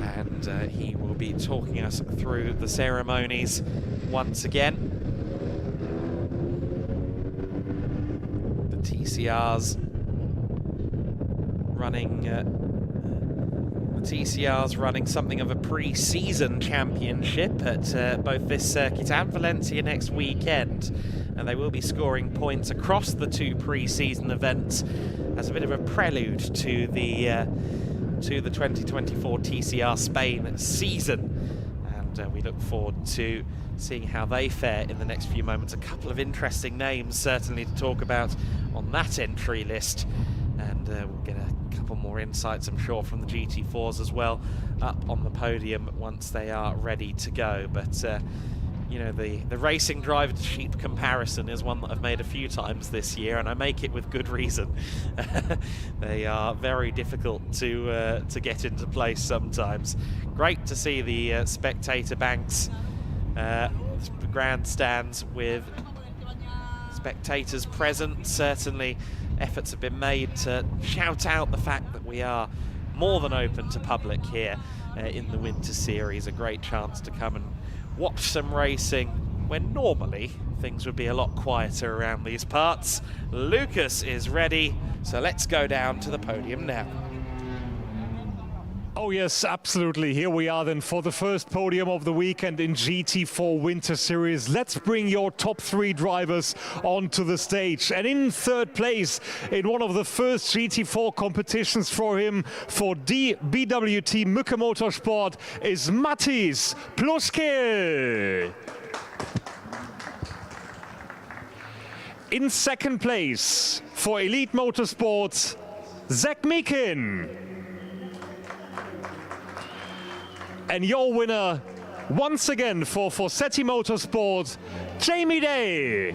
and he will be talking us through the ceremonies once again. TCR's running something of a pre-season championship at both this circuit and Valencia next weekend, and they will be scoring points across the two pre-season events as a bit of a prelude to the 2024 TCR Spain season. And we look forward to seeing how they fare in the next few moments. A couple of interesting names certainly to talk about on that entry list, and we'll get a couple more insights, I'm sure, from the GT4s as well up on the podium once they are ready to go. But you know, the racing driver to sheep comparison is one that I've made a few times this year, and I make it with good reason. They are very difficult to get into place sometimes. Great to see the spectator banks, grandstands with spectators present. Certainly efforts have been made to shout out the fact that we are more than open to public here in the Winter Series. A great chance to come and watch some racing when normally things would be a lot quieter around these parts. Lucas is ready, so let's go down to the podium now. Oh yes, absolutely. Here we are then for the first podium of the weekend in GT4 Winter Series. Let's bring your top three drivers onto the stage. And in third place in one of the first GT4 competitions for him for BWT Mücke Motorsport is Matthijs Pluschkel. In second place for Elite Motorsport, Zach Meekin. And your winner, once again, for Forseti Motorsport, Jamie Day.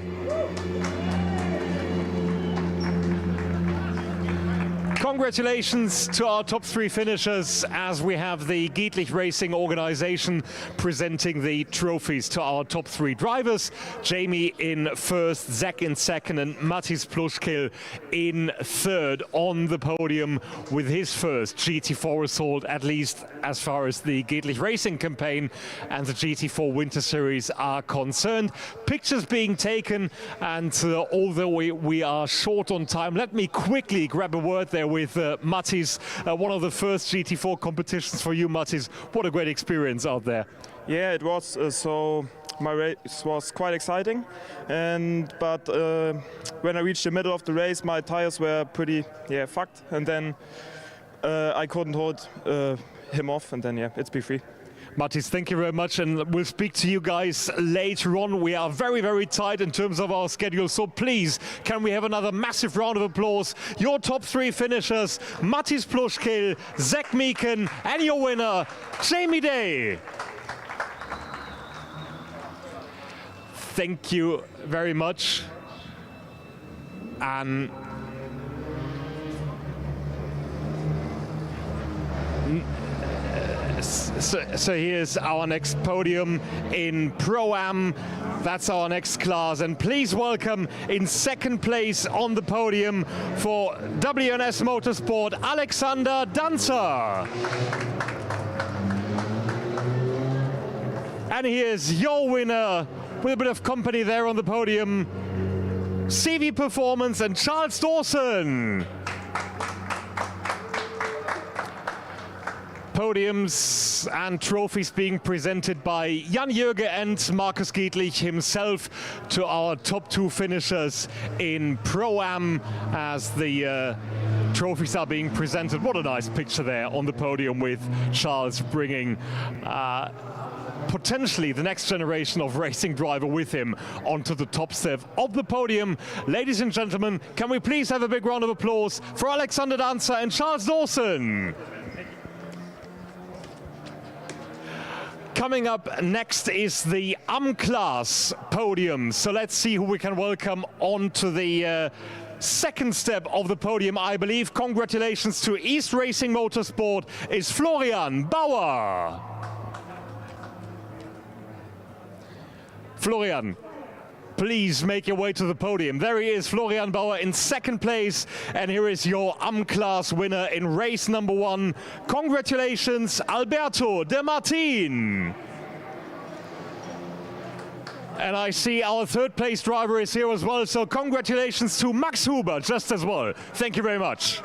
Congratulations to our top three finishers as we have the Giedlich Racing organization presenting the trophies to our top three drivers. Jamie in first, Zach in second, and Matthijs Pluschkel in third on the podium with his first GT4 result, at least as far as the Giedlich Racing campaign and the GT4 Winter Series are concerned. Pictures being taken, and although we are short on time, let me quickly grab a word there with Matthijs, one of the first GT4 competitions for you, Matthijs. What a great experience out there. Yeah, it was. So my race was quite exciting, but when I reached the middle of the race, my tires were pretty fucked, and then I couldn't hold him off, and then it's P3. Matthijs, thank you very much, and we'll speak to you guys later on. We are very, very tight in terms of our schedule, so please, can we have another massive round of applause? Your top three finishers, Matthijs Pluschkel, Zach Meekin, and your winner, Jamie Day. Thank you very much. And so here's our next podium in Pro-Am. That's our next class. And please welcome in second place on the podium for WNS Motorsport, Alexander Danzer. And here's your winner with a bit of company there on the podium, CV Performance and Charles Dawson. Podiums and trophies being presented by Jan-Jürge and Markus Giedlich himself to our top two finishers in Pro-Am as the trophies are being presented. What a nice picture there on the podium with Charles bringing potentially the next generation of racing driver with him onto the top step of the podium. Ladies and gentlemen, can we please have a big round of applause for Alexander Danzer and Charles Dawson. Coming up next is the class podium. So let's see who we can welcome onto the second step of the podium, I believe. Congratulations to East Racing Motorsport is Florian Bauer. Florian, please make your way to the podium. There he is, Florian Bauer in second place. And here is your class winner in race number 1. Congratulations, Alberto De Martin. And I see our third place driver is here as well, so congratulations to Max Huber just as well. Thank you very much.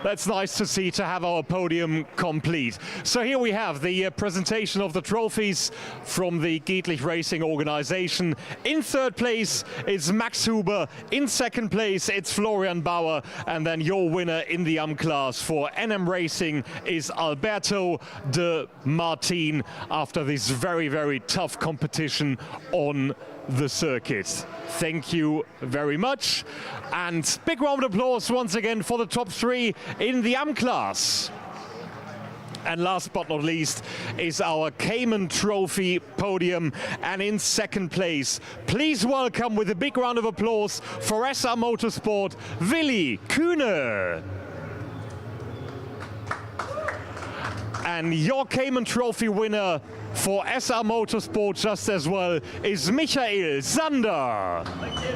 That's nice to see, to have our podium complete. So here we have the presentation of the trophies from the Gietlich Racing organization. In third place is Max Huber. In second place it's Florian Bauer. And then your winner in the class for NM Racing is Alberto de Martin, after this very, very tough competition on the circuit. Thank you very much, and big round of applause once again for the top 3 in the class. And last but not least is our Cayman Trophy podium, and in second place, please welcome with a big round of applause for SR Motorsport, Willi Kühne. And your Cayman Trophy winner for SR Motorsport just as well is Michael Sander. Thank you.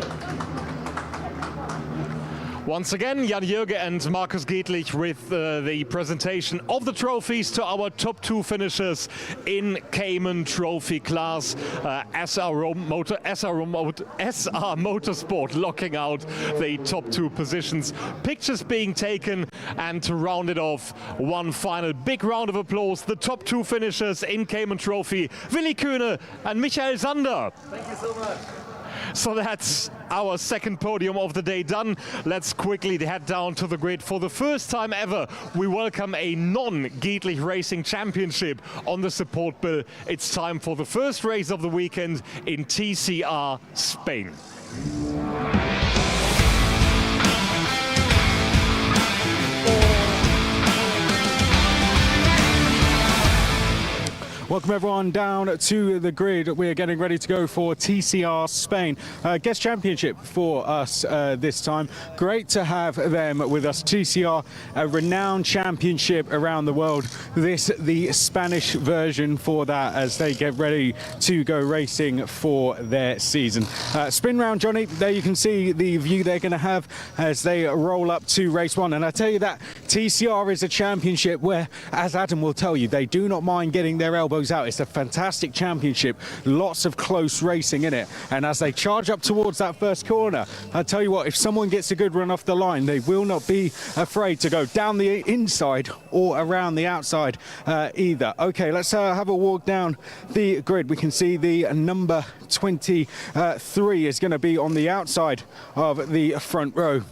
Once again, Jan-Jürge and Markus Gietlich with the presentation of the trophies to our top 2 finishers in Cayman Trophy class. SR Motorsport locking out the top 2 positions. Pictures being taken, and to round it off, one final big round of applause. The top 2 finishers in Cayman Trophy, Willi Kühne and Michael Sander. Thank you so much. So that's our second podium of the day done. Let's quickly head down to the grid. For the first time ever, we welcome a non-Gietlich Racing Championship on the support bill. It's time for the first race of the weekend in TCR Spain. Welcome everyone down to the grid. We're getting ready to go for TCR Spain. Guest championship for us this time. Great to have them with us. TCR, a renowned championship around the world. This, the Spanish version for that, as they get ready to go racing for their season. Spin round, Johnny. There you can see the view they're going to have as they roll up to race 1. And I tell you that TCR is a championship where, as Adam will tell you, they do not mind getting their elbows out. It's a fantastic championship, lots of close racing in it, and as they charge up towards that first corner, I tell you what, if someone gets a good run off the line, they will not be afraid to go down the inside or around the outside either. Okay, let's have a walk down the grid. We can see the number 23 is going to be on the outside of the front row.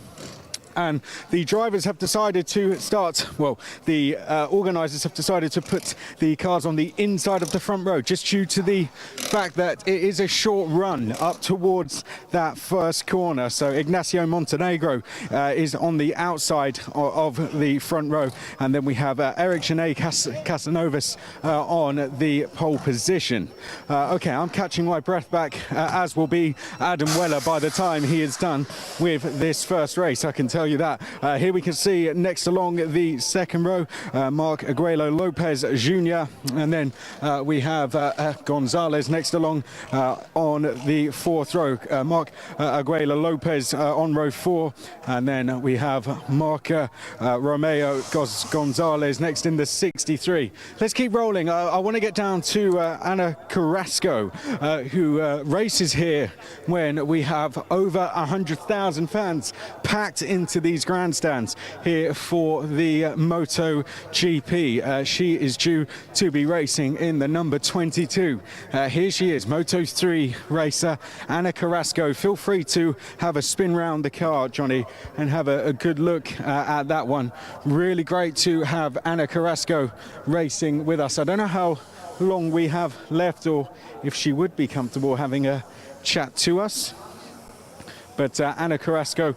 And the drivers have decided to start, well, the organisers have decided to put the cars on the inside of the front row, just due to the fact that it is a short run up towards that first corner. So Ignacio Montenegro is on the outside of the front row. And then we have Eric Genet Casanovas on the pole position. Okay, I'm catching my breath back, as will be Adam Weller by the time he is done with this first race, I can tell you that. Here we can see next along the second row, Mark Aguelo Lopez Jr. And then we have Gonzalez next along on the fourth row. Mark Aguelo Lopez on row 4. And then we have Mark Romeo Gonzalez next in the 63. Let's keep rolling. I want to get down to Ana Carrasco, who races here when we have over 100,000 fans packed into these grandstands here for the MotoGP. She is due to be racing in the number 22. Here she is, Moto3 racer Ana Carrasco. Feel free to have a spin round the car, Johnny, and have a good look at that one. Really great to have Ana Carrasco racing with us. I don't know how long we have left, or if she would be comfortable having a chat to us. But Ana Carrasco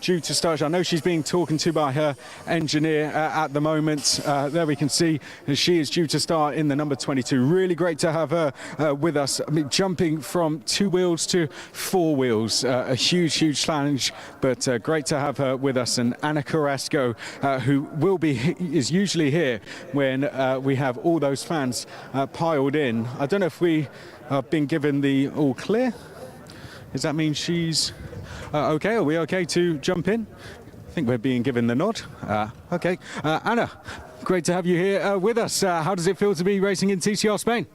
due to start. I know she's being talked to by her engineer at the moment. There we can see she is due to start in the number 22. Really great to have her with us. I mean, jumping from 2 wheels to 4 wheels. A huge, huge challenge, but great to have her with us. And Ana Carrasco, who is usually here when we have all those fans piled in. I don't know if we have been given the all clear. Does that mean she's okay? Are we okay to jump in? I think we're being given the nod. Okay. Ana, great to have you here with us. How does it feel to be racing in TCR Spain?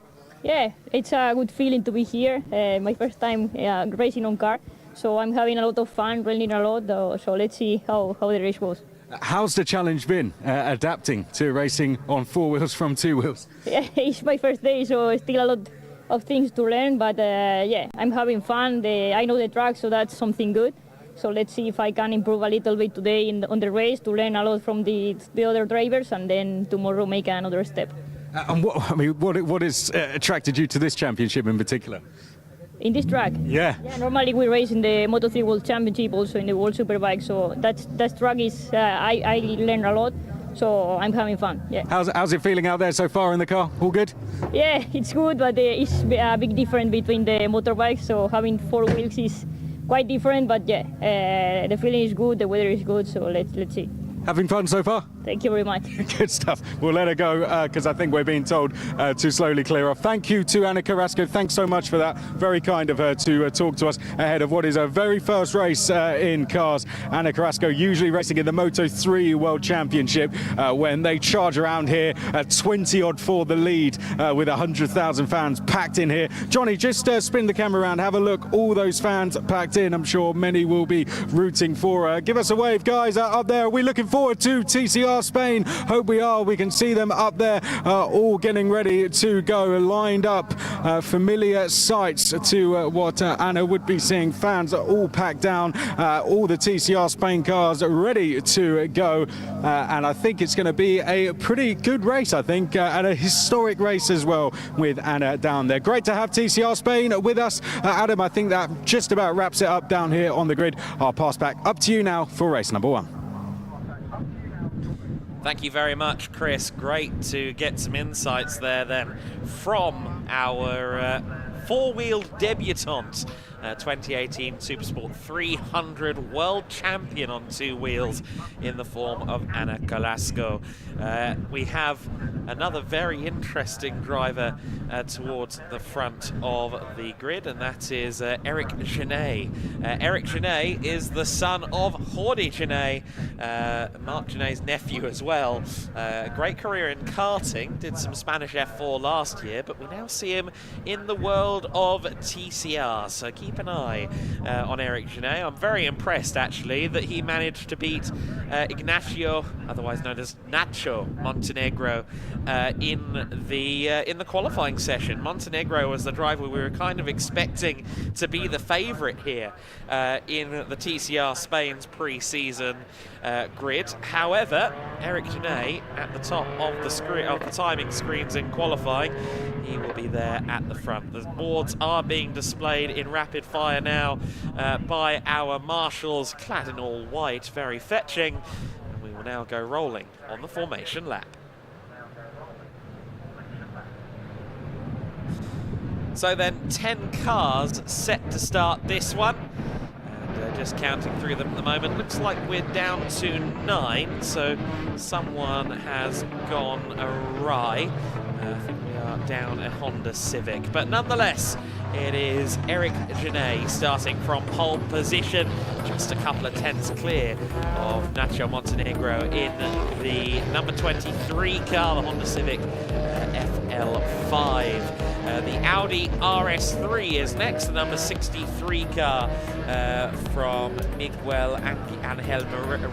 Yeah, it's a good feeling to be here. My first time racing on car, so I'm having a lot of fun, learning a lot. So let's see how the race goes. How's the challenge been, adapting to racing on 4 wheels from 2 wheels? Yeah, it's my first day, so still a lot of things to learn. But yeah, I'm having fun. I know the track, so that's something good. So let's see if I can improve a little bit today on the race to learn a lot from the other drivers, and then tomorrow make another step. And what has attracted you to this championship in particular? In this track? Yeah. Yeah, normally we race in the Moto3 World Championship, also in the World Superbike, so that track is, I learn a lot, so I'm having fun, yeah. How's it feeling out there so far in the car? All good? Yeah, it's good, but it's a big difference between the motorbikes, so having 4 wheels is quite different, but yeah, the feeling is good, the weather is good, so let's see. Having fun so far? Thank you very much. Good stuff. We'll let her go because I think we're being told to slowly clear off. Thank you to Ana Carrasco. Thanks so much for that. Very kind of her to talk to us ahead of what is her very first race in cars. Ana Carrasco usually racing in the Moto3 World Championship when they charge around here at 20 odd for the lead with 100,000 fans packed in here. Johnny, just spin the camera around, have a look. All those fans packed in. I'm sure many will be rooting for her. Give us a wave, guys, up there. Are we looking forward to TCR Spain? Hope we are. We can see them up there all getting ready to go, lined up, familiar sights to what Anna would be seeing. Fans are all packed down, all the TCR Spain cars ready to go, and I think it's going to be a pretty good race, I think, and a historic race as well with Anna down there. Great to have TCR Spain with us. Adam, I think that just about wraps it up down here on the grid. I'll pass back up to you now for race number 1. Thank you very much, Chris. Great to get some insights there then from our four-wheeled debutante, 2018 Supersport 300 world champion on 2 wheels in the form of Ana Carrasco. We have another very interesting driver towards the front of the grid, and that is Eric Genet. Eric Genet is the son of Jordi Genet, Marc Genet's nephew as well. Great career in karting, did some Spanish F4 last year, but we now see him in the world of TCR, so keep an eye on Eric Genet. I'm very impressed actually that he managed to beat Ignacio, otherwise known as Nacho Montenegro, in the qualifying session. Montenegro was the driver we were kind of expecting to be the favourite here in the TCR Spain's pre-season grid. However, Eric Genet at the top of the timing screens in qualifying, he will be there at the front. The boards are being displayed in rapid fire now by our marshals, clad in all white, very fetching, and we will now go rolling on the formation lap. So then 10 cars set to start this one. And just counting through them at the moment, looks like we're down to 9, so someone has gone awry. I think we are down a Honda Civic, but nonetheless, it is Eric Genet starting from pole position, just a couple of tenths clear of Nacho Montenegro in the number 23 car, the Honda Civic FL5. The Audi RS3 is next, the number 63 car from Miguel Angel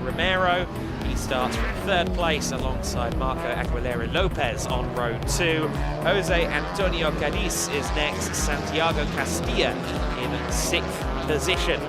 Romero. He starts from 3rd place alongside Marco Aguilera Lopez on row 2. Jose Antonio Cadiz is next, Santiago Castilla in 6th position.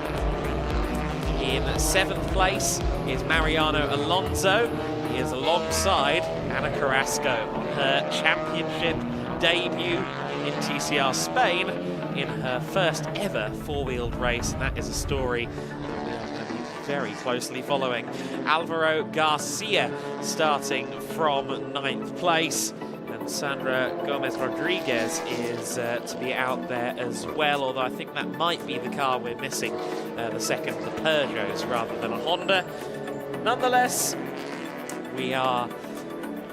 In 7th place is Mariano Alonso. He is alongside Ana Carrasco on her championship debut in TCR Spain in her first ever 4-wheeled race, and that is a story that we'll be very closely following. Alvaro Garcia starting from 9th place, and Sandra Gomez Rodriguez is to be out there as well, although I think that might be the car we're missing, the second, the Peugeots rather than a Honda. Nonetheless, we are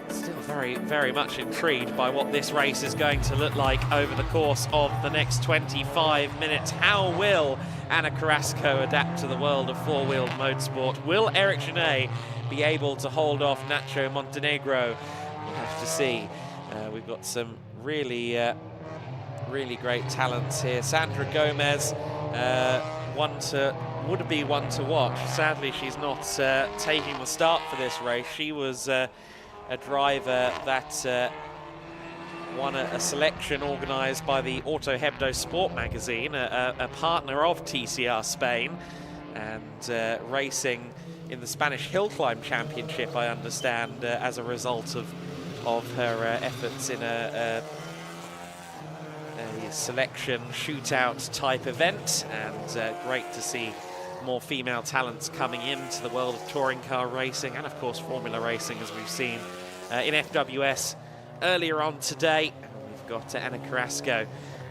still very, very much intrigued by what this race is going to look like over the course of the next 25 minutes. How will Ana Carrasco adapt to the world of 4-wheeled motorsport? Will Eric Genet be able to hold off Nacho Montenegro? We'll have to see. We've got some really, really great talents here. Sandra Gomez, would be one to watch. Sadly, she's not taking the start for this race. She was a driver that won a selection organised by the Auto Hebdo Sport magazine, a partner of TCR Spain, and racing in the Spanish Hill Climb Championship, I understand, as a result of her efforts in a selection shootout type event. And great to see more female talents coming into the world of touring car racing and of course formula racing, as we've seen in FWS earlier on today. We've got Ana Carrasco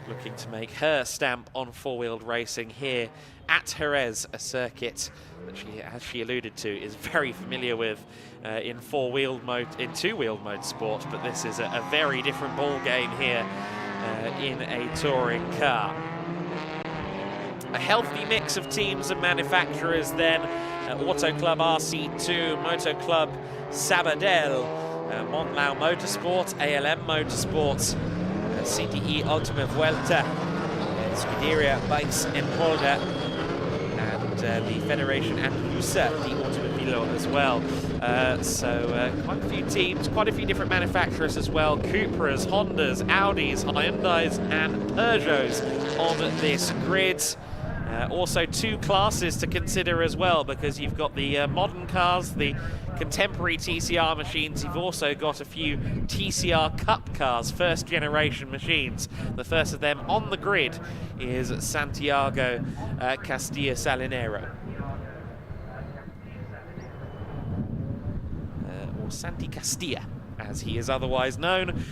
looking to make her stamp on four-wheeled racing here at Jerez, a circuit that she, as she alluded to, is very familiar with in two-wheeled mode sport, but this is a very different ball game here in a touring car. A healthy mix of teams and manufacturers then. Auto Club RC2, Moto Club Sabadell, Montlau Motorsport, ALM Motorsports, CTE Ultima Vuelta, Scuderia Bikes en Polder, and the Federation Andaluza di Automobilo as well. So quite a few teams, quite a few different manufacturers as well. Cupras, Hondas, Audis, Hyundais and Peugeots on this grid. Also two classes to consider as well, because you've got the modern cars, the contemporary TCR machines. You've also got a few TCR Cup cars, first generation machines. The first of them on the grid is Santiago Castilla Salinero. Or Santi Castilla, as he is otherwise known.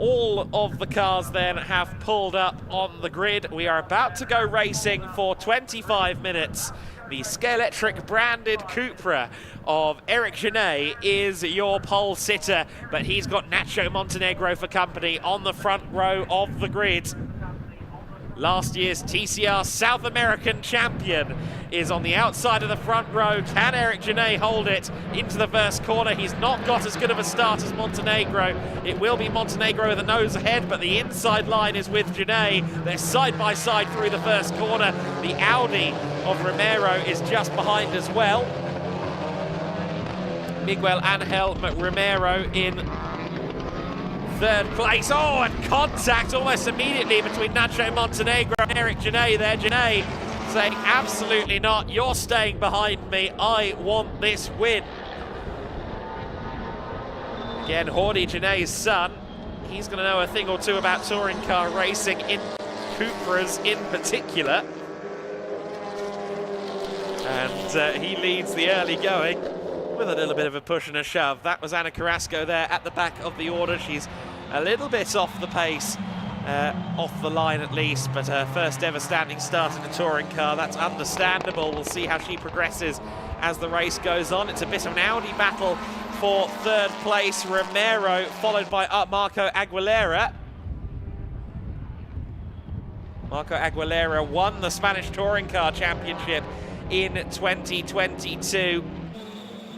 All of the cars then have pulled up on the grid. We are about to go racing for 25 minutes. The Scalextric branded Cupra of Eric Genet is your pole sitter, but he's got Nacho Montenegro for company on the front row of the grid. Last year's TCR South American champion is on the outside of the front row. Can Eric Genet hold it into the first corner? He's not got as good of a start as Montenegro. It will be Montenegro with a nose ahead, but the inside line is with Genet. They're side by side through the first corner. The Audi of Romero is just behind as well. Miguel Angel Romero in third place. Oh, and contact almost immediately between Nacho Montenegro and Eric Genet there. Genet saying, absolutely not, you're staying behind me, I want this win. Again, Jordi Genet's son, he's going to know a thing or two about touring car racing, in Cupras in particular. And he leads the early going with a little bit of a push and a shove. That was Ana Carrasco there at the back of the order. She's a little bit off the pace, off the line at least, but her first ever standing start in a touring car, that's understandable. We'll see how she progresses as the race goes on. It's a bit of an Audi battle for third place. Romero followed by Marco Aguilera. Marco Aguilera won the Spanish Touring Car Championship in 2022.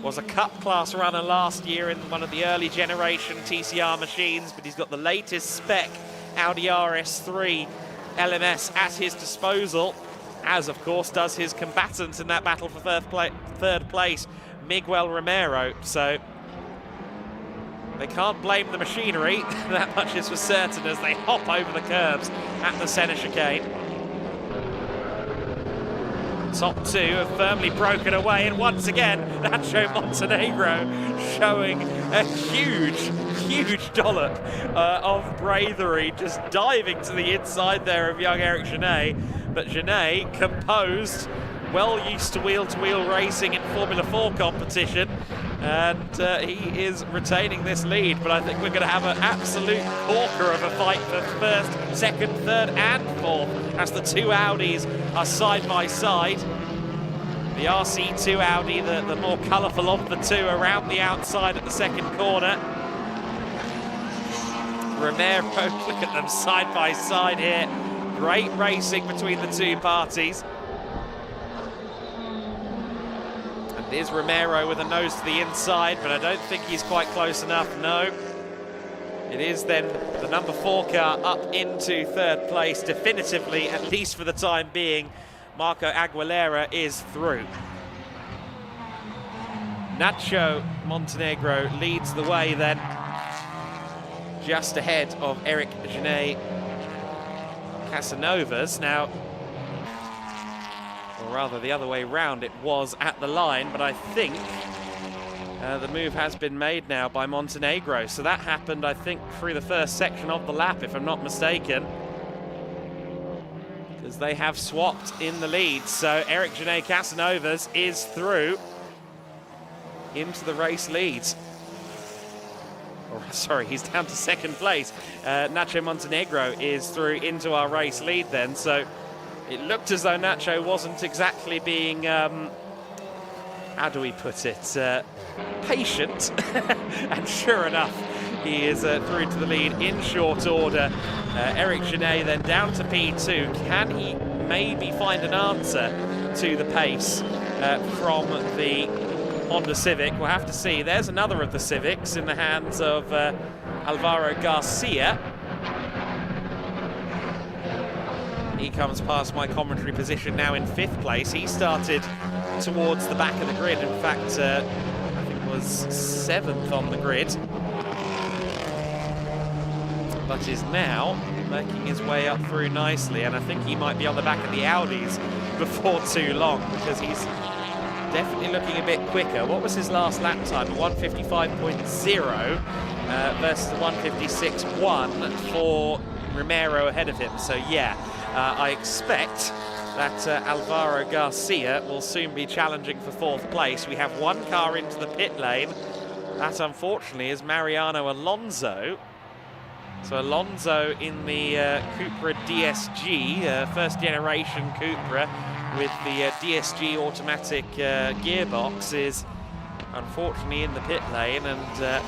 Was a Cup class runner last year in one of the early generation TCR machines, but he's got the latest spec Audi RS3 LMS at his disposal, as of course does his combatant in that battle for third place, Miguel Romero. So they can't blame the machinery, that much is for certain, as they hop over the curbs at the centre chicane. Top two have firmly broken away, and once again, Nacho Montenegro showing a huge dollop of bravery, just diving to the inside there of young Eric Genet. But Genet, composed, well used to wheel-to-wheel racing in Formula 4 competition, and he is retaining this lead. But I think we're going to have an absolute corker of a fight for first, second, third and fourth, as the two Audis are side by side. The RC2 Audi, the more colourful of the two, around the outside at the second corner. Romero, look at them side by side here. Great racing between the two parties. And there's Romero with a nose to the inside, but I don't think he's quite close enough, no. It is then the number 4 car up into 3rd place definitively, at least for the time being. Marco Aguilera is through. Nacho Montenegro leads the way then, just ahead of Eric Genet Casanovas. Now, or rather the other way round, it was at the line, but I think the move has been made now by Montenegro. So that happened, I think, through the first section of the lap, if I'm not mistaken, because they have swapped in the lead. So Eric Genet Casanovas is through into the race leads. Or, sorry, he's down to 2nd place. Nacho Montenegro is through into our race lead then. So it looked as though Nacho wasn't exactly being, how do we put it, patient. And sure enough, he is through to the lead in short order. Eric Genet then down to P2. Can he maybe find an answer to the pace from the Honda Civic? We'll have to see. There's another of the Civics in the hands of Alvaro Garcia. He comes past my commentary position now in 5th place. He started towards the back of the grid. In fact, I think it was 7th on the grid. But is now making his way up through nicely. And I think he might be on the back of the Audis before too long, because he's definitely looking a bit quicker. What was his last lap time? 155.0 versus the 156.1 for Romero ahead of him. So yeah, I expect that Alvaro Garcia will soon be challenging for 4th place. We have 1 car into the pit lane. That, unfortunately, is Mariano Alonso. So Alonso in the Cupra DSG, 1st generation Cupra, with the DSG automatic gearbox, is unfortunately in the pit lane, and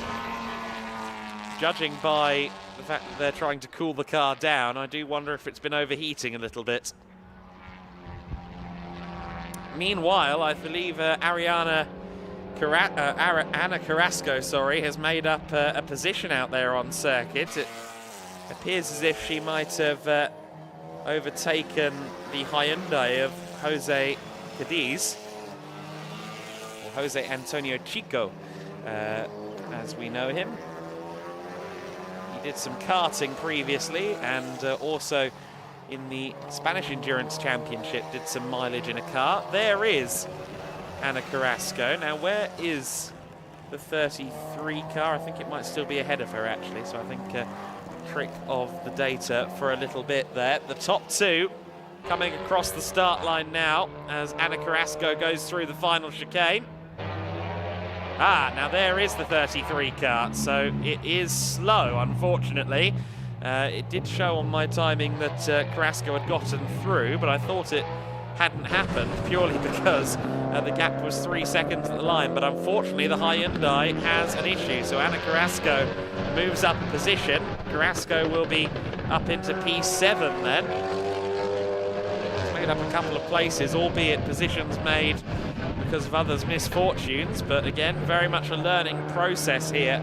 judging by the fact that they're trying to cool the car down, I do wonder if it's been overheating a little bit. Meanwhile, I believe Anna Carrasco, has made up a position out there on circuit. It appears as if she might have overtaken the Hyundai of Jose Cadiz, or Jose Antonio Chico, as we know him. He did some karting previously, and also in the Spanish Endurance Championship did some mileage in a car. There is Anna Carrasco. Now, where is the 33 car? I think it might still be ahead of her, actually, so I think trick of the data for a little bit there. The top 2 coming across the start line now as Anna Carrasco goes through the final chicane. Now there is the 33 car, so it is slow, unfortunately. It did show on my timing that Carrasco had gotten through, but I thought it hadn't happened purely because the gap was 3 seconds at the line. But unfortunately, the Hyundai has an issue, so Anna Carrasco moves up a position. Carrasco will be up into P7 then. He's made up a couple of places, albeit positions made because of others' misfortunes, but again, very much a learning process here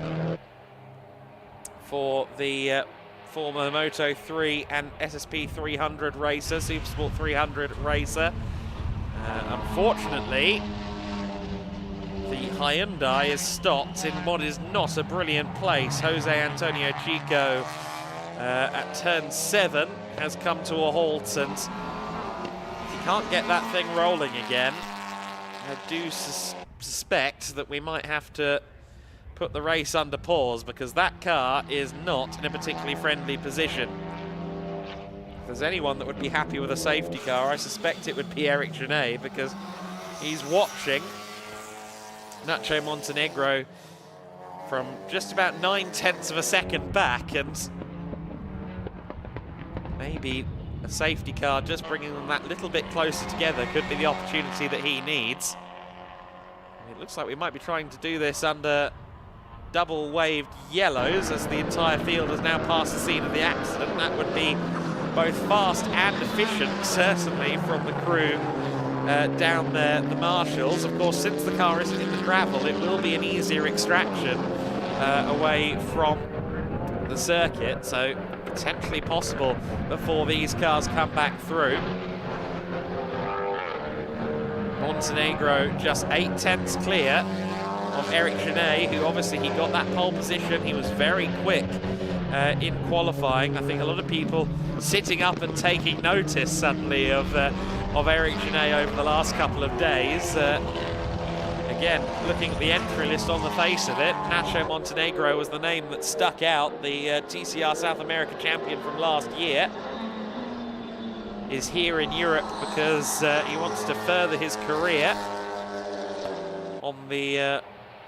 for the former Moto 3 and SSP 300 racer, Supersport 300 racer. Unfortunately, the Hyundai is stopped in what is not a brilliant place. Jose Antonio Chico at turn 7 has come to a halt, and if you can't get that thing rolling again, I do suspect that we might have to put the race under pause, because that car is not in a particularly friendly position. If there's anyone that would be happy with a safety car, I suspect it would be Eric Genet, because he's watching Nacho Montenegro from just about 9/10 of a second back, and maybe a safety car just bringing them that little bit closer together could be the opportunity that he needs. It looks like we might be trying to do this under double waved yellows, as the entire field has now passed the scene of the accident. That would be both fast and efficient, certainly, from the crew down there, the marshals. Of course, since the car isn't in the gravel, it will be an easier extraction away from the circuit, so potentially possible before these cars come back through. Montenegro just 8/10 clear of Eric Genet, who obviously he got that pole position. He was very quick in qualifying. I think a lot of people sitting up and taking notice suddenly of Eric Genet over the last couple of days. Again, looking at the entry list on the face of it, Nacho Montenegro was the name that stuck out. The TCR South America champion from last year is here in Europe because he wants to further his career on the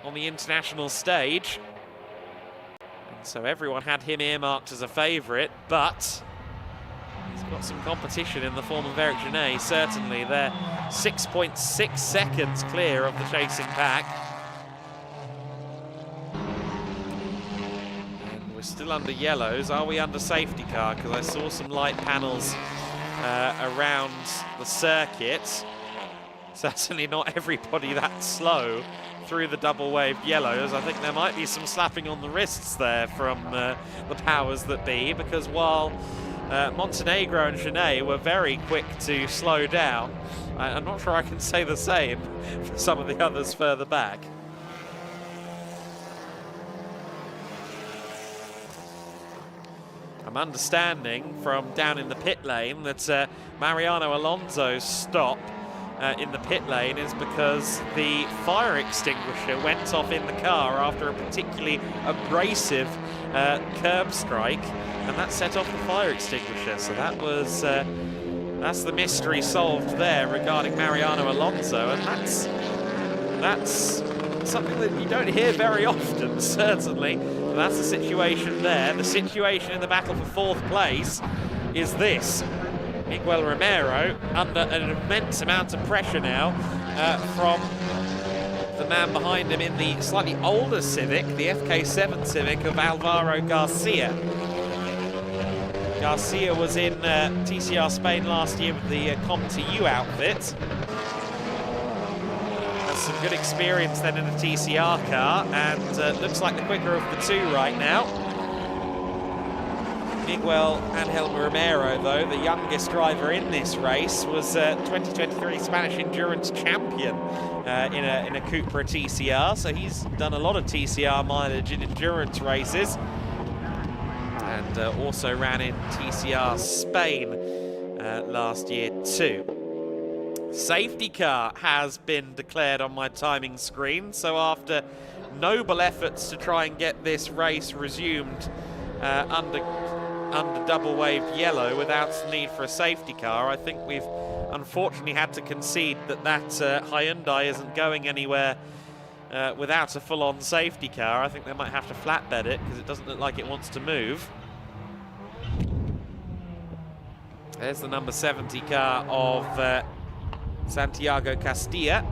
international stage. And so everyone had him earmarked as a favourite, but he's got some competition in the form of Eric Genet, certainly. They're 6.6 seconds clear of the chasing pack. And we're still under yellows. Are we under safety car? Because I saw some light panels around the circuit. Certainly not everybody that slow through the double-waved yellows. I think there might be some slapping on the wrists there from the powers that be, because while Montenegro and Genet were very quick to slow down, I'm not sure I can say the same for some of the others further back. I'm understanding from down in the pit lane that Mariano Alonso's stop in the pit lane is because the fire extinguisher went off in the car after a particularly abrasive curb strike, and that set off the fire extinguisher. So that was that's the mystery solved there regarding Mariano Alonso, and that's something that you don't hear very often, certainly. But that's the situation there. The situation in the battle for fourth place is this. Miguel Romero under an immense amount of pressure now from the man behind him in the slightly older Civic, the FK7 Civic of Alvaro Garcia. Garcia was in TCR Spain last year with the Com2U outfit. Has some good experience then in a TCR car, and looks like the quicker of the two right now. Miguel Angel Romero, though, the youngest driver in this race, was 2023 Spanish Endurance champion in a Cupra TCR, so he's done a lot of TCR mileage in endurance races, and also ran in TCR Spain last year too. Safety car has been declared on my timing screen, so after noble efforts to try and get this race resumed under double-waved yellow without the need for a safety car, I think we've unfortunately had to concede that Hyundai isn't going anywhere without a full-on safety car. I think they might have to flatbed it because it doesn't look like it wants to move. There's the number 70 car of Santiago Castilla.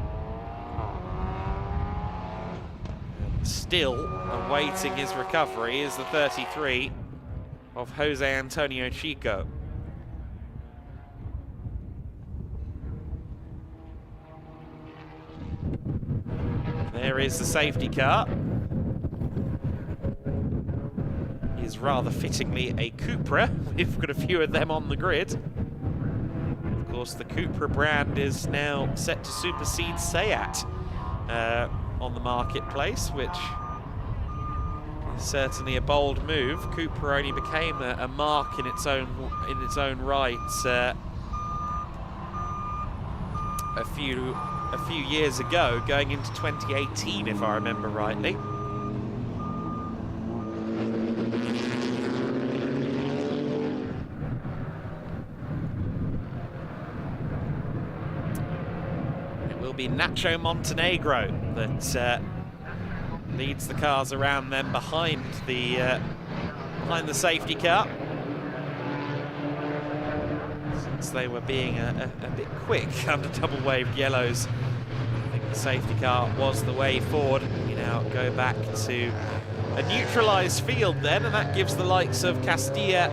Still awaiting his recovery is the 33 of Jose Antonio Chico. There is the safety car. Is rather fittingly a Cupra. We've got a few of them on the grid. Of course, the Cupra brand is now set to supersede Seat on the marketplace, which is certainly a bold move. Cupra only became a mark in its own right a few years ago, going into 2018, if I remember rightly. Be Nacho Montenegro that leads the cars around them behind the safety car, since they were being a bit quick under double-waved yellows. I think the safety car was the way forward. We now go back to a neutralised field then, and that gives the likes of Castilla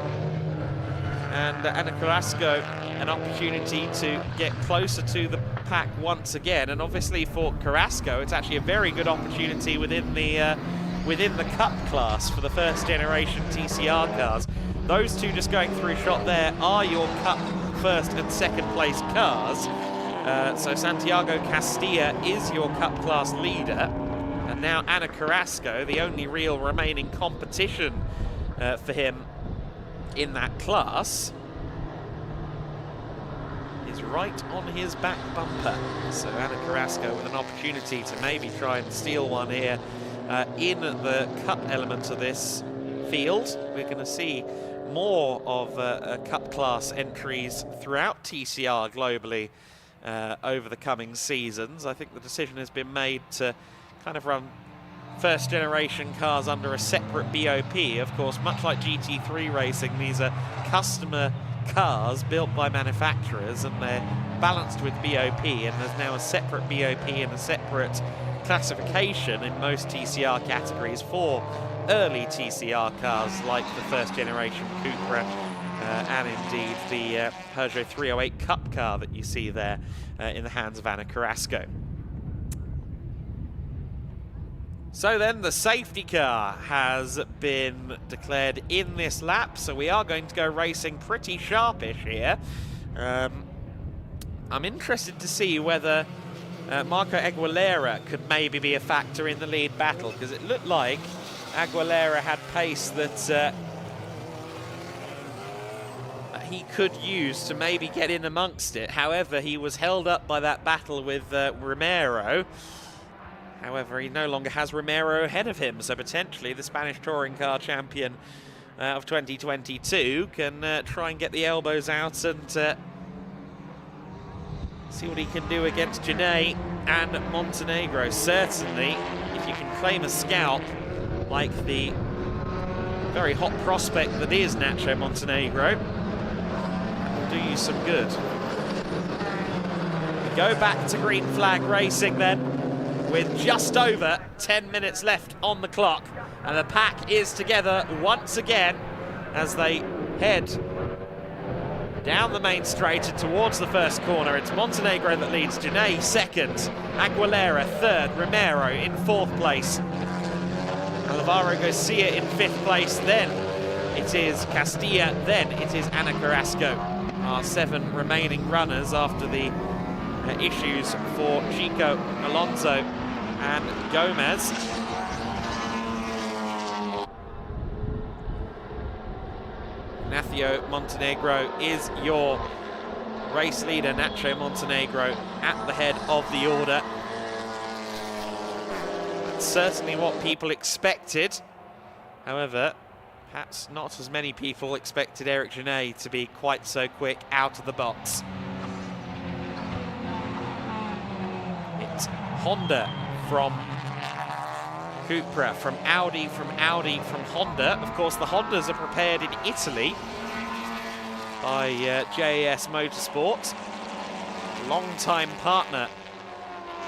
and Ana Carrasco an opportunity to get closer to the pack once again. And obviously for Carrasco, it's actually a very good opportunity within the within the Cup class for the first generation TCR cars. Those two just going through shot there are your Cup first and second place cars. So Santiago Castilla is your Cup class leader. And now Ana Carrasco, the only real remaining competition for him in that class, is right on his back bumper. So Ana Carrasco with an opportunity to maybe try and steal one here in the Cup element of this field. We're going to see more of Cup class entries throughout TCR globally over the coming seasons. I think the decision has been made to kind of run first generation cars under a separate BOP. Of course, much like GT3 racing, these are customer cars built by manufacturers and they're balanced with BOP, and there's now a separate BOP and a separate classification in most TCR categories for early TCR cars like the first generation Cupra and indeed the Peugeot 308 Cup car that you see there in the hands of Ana Carrasco. So then the safety car has been declared in this lap, so we are going to go racing pretty sharpish here. I'm interested to see whether Marco Aguilera could maybe be a factor in the lead battle, because it looked like Aguilera had pace that he could use to maybe get in amongst it. However, he was held up by that battle with Romero. However, he no longer has Romero ahead of him, so potentially the Spanish touring car champion of 2022 can try and get the elbows out and see what he can do against Jerez and Montenegro. Certainly, if you can claim a scalp like the very hot prospect that is Nacho Montenegro, it will do you some good. We go back to green flag racing then, with just over 10 minutes left on the clock. And the pack is together once again as they head down the main straight and towards the first corner. It's Montenegro that leads, Jerez second, Aguilera third, Romero in fourth place, Alvaro Garcia in fifth place, then it is Castilla, then it is Ana Carrasco. Our 7 remaining runners after the issues for Chico, Alonso and Gomez. Ignacio Montenegro is your race leader. Nacho Montenegro at the head of the order. That's certainly what people expected. However, perhaps not as many people expected Eric Jerez to be quite so quick out of the box. It's Honda from Cupra, from Audi, from Honda. Of course, the Hondas are prepared in Italy by JAS Motorsport, long-time partner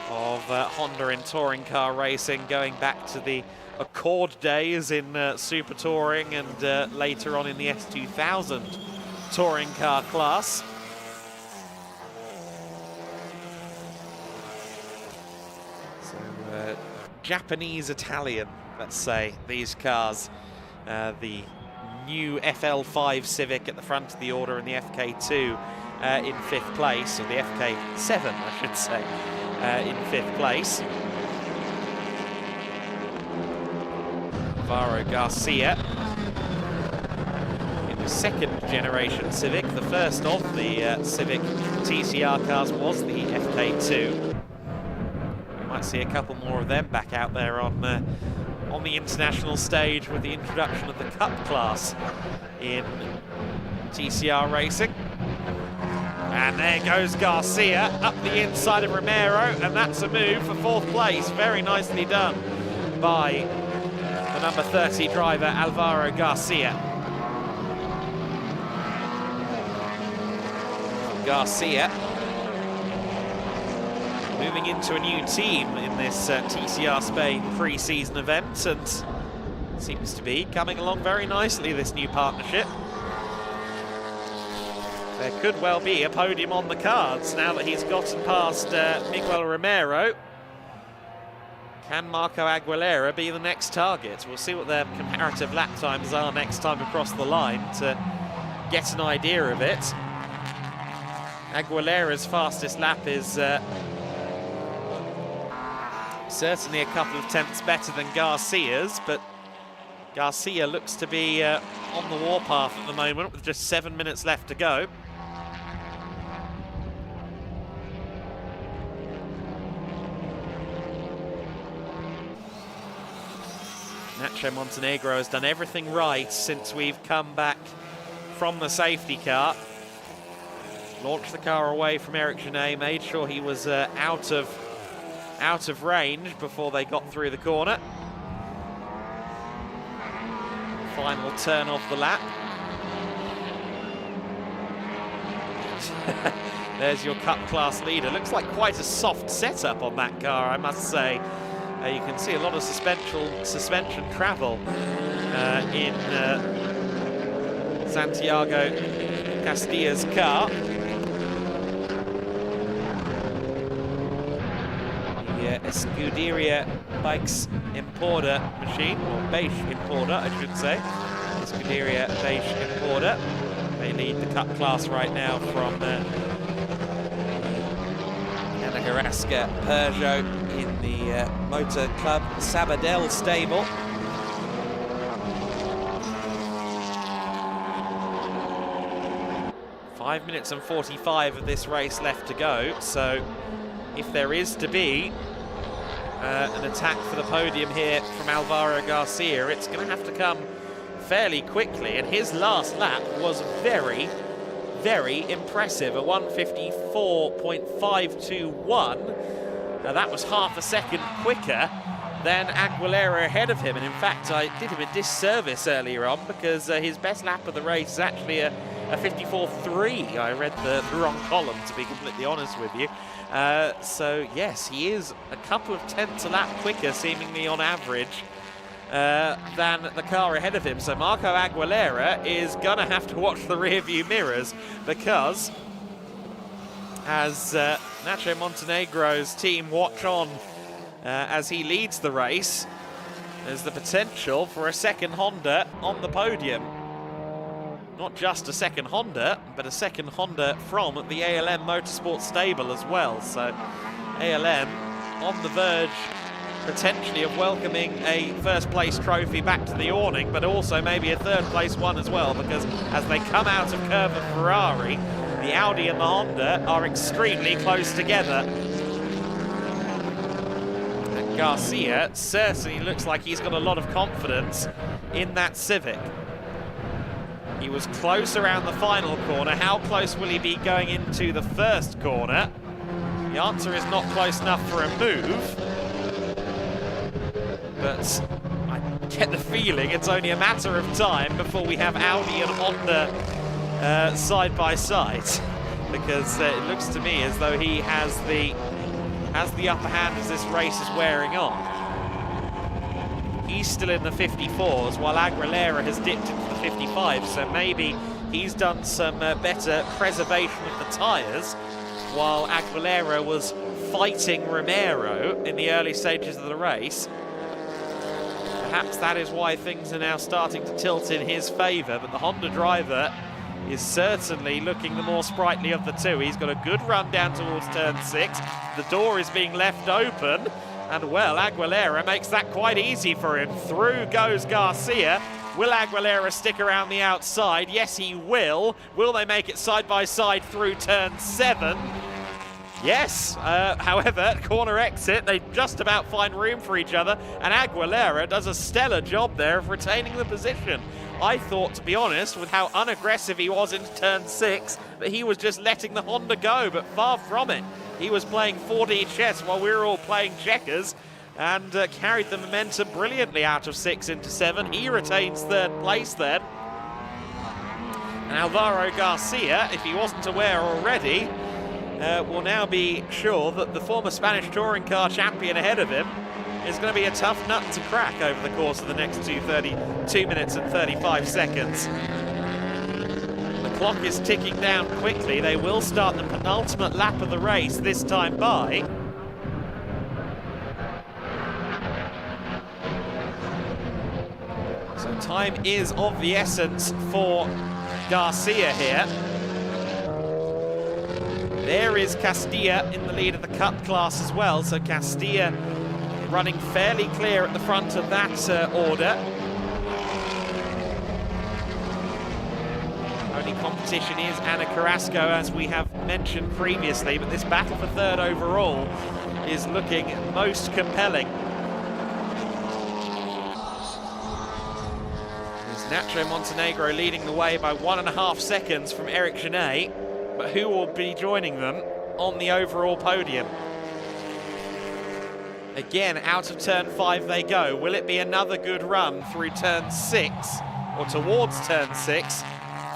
of Honda in touring car racing, going back to the Accord days in Super Touring and later on in the S2000 touring car class. Japanese-Italian, let's say, these cars. The new FL5 Civic at the front of the order and the FK2 in fifth place, or the FK7, I should say, in fifth place. Alvaro Garcia in the second generation Civic. The first of the Civic TCR cars was the FK2. Might see a couple more of them back out there on the international stage with the introduction of the Cup class in TCR racing. And there goes Garcia up the inside of Romero, and that's a move for fourth place. Very nicely done by the number 30 driver, Alvaro Garcia. Garcia moving into a new team in this TCR Spain pre-season event, and seems to be coming along very nicely, this new partnership. There could well be a podium on the cards now that he's gotten past Miguel Romero. Can Marco Aguilera be the next target? We'll see what their comparative lap times are next time across the line to get an idea of it. Aguilera's fastest lap is certainly a couple of tenths better than Garcia's, but Garcia looks to be on the warpath at the moment with just 7 minutes left to go. Nacho Montenegro has done everything right since we've come back from the safety car. Launched the car away from Eric Genet, made sure he was out of range before they got through the corner. Final turn of the lap. There's your Cup class leader. Looks like quite a soft setup on that car, I must say. You can see a lot of suspension travel in Santiago Castilla's car. The Scuderia Bikes Importer machine, or Beige Importer, I should say. The Scuderia Beige Importer. They lead the Cup class right now from Anagaraska Peugeot in the Motor Club Sabadell stable. Five minutes and 45 of this race left to go, so if there is to be an attack for the podium here from Alvaro Garcia, it's going to have to come fairly quickly, and his last lap was very, very impressive, a 1:54.521. That was half a second quicker than Aguilera ahead of him, and in fact I did him a disservice earlier on because his best lap of the race is actually a 54.3. I read the wrong column, to be completely honest with you. So yes, he is a couple of tenths a lap quicker, seemingly on average, than the car ahead of him. So Marco Aguilera is gonna have to watch the rear view mirrors, because as Nacho Montenegro's team watch on as he leads the race, there's the potential for a second Honda on the podium. Not just a second Honda, but a second Honda from the ALM Motorsport stable as well. So ALM on the verge potentially of welcoming a first place trophy back to the awning, but also maybe a third place one as well, because as they come out of curve of Ferrari, the Audi and the Honda are extremely close together. And Garcia certainly looks like he's got a lot of confidence in that Civic. He was close around the final corner. How close will he be going into the first corner? The answer is not close enough for a move. But I get the feeling it's only a matter of time before we have Audi and Honda side by side, because it looks to me as though he has the upper hand as this race is wearing on. He's still in the 54s, while Aguilera has dipped into the 55s, so maybe he's done some better preservation of the tyres, while Aguilera was fighting Romero in the early stages of the race. Perhaps that is why things are now starting to tilt in his favour, but the Honda driver is certainly looking the more sprightly of the two. He's got a good run down towards turn 6. The door is being left open, and well, Aguilera makes that quite easy for him. Through goes Garcia. Will Aguilera stick around the outside? Yes, he will. Will they make it side by side through turn 7? Yes, however, corner exit, they just about find room for each other, and Aguilera does a stellar job there of retaining the position. I thought, to be honest, with how unaggressive he was into turn 6, that he was just letting the Honda go, but far from it. He was playing 4D chess while we were all playing checkers, and carried the momentum brilliantly out of 6 into 7. He retains third place then. And Alvaro Garcia, if he wasn't aware already, will now be sure that the former Spanish touring car champion ahead of him is going to be a tough nut to crack over the course of the next 2 minutes and 35 seconds. The clock is ticking down quickly. They will start the penultimate lap of the race this time by. So time is of the essence for Garcia here. There is Castilla in the lead of the Cup class as well, so Castilla running fairly clear at the front of that order. Only competition is Ana Carrasco, as we have mentioned previously, but this battle for third overall is looking most compelling. There's Nacho Montenegro leading the way by 1.5 seconds from Eric Genet, but who will be joining them on the overall podium? Again, out of turn 5 they go. Will it be another good run through turn 6, or towards turn 6,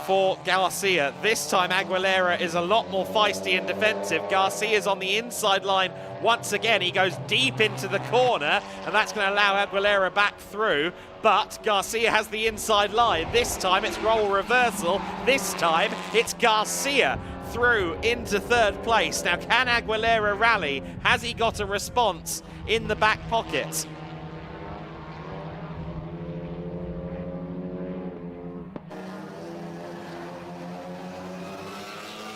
for Garcia? This time Aguilera is a lot more feisty and defensive. Garcia's on the inside line once again. He goes deep into the corner, and that's going to allow Aguilera back through. But Garcia has the inside line. This time it's role reversal. This time it's Garcia through into third place. Now, can Aguilera rally? Has he got a response in the back pocket?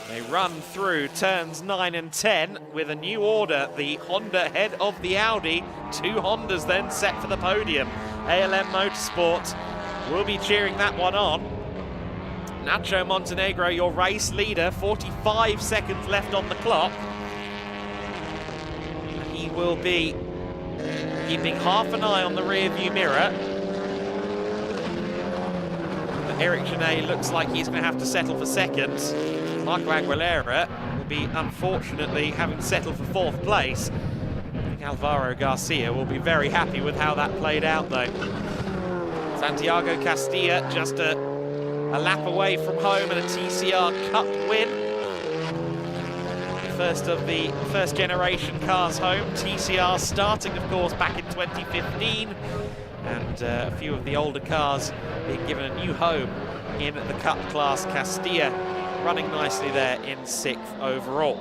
They run through turns 9 and 10 with a new order. The Honda ahead of the Audi. 2 Hondas then set for the podium. ALM Motorsport will be cheering that one on. Nacho Montenegro, your race leader, 45 seconds left on the clock. He will be keeping half an eye on the rear view mirror. But Eric Genet looks like he's going to have to settle for second. Marco Aguilera will be, unfortunately, having settled for 4th place. I think Alvaro Garcia will be very happy with how that played out, though. Santiago Castilla just a lap away from home and a TCR Cup win. First of the first generation cars home. TCR starting, of course, back in 2015. And a few of the older cars being given a new home in the Cup class. Castilla running nicely there in 6th overall.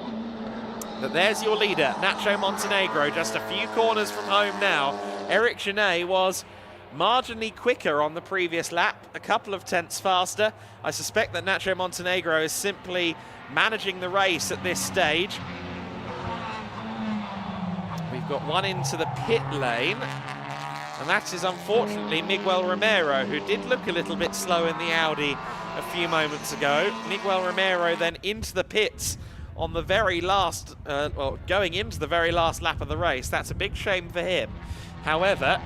But there's your leader, Nacho Montenegro, just a few corners from home now. Eric Genet was marginally quicker on the previous lap, a couple of tenths faster. I suspect that Nacho Montenegro is simply managing the race at this stage. We've got one into the pit lane, and that is unfortunately Miguel Romero, who did look a little bit slow in the Audi a few moments ago. Miguel Romero then into the pits on the very last, going into the very last lap of the race. That's a big shame for him. However,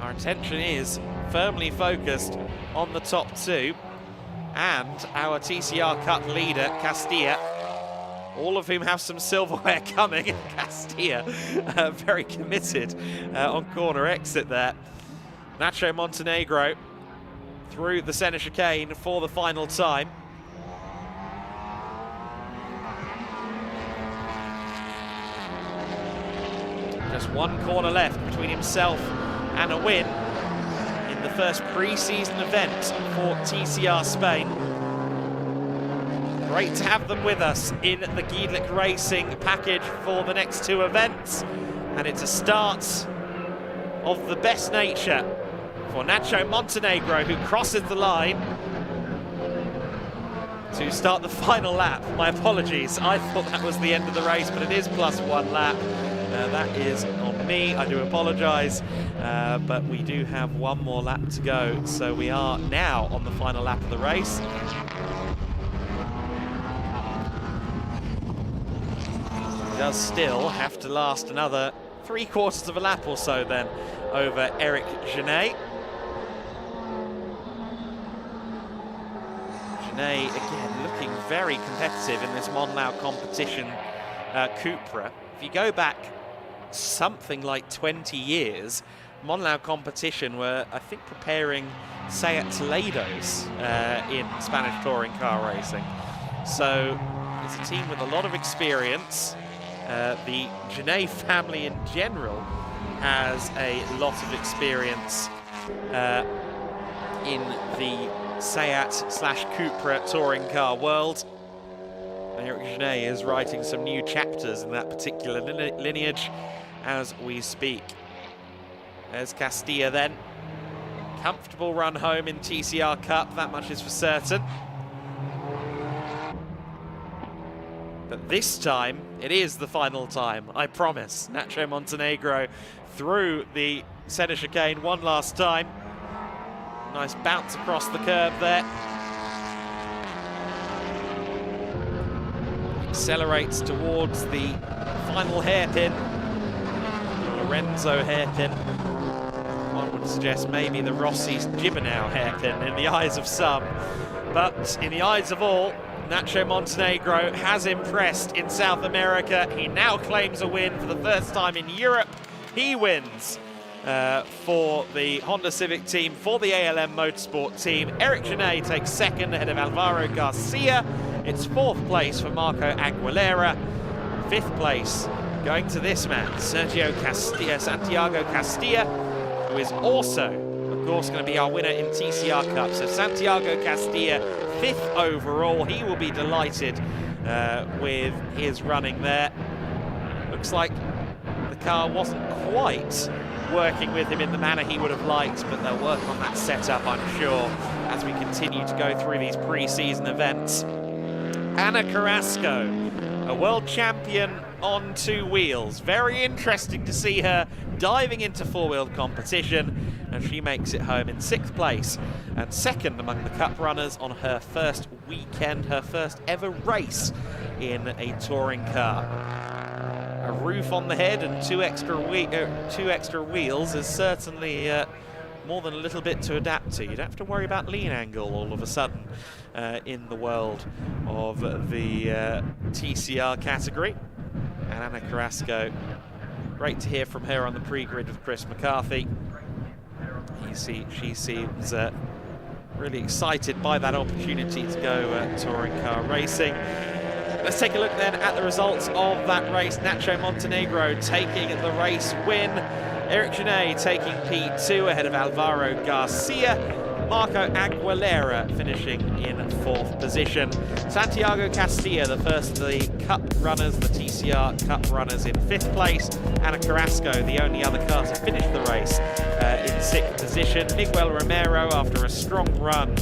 our attention is firmly focused on the top 2 and our TCR Cup leader, Castilla, all of whom have some silverware coming. Castilla, very committed on corner exit there. Nacho Montenegro through the center chicane for the final time. Just one corner left between himself and a win in the first pre-season event for TCR Spain. Great to have them with us in the Giedlick Racing package for the next 2 events. And it's a start of the best nature for Nacho Montenegro, who crosses the line to start the final lap. My apologies, I thought that was the end of the race, but it is +1 lap. That is on me, I do apologise, but we do have one more lap to go, so we are now on the final lap of the race. He does still have to last another 3/4 of a lap or so then over Eric Genet. Genet again looking very competitive in this Monlau competition Cupra. If you go back something like 20 years, Monlau competition were, I think, preparing Seat Toledos in Spanish touring car racing. So it's a team with a lot of experience. The Genet family in general has a lot of experience in the Seat/Cupra touring car world. Eric Genet is writing some new chapters in that particular lineage as we speak. There's Castilla then. Comfortable run home in TCR Cup, that much is for certain. But this time, it is the final time, I promise. Nacho Montenegro through the centre chicane one last time. Nice bounce across the curb there. Accelerates towards the final hairpin. Lorenzo hairpin. One would suggest maybe the Rossi's Gibernau hairpin in the eyes of some. But in the eyes of all, Nacho Montenegro has impressed in South America. He now claims a win for the first time in Europe. He wins for the Honda Civic team, for the ALM Motorsport team. Eric Genet takes second ahead of Alvaro Garcia. It's fourth place for Marco Aguilera. Fifth place going to this man, Santiago Castilla, who is also, of course, going to be our winner in TCR Cup. So Santiago Castilla, fifth overall. He will be delighted with his running there. Looks like the car wasn't quite working with him in the manner he would have liked, but they'll work on that setup, I'm sure, as we continue to go through these pre-season events. Ana Carrasco, a world champion on two wheels. Very interesting to see her diving into four-wheel competition, and she makes it home in sixth place and second among the Cup runners on her first weekend, her first ever race in a touring car. A roof on the head and two extra wheels is certainly more than a little bit to adapt to. You don't have to worry about lean angle all of a sudden in the world of the TCR category. And Ana Carrasco, great to hear from her on the pre-grid with Chris McCarthy. She seems really excited by that opportunity to go touring car racing. Let's take a look then at the results of that race. Nacho Montenegro taking the race win. Eric Genet taking P2 ahead of Alvaro Garcia. Marco Aguilera finishing in fourth position. Santiago Castilla, the first of the Cup runners, the TCR Cup runners, in fifth place. Ana Carrasco, the only other car to finish the race, in sixth position. Miguel Romero, after a strong run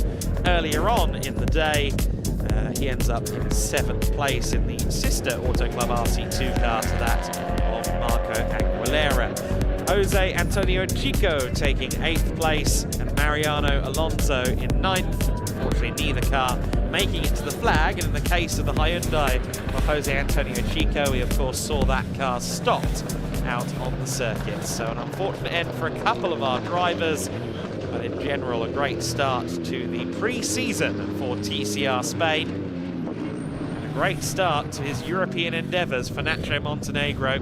earlier on in the day, he ends up in seventh place in the sister Auto Club RC2 car to that of Marco Aguilera. Jose Antonio Chico taking 8th place and Mariano Alonso in 9th. Unfortunately, neither car making it to the flag, and in the case of the Hyundai of Jose Antonio Chico, we of course saw that car stopped out on the circuit. So an unfortunate end for a couple of our drivers, but in general a great start to the pre-season for TCR Spain. And a great start to his European endeavours for Nacho Montenegro,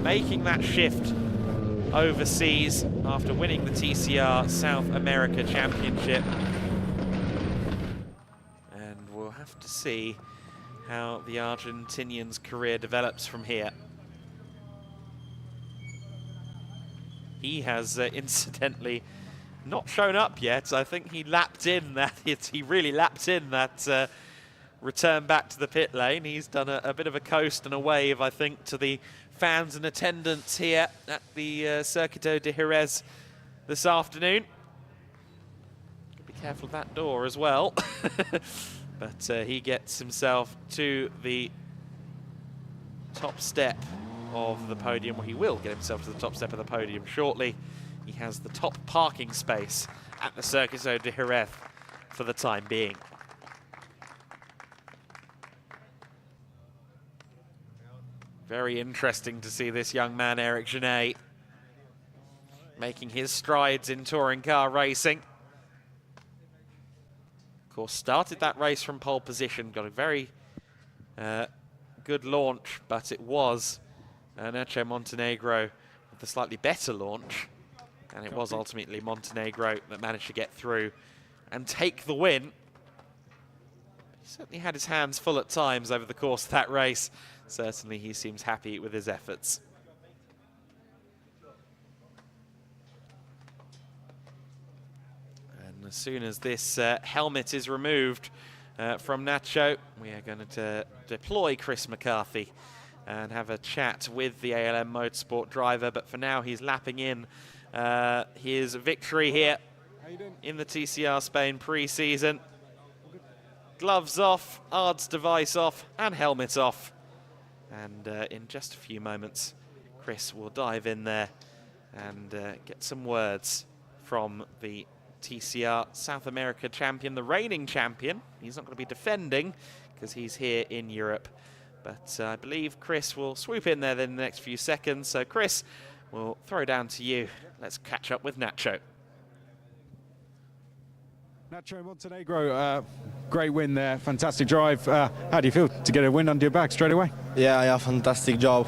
making that shift overseas after winning the TCR South America Championship. And we'll have to see how the Argentinian's career develops from here. He has incidentally not shown up yet. I think he really lapped in that return back to the pit lane. He's done a bit of a coast and a wave, I think, to the fans and attendants here at the Circuito de Jerez this afternoon. Be careful of that door as well. But he gets himself to the top step of the podium. Well, he will get himself to the top step of the podium shortly. He has the top parking space at the Circuito de Jerez for the time being. Very interesting to see this young man, Eric Genet, making his strides in touring car racing. Of course, started that race from pole position, got a very good launch, but it was Nacho Montenegro with a slightly better launch, and it was ultimately Montenegro that managed to get through and take the win. He certainly had his hands full at times over the course of that race. Certainly he seems happy with his efforts. And as soon as this helmet is removed from Nacho, we are going to deploy Chris McCarthy and have a chat with the ALM Motorsport driver. But for now, he's lapping in his victory here in the TCR Spain pre-season. Gloves off, ARDS device off, and helmet off. And in just a few moments, Chris will dive in there and get some words from the TCR South America champion, the reigning champion. He's not going to be defending because he's here in Europe. But I believe Chris will swoop in there in the next few seconds. So Chris, we'll throw down to you. Let's catch up with Nacho. Nacho Montenegro, great win there, fantastic drive. How do you feel to get a win under your back straight away? Yeah, fantastic job.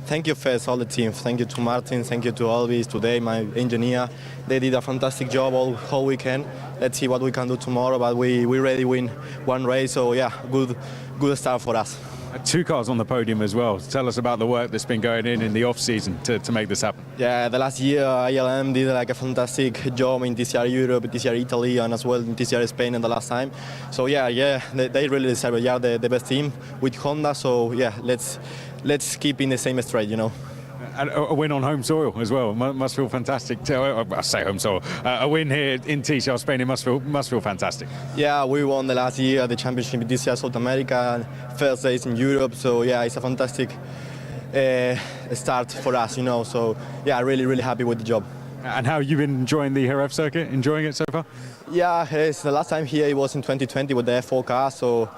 Thank you first, all the team. Thank you to Martin, thank you to Alvis today, my engineer. They did a fantastic job all whole weekend. Let's see what we can do tomorrow, but we already win one race, so yeah, good start for us. 2 cars on the podium as well. Tell us about the work that's been going in the off-season to make this happen. Yeah, the last year ILM did like a fantastic job in TCR Europe, TCR Italy, and as well in TCR Spain in the last time. So yeah, they really deserve it. They are the best team with Honda, so yeah, let's keep in the same straight, you know. And a win on home soil as well must feel fantastic. I say home soil. A win here in TCR Spain, it must feel fantastic. Yeah, we won the last year the championship in TCR South America, first race in Europe. So yeah, it's a fantastic start for us, you know. So yeah, really happy with the job. And how have you been enjoying the Jerez circuit? Enjoying it so far? Yeah, it's the last time here it was in 2020 with the F4 car. So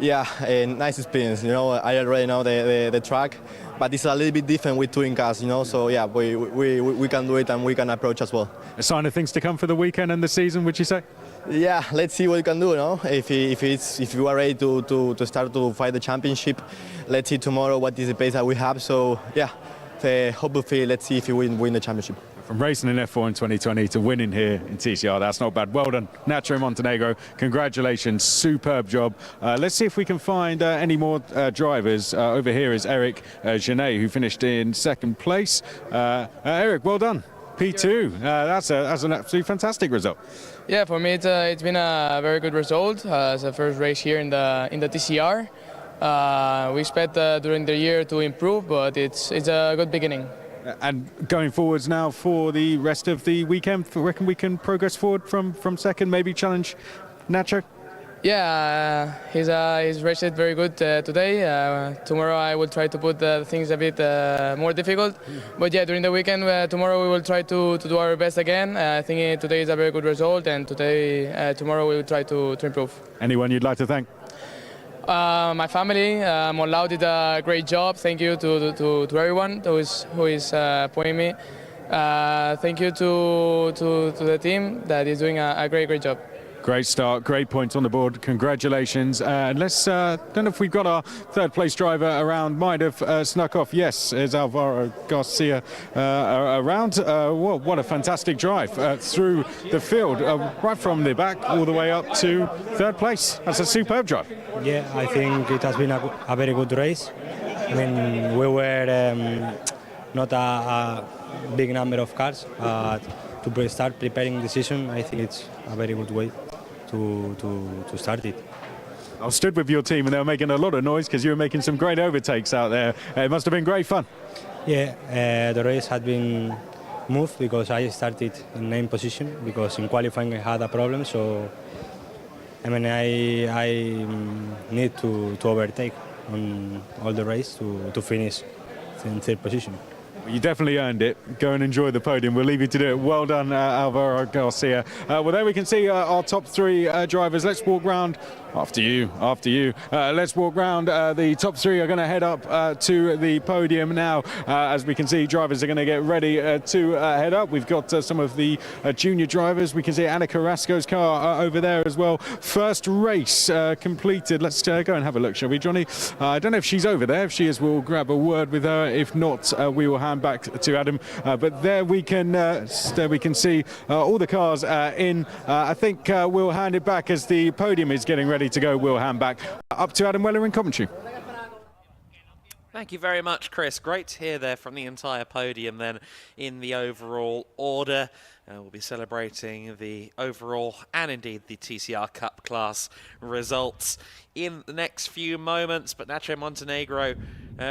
yeah, a nice experience. You know, I already know the track. But it's a little bit different with touring cars, you know. So yeah, we can do it and we can approach as well. A sign of things to come for the weekend and the season, would you say? Yeah, let's see what we can do. You know, if you are ready to start to fight the championship, let's see tomorrow what is the pace that we have. So yeah, hopefully let's see if we win the championship. From racing in F4 in 2020 to winning here in TCR, that's not bad. Well done, Nacho Montenegro. Congratulations, superb job. Let's see if we can find any more drivers. Over here is Eric Genet, who finished in 2nd place. Eric, well done. P2. That's an absolutely fantastic result. Yeah, for me it's been a very good result. It's the first race here in the TCR. We expect during the year to improve, but it's a good beginning. And going forwards now for the rest of the weekend, I reckon we can progress forward from 2nd, maybe challenge Nacho? Yeah, he's raced it very good today. Tomorrow I will try to put things a bit more difficult. But yeah, during the weekend, tomorrow we will try to do our best again. I think today is a very good result, and tomorrow we will try to improve. Anyone you'd like to thank? My family, Monlau did a great job. Thank you to everyone who is pointing me. Thank you to the team that is doing a great job. Great start, great points on the board. Congratulations. And let's, don't know if we've got our 3rd place driver around. Might have snuck off. Yes, is Alvaro Garcia around. What a fantastic drive through the field, right from the back all the way up to 3rd place. That's a superb drive. Yeah, I think it has been a very good race. I mean, we were not a big number of cars. To start preparing the season, I think it's a very good way to start it. I stood with your team and they were making a lot of noise because you were making some great overtakes out there. It must have been great fun. Yeah, the race had been moved because I started in 9th position because in qualifying I had a problem. So I mean I need to overtake on all the race to finish in 3rd position. You definitely earned it. Go and enjoy the podium. We'll leave you to do it. Well done, Alvaro Garcia. Well, there we can see our top 3 drivers. Let's walk round. After you. Let's walk round. The top 3 are going to head up to the podium now. As we can see, drivers are going to get ready to head up. We've got some of the junior drivers. We can see Anna Carrasco's car over there as well. First race completed. Let's go and have a look, shall we, Johnny? I don't know if she's over there. If she is, we'll grab a word with her. If not, we will hand back to Adam. But there we can see all the cars in. I think we'll hand it back as the podium is getting ready to go. We'll hand back up to Adam Weller in commentary. Thank you very much, Chris. Great to hear there from the entire podium then in the overall order. We'll be celebrating the overall and indeed the TCR Cup class results in the next few moments. But Nacho Montenegro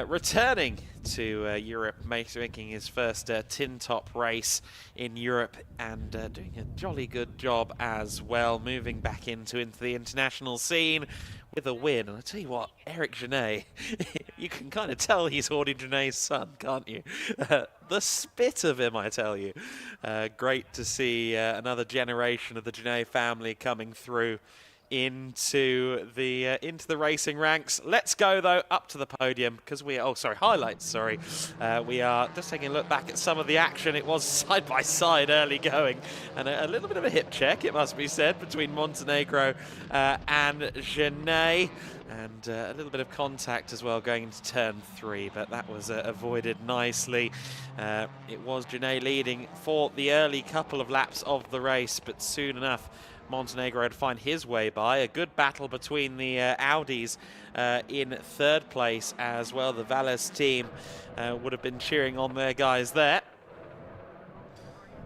returning to Europe, making his first tin top race in Europe and doing a jolly good job as well, moving back into the international scene with a win. And I tell you what, Eric Genet, you can kind of tell he's Audie Genet's son, can't you? The spit of him, I tell you. Great to see another generation of the Genet family coming through into the racing ranks. Let's go though up to the podium because we are, highlights. We are just taking a look back at some of the action. It was side by side early going, and a little bit of a hip check, it must be said, between Montenegro and Genet, and a little bit of contact as well going into turn 3, but that was avoided nicely. It was Genet leading for the early couple of laps of the race, but soon enough Montenegro had to find his way by. A good battle between the Audis in 3rd place as well. The Valles team would have been cheering on their guys there.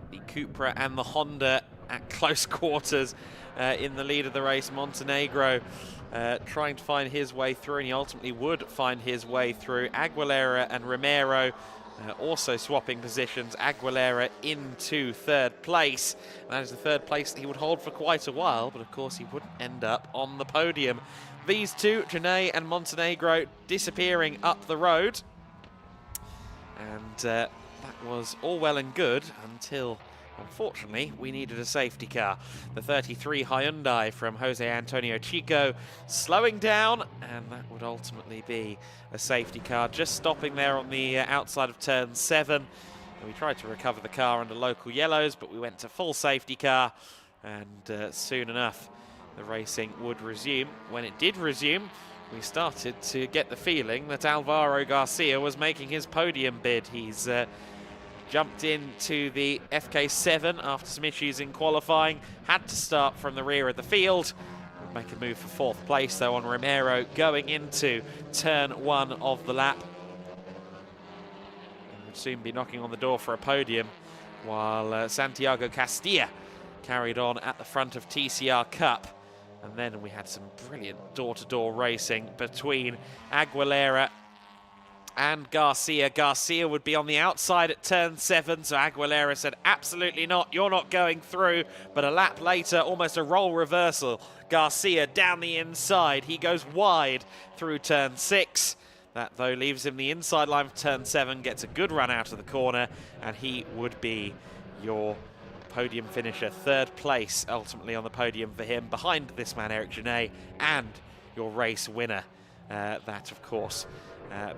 The Cupra and the Honda at close quarters in the lead of the race. Montenegro trying to find his way through, and he ultimately would find his way through. Aguilera and Romero also swapping positions. Aguilera into 3rd place. And that is the 3rd place that he would hold for quite a while, but of course he wouldn't end up on the podium. These two, Genet and Montenegro, disappearing up the road. And that was all well and good until, unfortunately, we needed a safety car. The 33 Hyundai from Jose Antonio Chico slowing down, and that would ultimately be a safety car, just stopping there on the outside of turn 7. And we tried to recover the car under local yellows, but we went to full safety car, and soon enough the racing would resume. When it did resume, we started to get the feeling that Alvaro Garcia was making his podium bid. He's jumped into the FK7 after some issues in qualifying, had to start from the rear of the field. Would make a move for 4th place though on Romero going into turn 1 of the lap. And would soon be knocking on the door for a podium, while Santiago Castilla carried on at the front of TCR Cup. And then we had some brilliant door-to-door racing between Aguilera and Garcia. Garcia would be on the outside at turn 7, so Aguilera said, absolutely not, you're not going through. But a lap later, almost a role reversal. Garcia down the inside. He goes wide through turn 6. That, though, leaves him the inside line for turn 7, gets a good run out of the corner, and he would be your podium finisher. 3rd place, ultimately, on the podium for him, behind this man, Eric Genet, and your race winner. That, of course,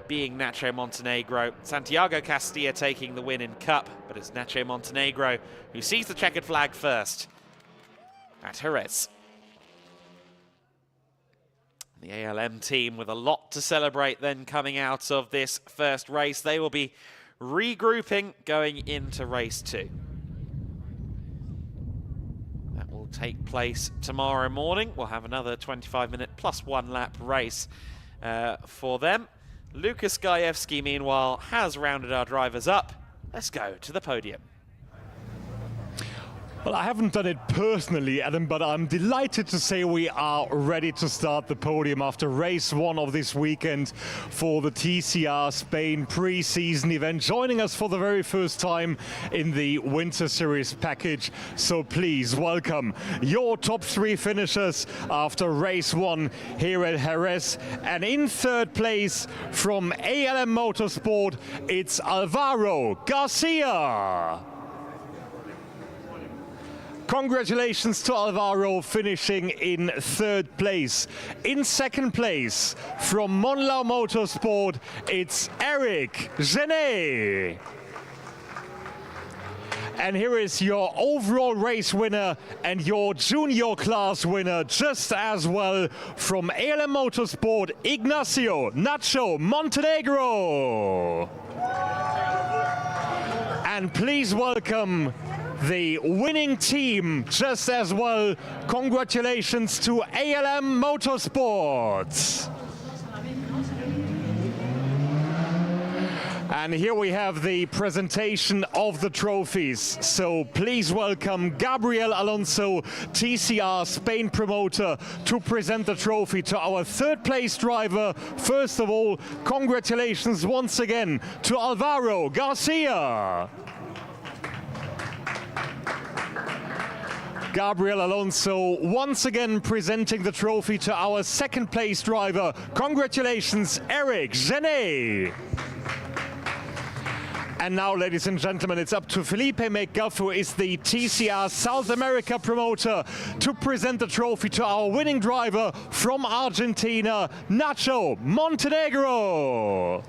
being Nacho Montenegro. Santiago Castilla taking the win in Cup, but it's Nacho Montenegro who sees the checkered flag first at Jerez. The ALM team with a lot to celebrate then coming out of this first race. They will be regrouping going into race 2. That will take place tomorrow morning. We'll have another 25-minute plus 1 lap race for them. Lukas Gajewski, meanwhile, has rounded our drivers up. Let's go to the podium. Well, I haven't done it personally, Adam, but I'm delighted to say we are ready to start the podium after race 1 of this weekend for the TCR Spain pre-season event. Joining us for the very first time in the Winter Series package. So please welcome your top 3 finishers after race 1 here at Jerez. And in 3rd place from ALM Motorsport, it's Alvaro Garcia. Congratulations to Alvaro, finishing in 3rd place. In 2nd place, from Monlau Motorsport, it's Eric Genet. And here is your overall race winner and your junior class winner just as well from ALM Motorsport, Ignacio Nacho Montenegro. And please welcome the winning team just as well. Congratulations to ALM Motorsport. And here we have the presentation of the trophies. So please welcome Gabriel Alonso, TCR Spain promoter, to present the trophy to our third place driver. First of all, congratulations once again to Alvaro Garcia. Gabriel Alonso once again presenting the trophy to our second place driver. Congratulations, Eric Genet. And now, ladies and gentlemen, it's up to Felipe McGuff, who is the TCR South America promoter, to present the trophy to our winning driver from Argentina, Nacho Montenegro.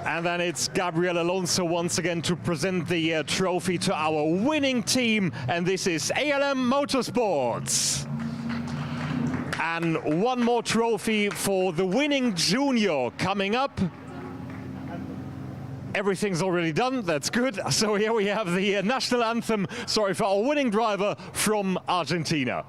And then it's Gabriel Alonso once again to present the trophy to our winning team, and this is ALM Motorsports. And one more trophy for the winning junior coming up. Everything's already done, that's good. So here we have the national anthem, for our winning driver from Argentina.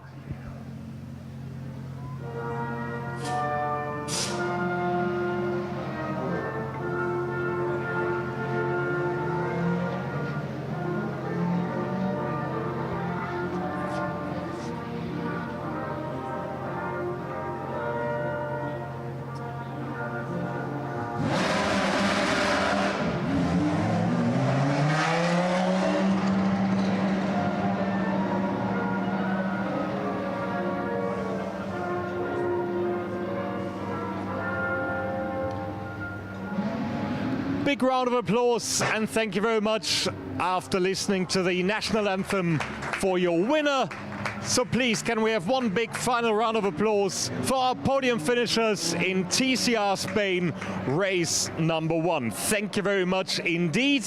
Big round of applause and thank you very much after listening to the national anthem for your winner. So please, can we have one big final round of applause for our podium finishers in TCR Spain race number 1. Thank you very much indeed.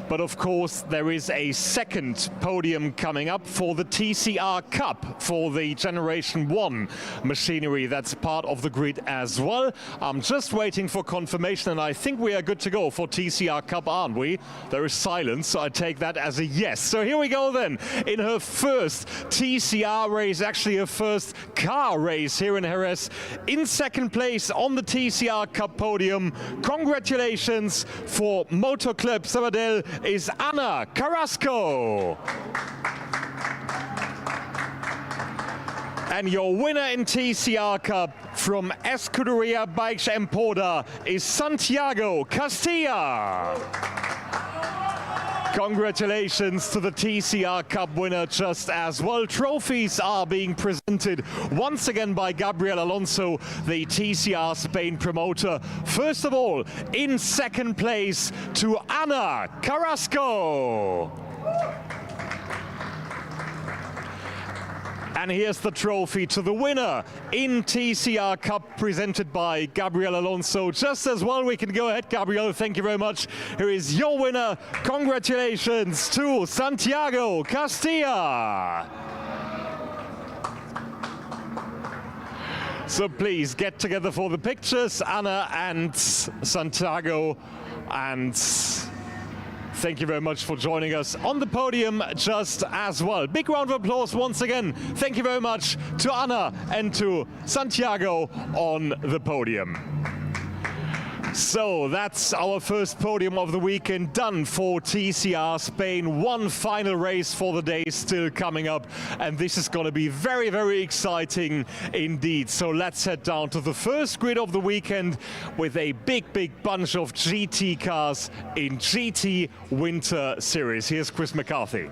But of course, there is a second podium coming up for the TCR Cup for the Generation 1 machinery. That's part of the grid as well. I'm just waiting for confirmation, and I think we are good to go for TCR Cup, aren't we? There is silence, so I take that as a yes. So here we go then, in her first TCR race, actually her first car race here in Jerez. In second place on the TCR Cup podium. Congratulations for Motor Club Sabadell is Ana Carrasco. And your winner in TCR Cup from Escuderia Bikes Emporda is Santiago Castilla. Congratulations to the TCR Cup winner just as well. Trophies are being presented once again by Gabriel Alonso, the TCR Spain promoter. First of all, in second place to Ana Carrasco. And here's the trophy to the winner in TCR Cup, presented by Gabriel Alonso. Just as well, we can go ahead, Gabriel, thank you very much. Here is your winner. Congratulations to Santiago Castilla. So please get together for the pictures, Ana and Santiago, and thank you very much for joining us on the podium just as well. Big round of applause once again. Thank you very much to Ana and to Santiago on the podium. So that's our first podium of the weekend done for TCR Spain. One final race for the day still coming up, and this is going to be very, very exciting indeed. So let's head down to the first grid of the weekend with a big bunch of GT cars in GT Winter Series. Here's Chris McCarthy.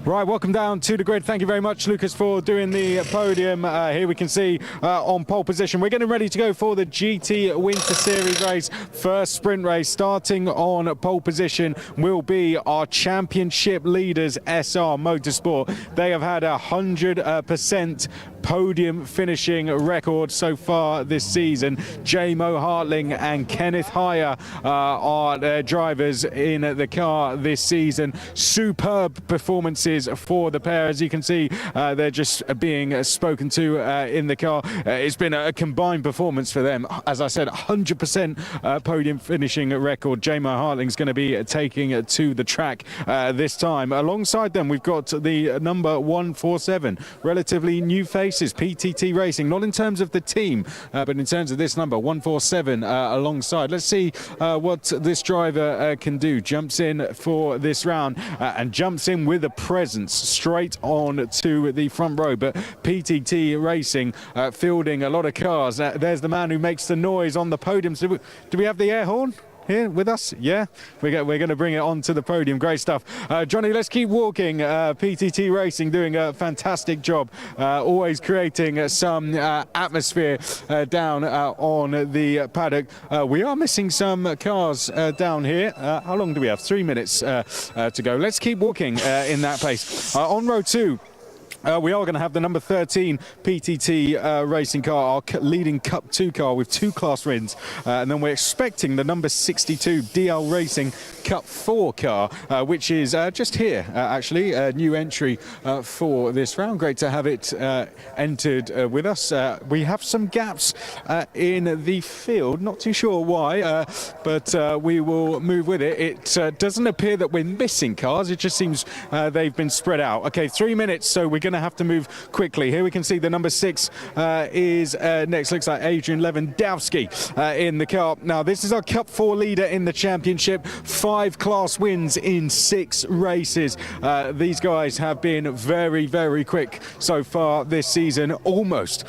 Right, welcome down to the grid. Thank you very much, Lucas, for doing the podium. Here we can see on pole position. We're getting ready to go for the GT Winter Series race. First sprint race starting on pole position will be our championship leaders, SR Motorsport. They have had 100% podium finishing record so far this season. J-Mo Hartling and Kenneth Heyer are their drivers in the car this season. Superb performances for the pair. As you can see, they're just being spoken to in the car. It's been a combined performance for them. As I said, 100% podium finishing record. J-Mo Hartling's going to be taking it to the track this time. Alongside them, we've got the number 147, relatively new faces, PTT Racing, not in terms of the team, but in terms of this number, 147 alongside. Let's see what this driver can do. Jumps in for this round and jumps in with a presence straight on to the front row. But PTT Racing fielding a lot of cars. There's the man who makes the noise on the podiums. Do we have the air horn here with us? Yeah, we're going to bring it onto the podium. Great stuff. Johnny, let's keep walking. PTT Racing doing a fantastic job, always creating some atmosphere down on the paddock. We are missing some cars down here. How long do we have? 3 minutes to go. Let's keep walking in that pace. On row 2, we are going to have the number 13 PTT racing car, our leading Cup 2 car with 2 class wins. And then we're expecting the number 62 DL Racing Cup 4 car, which is just here, actually, a new entry for this round. Great to have it entered with us. We have some gaps in the field, not too sure why, but we will move with it. It doesn't appear that we're missing cars, it just seems they've been spread out. Okay, 3 minutes, so we're going to have to move quickly. Here we can see the number 6 is next. Looks like Adrian Lewandowski in the car. Now, this is our Cup 4 leader in the championship. 5 class wins in 6 races. These guys have been very, very quick so far this season. Almost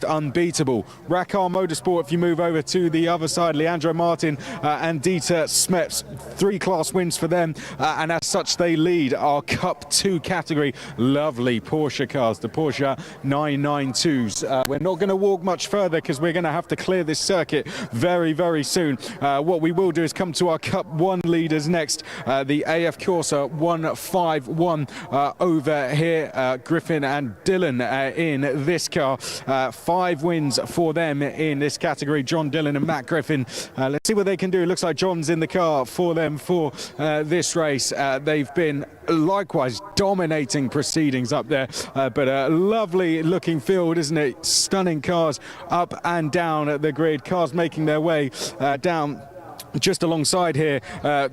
unbeatable. Racar Motorsport, if you move over to the other side, Leandro Martin and Dieter Smeps, 3 class wins for them. And as such, they lead our Cup 2 category. Lovely Porsche cars, the Porsche 992s. We're not going to walk much further because we're going to have to clear this circuit very, very soon. What we will do is come to our Cup 1 leaders next. The AF Corsa 151 over here. Griffin and Dillon in this car. 5 wins for them in this category. John Dillon and Matt Griffin. Let's see what they can do. It looks like John's in the car for them for this race. They've been likewise dominating proceedings up there, but a lovely looking field, isn't it? Stunning cars up and down the grid, cars making their way down just alongside here.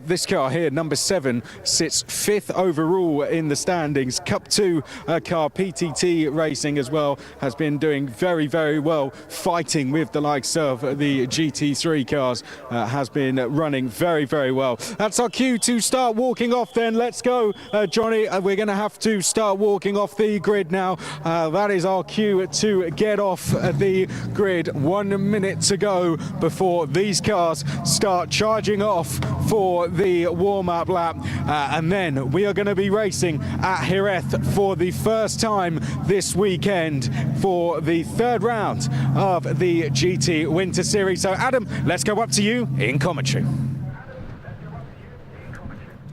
This car here, number 7, sits 5th overall in the standings. Cup 2 car, PTT Racing as well, has been doing very, very well, fighting with the likes of the GT3 cars, has been running very, very well. That's our cue to start walking off then. Let's go, Johnny. We're going to have to start walking off the grid now. That is our cue to get off the grid. 1 minute to go before these cars start charging off for the warm-up lap, and then we are going to be racing at Jerez for the first time this weekend for the 3rd round of the GT Winter Series. So Adam, let's go up to you in commentary.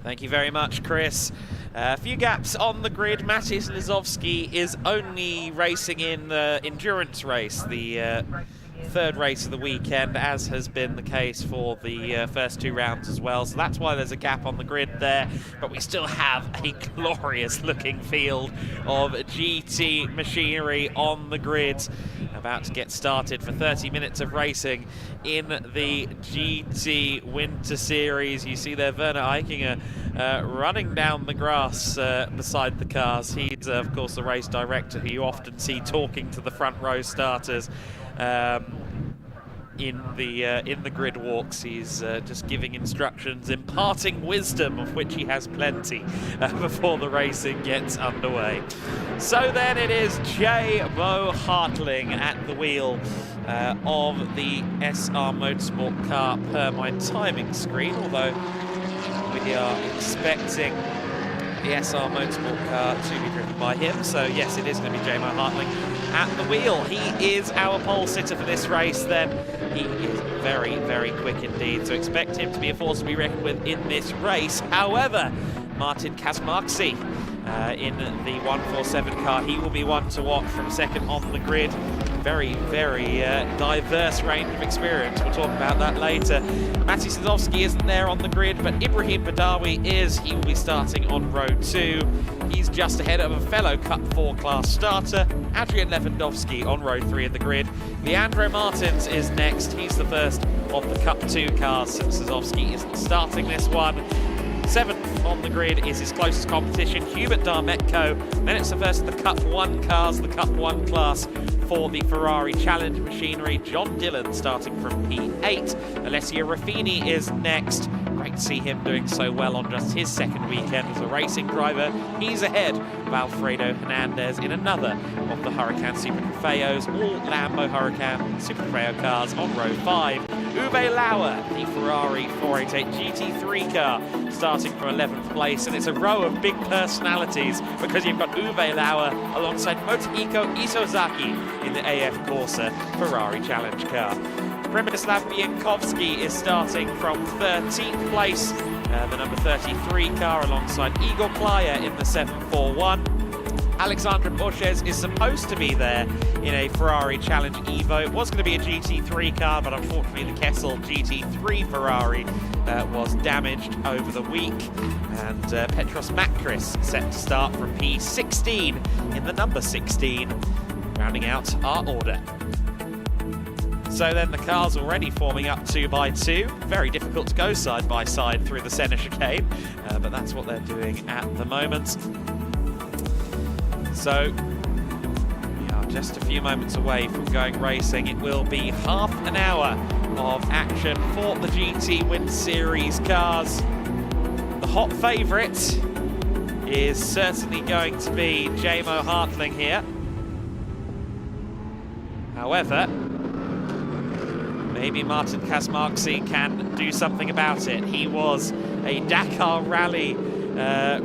Thank you very much, Chris. A few gaps on the grid. Matis Lizowski is only racing in the endurance race, the 3rd race of the weekend, as has been the case for the first 2 rounds as well. So that's why there's a gap on the grid there. But we still have a glorious looking field of GT machinery on the grid, about to get started for 30 minutes of racing in the GT Winter Series. You see there Werner Eichinger running down the grass beside the cars. He's of course the race director who you often see talking to the front row starters in the grid walks. He's just giving instructions, imparting wisdom, of which he has plenty, before the racing gets underway. So then it is J-Mo Hartling at the wheel of the SR Motorsport car per my timing screen, although we are expecting the SR Motorsport car to be driven by him. So yes, it is going to be J-Mo Hartling at the wheel. He is our pole sitter for this race then. He is very, very quick indeed, so expect him to be a force to be reckoned with in this race. However, Martin Kazmarksi in the 147 car. He will be one to watch from second on the grid. Very, very diverse range of experience. We'll talk about that later. Maciej Sliżowski isn't there on the grid, but Ibrahim Badawi is. He will be starting on row 2. He's just ahead of a fellow Cup 4 class starter, Adrian Lewandowski, on row 3 of the grid. Leandro Martins is next. He's the first of the Cup 2 cars since Sliżowski isn't starting this one. 7th on the grid is his closest competition, Hubert Darmetko. Then it's the first of the Cup 1 cars, the Cup 1 class for the Ferrari Challenge machinery. John Dillon starting from P8. Alessio Ruffini is next. Great to see him doing so well on just his second weekend as a racing driver. He's ahead of Alfredo Hernandez in another of the Huracan Super Trofeos, all Lambo Huracan Super Trofeo cars on row 5. Uwe Lauer, the Ferrari 488 GT3 car, starting from 11th place, and it's a row of big personalities because you've got Uwe Lauer alongside Motohiko Isozaki in the AF Corsa Ferrari Challenge car. Przemysław Biankowski is starting from 13th place, the number 33 car, alongside Igor Playa in the 741. Alexandra Borges is supposed to be there in a Ferrari Challenge Evo. It was going to be a GT3 car, but unfortunately the Kessel GT3 Ferrari was damaged over the week. And Petros Makris set to start from P16 in the number 16, rounding out our order. So then the cars already forming up 2 by 2. Very difficult to go side by side through the centre chicane, but that's what they're doing at the moment. So we are just a few moments away from going racing. It will be half an hour of action for the GT Winter Series cars. The hot favourite is certainly going to be Jamo Hartling here. However, maybe Martin Kazmarczy can do something about it. He was a Dakar Rally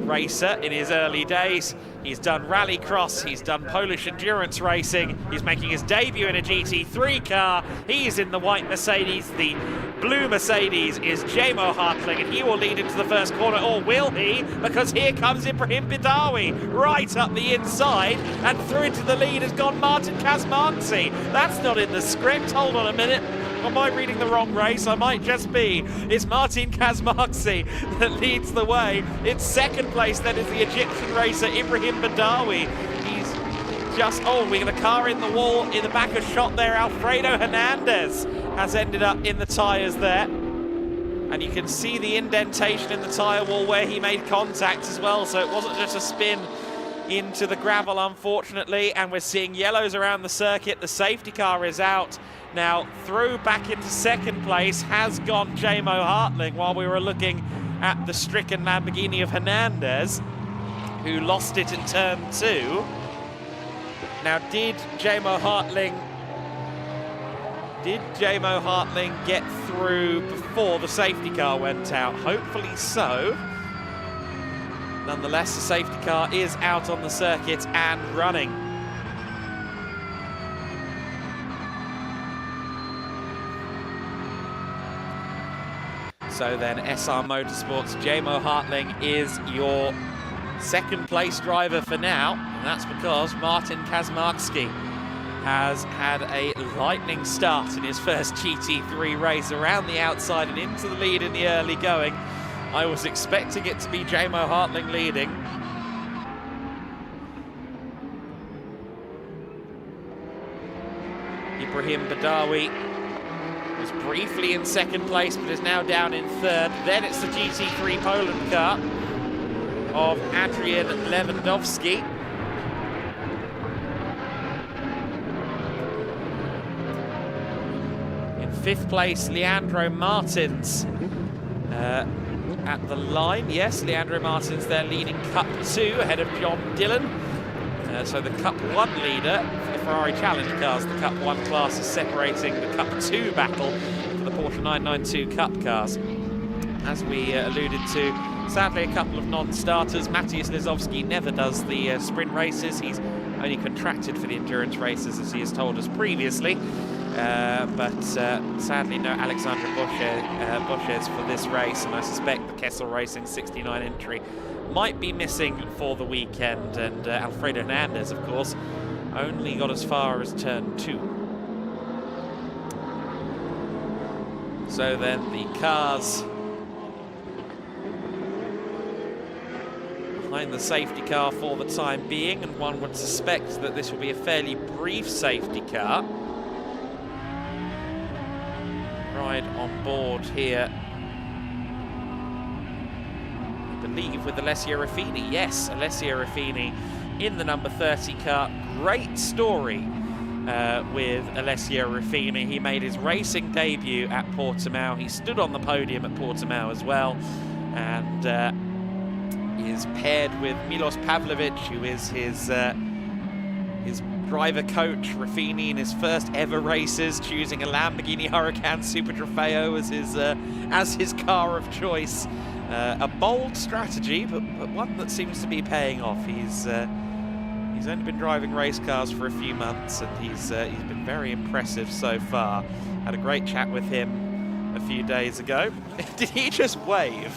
racer in his early days. He's done rallycross, he's done Polish endurance racing, he's making his debut in a GT3 car. He's in the white Mercedes. The blue Mercedes is Jamo Hartling, and he will lead into the first corner, or will he? Because here comes Ibrahim Badawi right up the inside, and through into the lead has gone Martin Kazmarczy. That's not in the script. Hold on a minute. Am I reading the wrong race? I might just be. It's Martin Kazmarczy that leads the way. In second place then is the Egyptian racer Ibrahim Badawi. He's just, we got a car in the wall in the back of shot there. Alfredo Hernandez has ended up in the tyres there. And you can see the indentation in the tyre wall where he made contact as well. So it wasn't just a spin into the gravel, unfortunately. And we're seeing yellows around the circuit. The safety car is out. Now, through back into second place has gone Jamo Hartling, while we were looking at the stricken Lamborghini of Hernandez, who lost it in turn 2. Now, did Jamo Hartling get through before the safety car went out? Hopefully so. Nonetheless, the safety car is out on the circuit and running. So then SR Motorsports, Jamo Hartling is your second place driver for now, and that's because Martin Kazmarczy has had a lightning start in his first GT3 race around the outside and into the lead in the early going. I was expecting it to be Jamo Hartling leading. Ibrahim Badawi was briefly in second place, but is now down in third. Then it's the GT3 Poland car of Adrian Lewandowski. In fifth place, Leandro Martins at the line. Yes, Leandro Martins there leading Cup 2 ahead of John Dillon. So the Cup 1 leader for the Ferrari Challenge cars, the Cup 1 class, is separating the Cup 2 battle for the Porsche 992 Cup cars. As we alluded to, sadly a couple of non-starters. Maciej Sliżowski never does the sprint races. He's only contracted for the endurance races, as he has told us previously. But sadly no Alexandra Borges for this race, and I suspect the Kessel Racing 69 entry might be missing for the weekend, and Alfredo Hernandez, of course, only got as far as turn 2. So then the cars behind the safety car for the time being, and one would suspect that this will be a fairly brief safety car. Ride on board here, I believe, with Alessio Ruffini. Yes, Alessio Ruffini in the number 30 car. Great story with Alessio Ruffini. He made his racing debut at Portimao. He stood on the podium at Portimao as well, and is paired with Milos Pavlovic, who is his driver coach. Ruffini in his first ever races, choosing a Lamborghini Huracan Super Trofeo as his car of choice. A bold strategy, but one that seems to be paying off. He's only been driving race cars for a few months, and he's been very impressive so far. Had a great chat with him a few days ago. Did he just wave?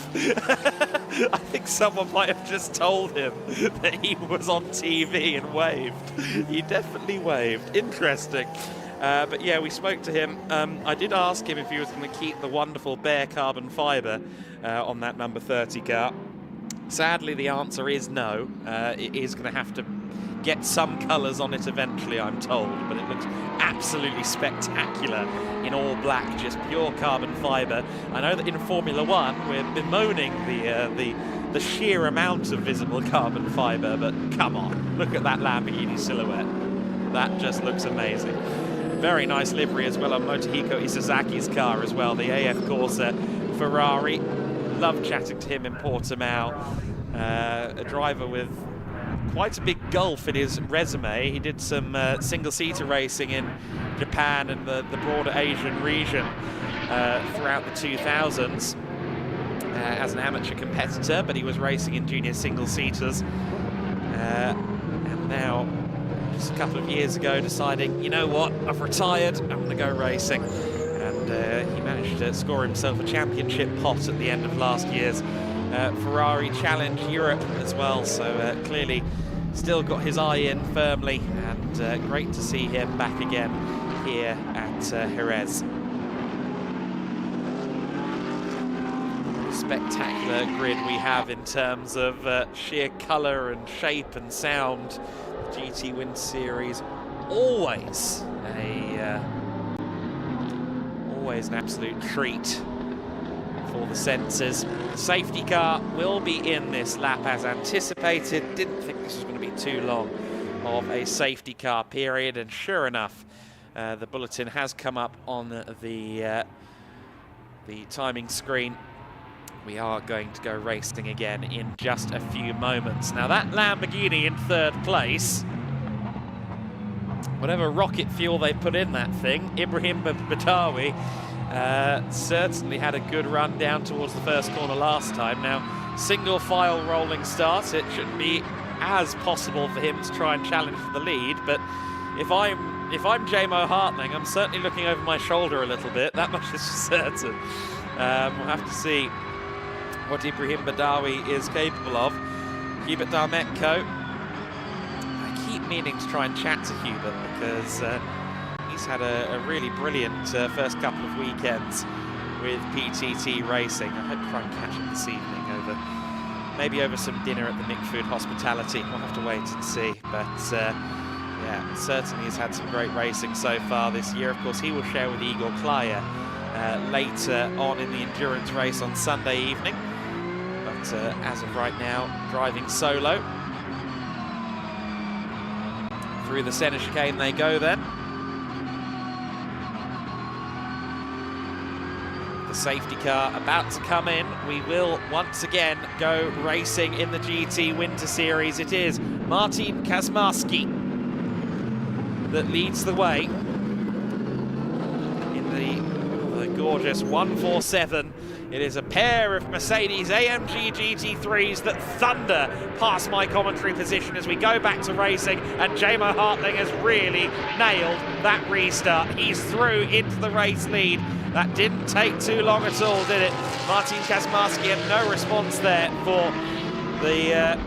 I think someone might have just told him that he was on TV and waved. He definitely waved. Interesting. But yeah, we spoke to him. I did ask him if he was going to keep the wonderful bare carbon fibre on that number 30 car. Sadly, the answer is no. It is going to have to get some colours on it eventually, I'm told, but it looks absolutely spectacular in all black, just pure carbon fibre. I know that in Formula One we're bemoaning the sheer amount of visible carbon fibre, but come on, look at that Lamborghini silhouette. That just looks amazing. Very nice livery as well on Motohiko Isazaki's car as well, the AF Corsa Ferrari. Loved chatting to him in Portimao. A driver with quite a big gulf in his resume. He did some single-seater racing in Japan and the broader Asian region throughout the 2000s as an amateur competitor, but he was racing in junior single-seaters. And now, just a couple of years ago, deciding, you know what, I've retired, I'm going to go racing. And he managed to score himself a championship pot at the end of last year's Ferrari Challenge Europe as well, so clearly still got his eye in firmly, and great to see him back again here at Jerez. Spectacular grid we have in terms of sheer colour and shape and sound. The GT Wind Series, always an absolute treat for the senses. The safety car will be in this lap as anticipated. Didn't think this was going to be too long of a safety car period, and sure enough, the bulletin has come up on the timing screen. We are going to go racing again in just a few moments. Now that Lamborghini in third place, whatever rocket fuel they put in that thing, Ibrahim Badawi certainly had a good run down towards the first corner last time. Now, single file rolling start, it shouldn't be as possible for him to try and challenge for the lead, but if I'm JMO Hartling, I'm certainly looking over my shoulder a little bit, that much is certain. We'll have to see what Ibrahim Badawi is capable of. Hubert Darmetko, I keep meaning to try and chat to Hubert because he's had a really brilliant first couple of weekends with PTT Racing. I hope to try and catch him this evening maybe over some dinner at the Nick Food Hospitality. We'll have to wait and see, but yeah, certainly has had some great racing so far this year. Of course, he will share with Igor Klaya later on in the endurance race on Sunday evening, but as of right now, driving solo. Through the centre chicane they go then. The safety car about to come in. We will once again go racing in the GT Winter Series. It is Martin Kazmarski that leads the way in the gorgeous 147. It is a pair of Mercedes AMG GT3s that thunder past my commentary position as we go back to racing, and JMO Hartling has really nailed that restart. He's through into the race lead. That didn't take too long at all, did it? Martin Kazmarski had no response there for the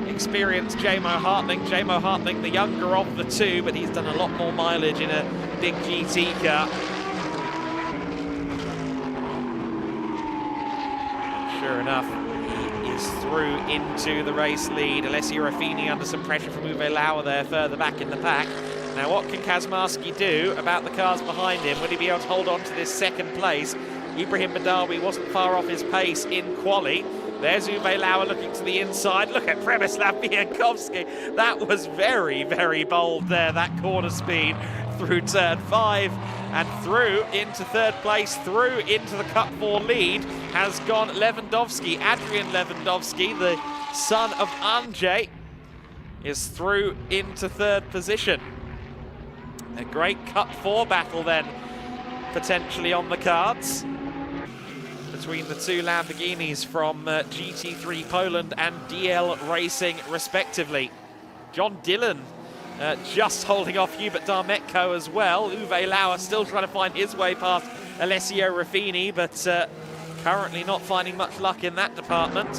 experienced J-Mo Hartling. J-Mo Hartling, the younger of the two, but he's done a lot more mileage in a big GT car. Sure enough, he is through into the race lead. Alessio Ruffini under some pressure from Uwe Lauer there, further back in the pack. Now, what can Kazmarski do about the cars behind him? Will he be able to hold on to this second place? Ibrahim Badawi wasn't far off his pace in quali. There's Uwe Lauer looking to the inside. Look at Przemysław Biankowski. That was very, very bold there, that corner speed through turn 5 and through into third place, through into the Cup 4 lead has gone Lewandowski. Adrian Lewandowski, the son of Andrzej, is through into third position. A great Cup 4 battle then, potentially on the cards, between the two Lamborghinis from GT3 Poland and DL Racing, respectively. John Dillon just holding off Hubert Darmetko as well. Uwe Lauer still trying to find his way past Alessio Ruffini, but currently not finding much luck in that department.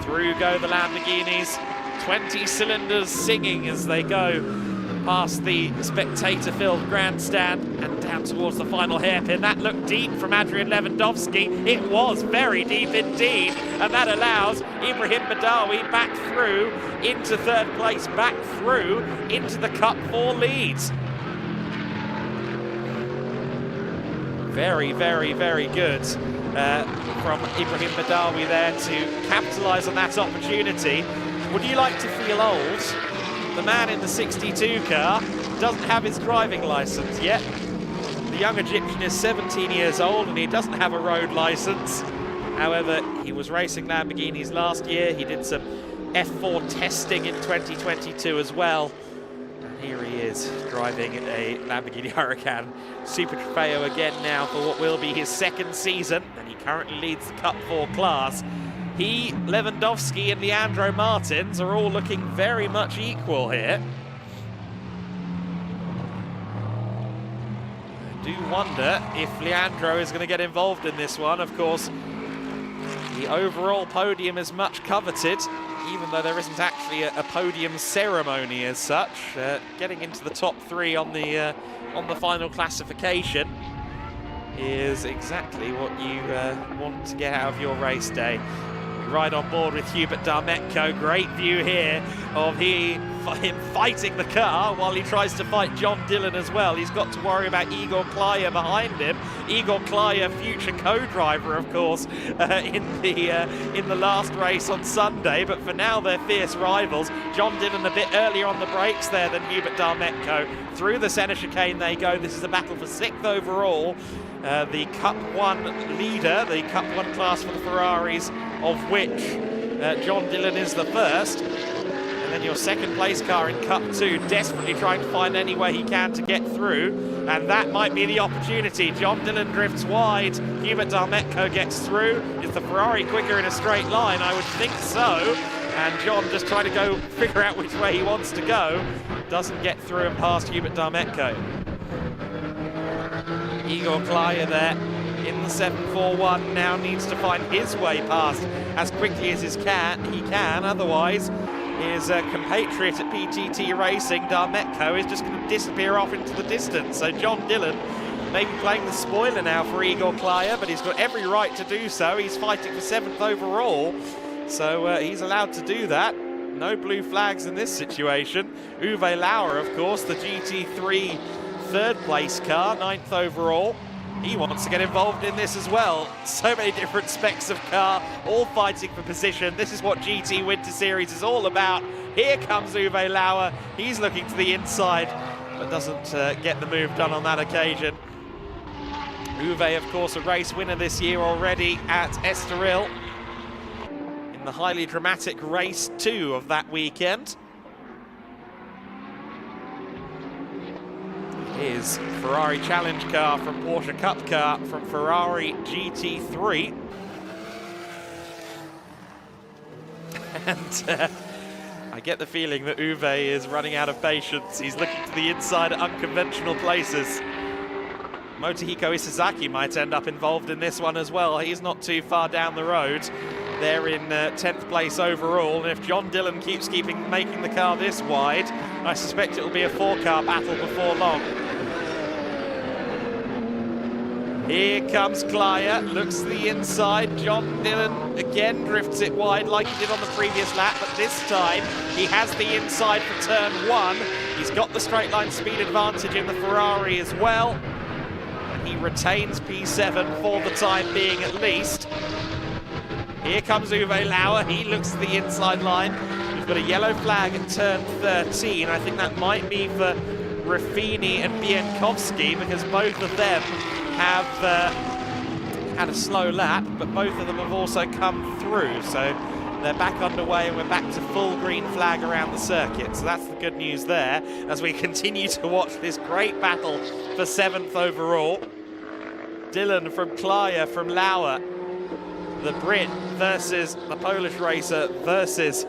Through go the Lamborghinis, 20 cylinders singing as they go past the spectator-filled grandstand and down towards the final hairpin. That looked deep from Adrian Lewandowski. It was very deep indeed, and that allows Ibrahim Badawi back through into third place, back through into the Cup 4 leads. Very, very, very good from Ibrahim Badawi there to capitalise on that opportunity. Would you like to feel old? The man in the 62 car doesn't have his driving licence yet. The young Egyptian is 17 years old and he doesn't have a road licence. However, he was racing Lamborghinis last year. He did some F4 testing in 2022 as well. And here he is driving a Lamborghini Huracan Super Trofeo again now for what will be his second season. And he currently leads the Cup 4 class. He, Lewandowski and Leandro Martins are all looking very much equal here. I do wonder if Leandro is going to get involved in this one. Of course, the overall podium is much coveted, even though there isn't actually a podium ceremony as such. Getting into the top 3 on the final classification is exactly what you want to get out of your race day. Right on board with Hubert Darmetko. Great view here of him fighting the car while he tries to fight John Dillon as well. He's got to worry about Igor Klaya behind him. Igor Klaya, future co-driver, of course, in the last race on Sunday. But for now, they're fierce rivals. John Dillon a bit earlier on the brakes there than Hubert Darmetko. Through the centre chicane they go. This is a battle for 6th overall. The Cup 1 leader, the Cup 1 class for the Ferraris, of which John Dillon is the first. And then your second place car in Cup 2, desperately trying to find any way he can to get through. And that might be the opportunity. John Dillon drifts wide. Hubert Darmetko gets through. Is the Ferrari quicker in a straight line? I would think so. And John just trying to go figure out which way he wants to go. Doesn't get through and past Hubert Darmetko. Igor Klaya there in the 741 now needs to find his way past as quickly as he can. Otherwise, his compatriot at PTT Racing, Darmetko, is just going to disappear off into the distance. So John Dillon maybe playing the spoiler now for Igor Klaya, but he's got every right to do so. He's fighting for 7th overall, so he's allowed to do that. No blue flags in this situation. Uwe Lauer, of course, the GT3 third place car, 9th overall. He wants to get involved in this as well. So many different specs of car, all fighting for position. This is what GT Winter Series is all about. Here comes Uwe Lauer. He's looking to the inside, but doesn't get the move done on that occasion. Uwe, of course, a race winner this year already at Estoril in the highly dramatic race 2 of that weekend. His Ferrari Challenge car from Porsche Cup car from Ferrari GT3. And I get the feeling that Uwe is running out of patience. He's looking to the inside at unconventional places. Motohiko Isazaki might end up involved in this one as well. He's not too far down the road. They're in 10th place overall, and if John Dillon keeps making the car this wide, I suspect it will be a 4-car battle before long. Here comes Klaya, looks to the inside. John Dillon again drifts it wide like he did on the previous lap, but this time he has the inside for turn 1. He's got the straight line speed advantage in the Ferrari as well. And he retains P7 for the time being at least. Here comes Uwe Lauer, he looks to the inside line. We've got a yellow flag at turn 13. I think that might be for Ruffini and Bienkowski, because both of them have had a slow lap, but both of them have also come through, so they're back underway and we're back to full green flag around the circuit. So that's the good news there as we continue to watch this great battle for 7th overall. Dillon from Klaya from Lauer, the Brit versus the Polish racer versus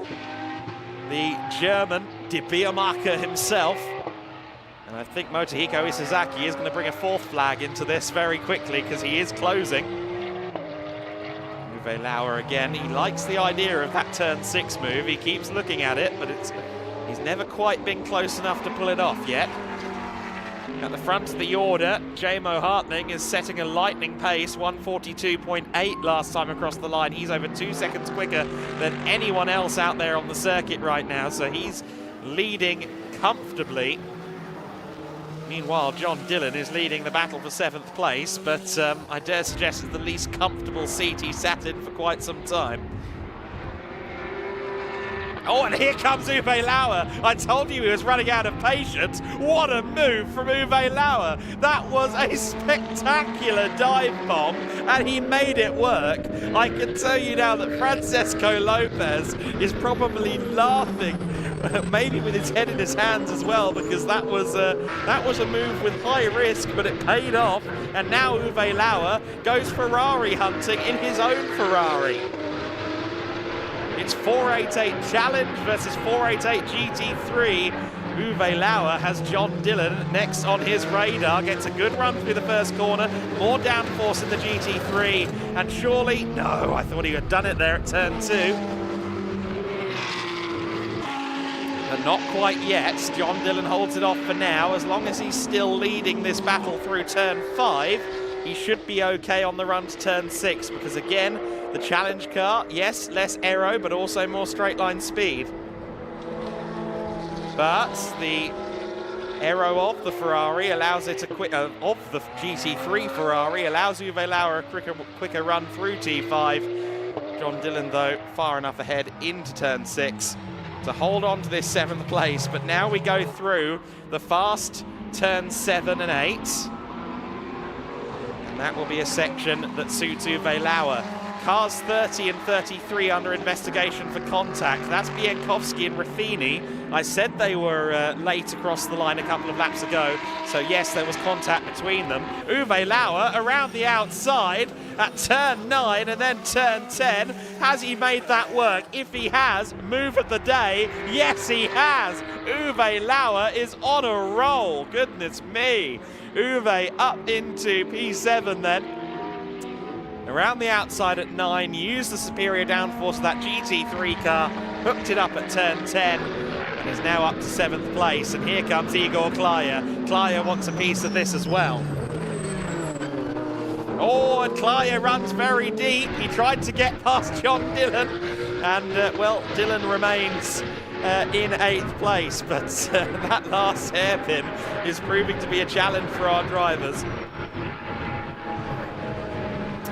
the German De Biermacher himself. And I think Motohiko Isazaki is going to bring a 4th flag into this very quickly because he is closing. Uwe Lauer again, he likes the idea of that turn 6 move. He keeps looking at it, but he's never quite been close enough to pull it off yet. At the front of the order, J-Mo Hartling is setting a lightning pace, 142.8 last time across the line. He's over 2 seconds quicker than anyone else out there on the circuit right now, so he's leading comfortably. Meanwhile, John Dillon is leading the battle for 7th place, but I dare suggest it's the least comfortable seat he's sat in for quite some time. Oh, and here comes Uwe Lauer. I told you he was running out of patience. What a move from Uwe Lauer. That was a spectacular dive bomb, and he made it work. I can tell you now that Francesco Lopez is probably laughing, maybe with his head in his hands as well, because that was a move with high risk, but it paid off. And now Uwe Lauer goes Ferrari hunting in his own Ferrari. It's 488 Challenge versus 488 GT3. Uwe Lauer has John Dillon next on his radar, gets a good run through the first corner, more downforce in the GT3, and surely, no, I thought he had done it there at turn 2. But not quite yet. John Dillon holds it off for now. As long as he's still leading this battle through turn 5, he should be okay on the run to turn 6, because again, the challenge car, yes, less aero, but also more straight line speed. But the aero of the Ferrari allows it of the GT3 Ferrari allows Uwe Lauer a quicker run through T5. John Dillon, though, far enough ahead into turn 6 to hold on to this 7th place. But now we go through the fast turn 7 and 8. And that will be a section that suits Uwe Lauer. Cars 30 and 33 under investigation for contact. That's Bienkowski and Ruffini. I said they were late across the line a couple of laps ago, so yes, there was contact between them. Uwe Lauer around the outside at turn 9 and then turn 10. Has he made that work? If he has, move of the day. Yes, he has. Uwe Lauer is on a roll. Goodness me. Uwe up into P7 then. Around the outside at 9, used the superior downforce of that GT3 car, hooked it up at turn 10, and is now up to 7th place. And here comes Igor Klaya. Klaya wants a piece of this as well. Oh, and Klaya runs very deep. He tried to get past John Dillon, and, well, Dillon remains in 8th place, but that last hairpin is proving to be a challenge for our drivers.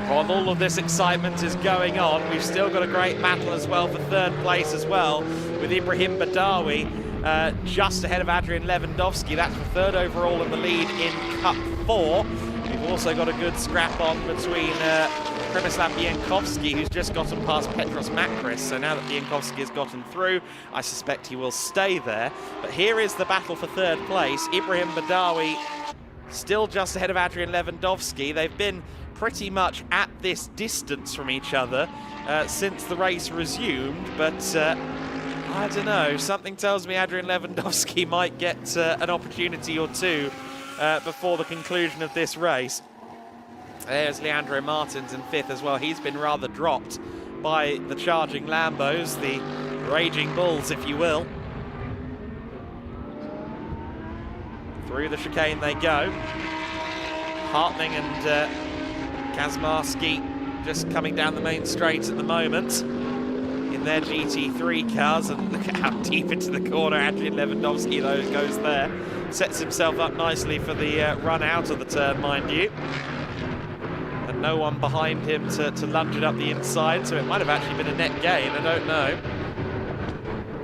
While all of this excitement is going on, we've still got a great battle as well for 3rd place as well, with Ibrahim Badawi just ahead of Adrian Lewandowski. That's for 3rd overall in the lead in Cup 4. We've also got a good scrap on between Przemysław Bienkowski, who's just gotten past Petros Makris. So now that Bienkowski has gotten through, I suspect he will stay there. But here is the battle for 3rd place. Ibrahim Badawi still just ahead of Adrian Lewandowski. They've been pretty much at this distance from each other since the race resumed, but I don't know, something tells me Adrian Lewandowski might get an opportunity or two before the conclusion of this race. There's Leandro Martins in 5th as well. He's been rather dropped by the charging Lambos, the raging bulls, if you will. Through the chicane they go. Hartling and Kazmarski just coming down the main straight at the moment in their GT3 cars, and look at how deep into the corner Adrian Lewandowski though goes there. Sets himself up nicely for the run out of the turn, mind you. And no one behind him to lunge it up the inside, so it might have actually been a net gain, I don't know.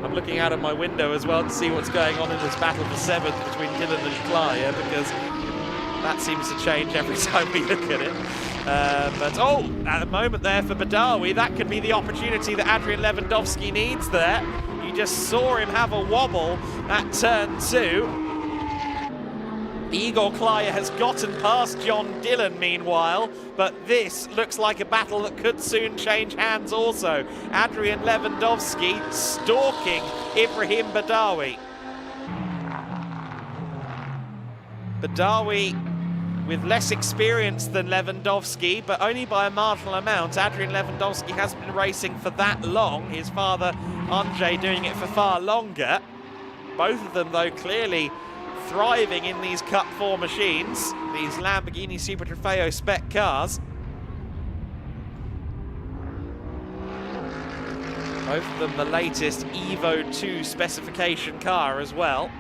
I'm looking out of my window as well to see what's going on in this battle for 7th between Dylan and Klaya, because that seems to change every time we look at it. But at the moment there for Badawi, that could be the opportunity that Adrian Lewandowski needs there. You just saw him have a wobble at turn 2. Igor Klaya has gotten past John Dillon meanwhile, but this looks like a battle that could soon change hands also. Adrian Lewandowski stalking Ibrahim Badawi. Badawi with less experience than Lewandowski, but only by a marginal amount. Adrian Lewandowski hasn't been racing for that long. His father, Andrzej, doing it for far longer. Both of them, though, clearly thriving in these Cup 4 machines, these Lamborghini Super Trofeo spec cars. Both of them the latest Evo 2 specification car as well,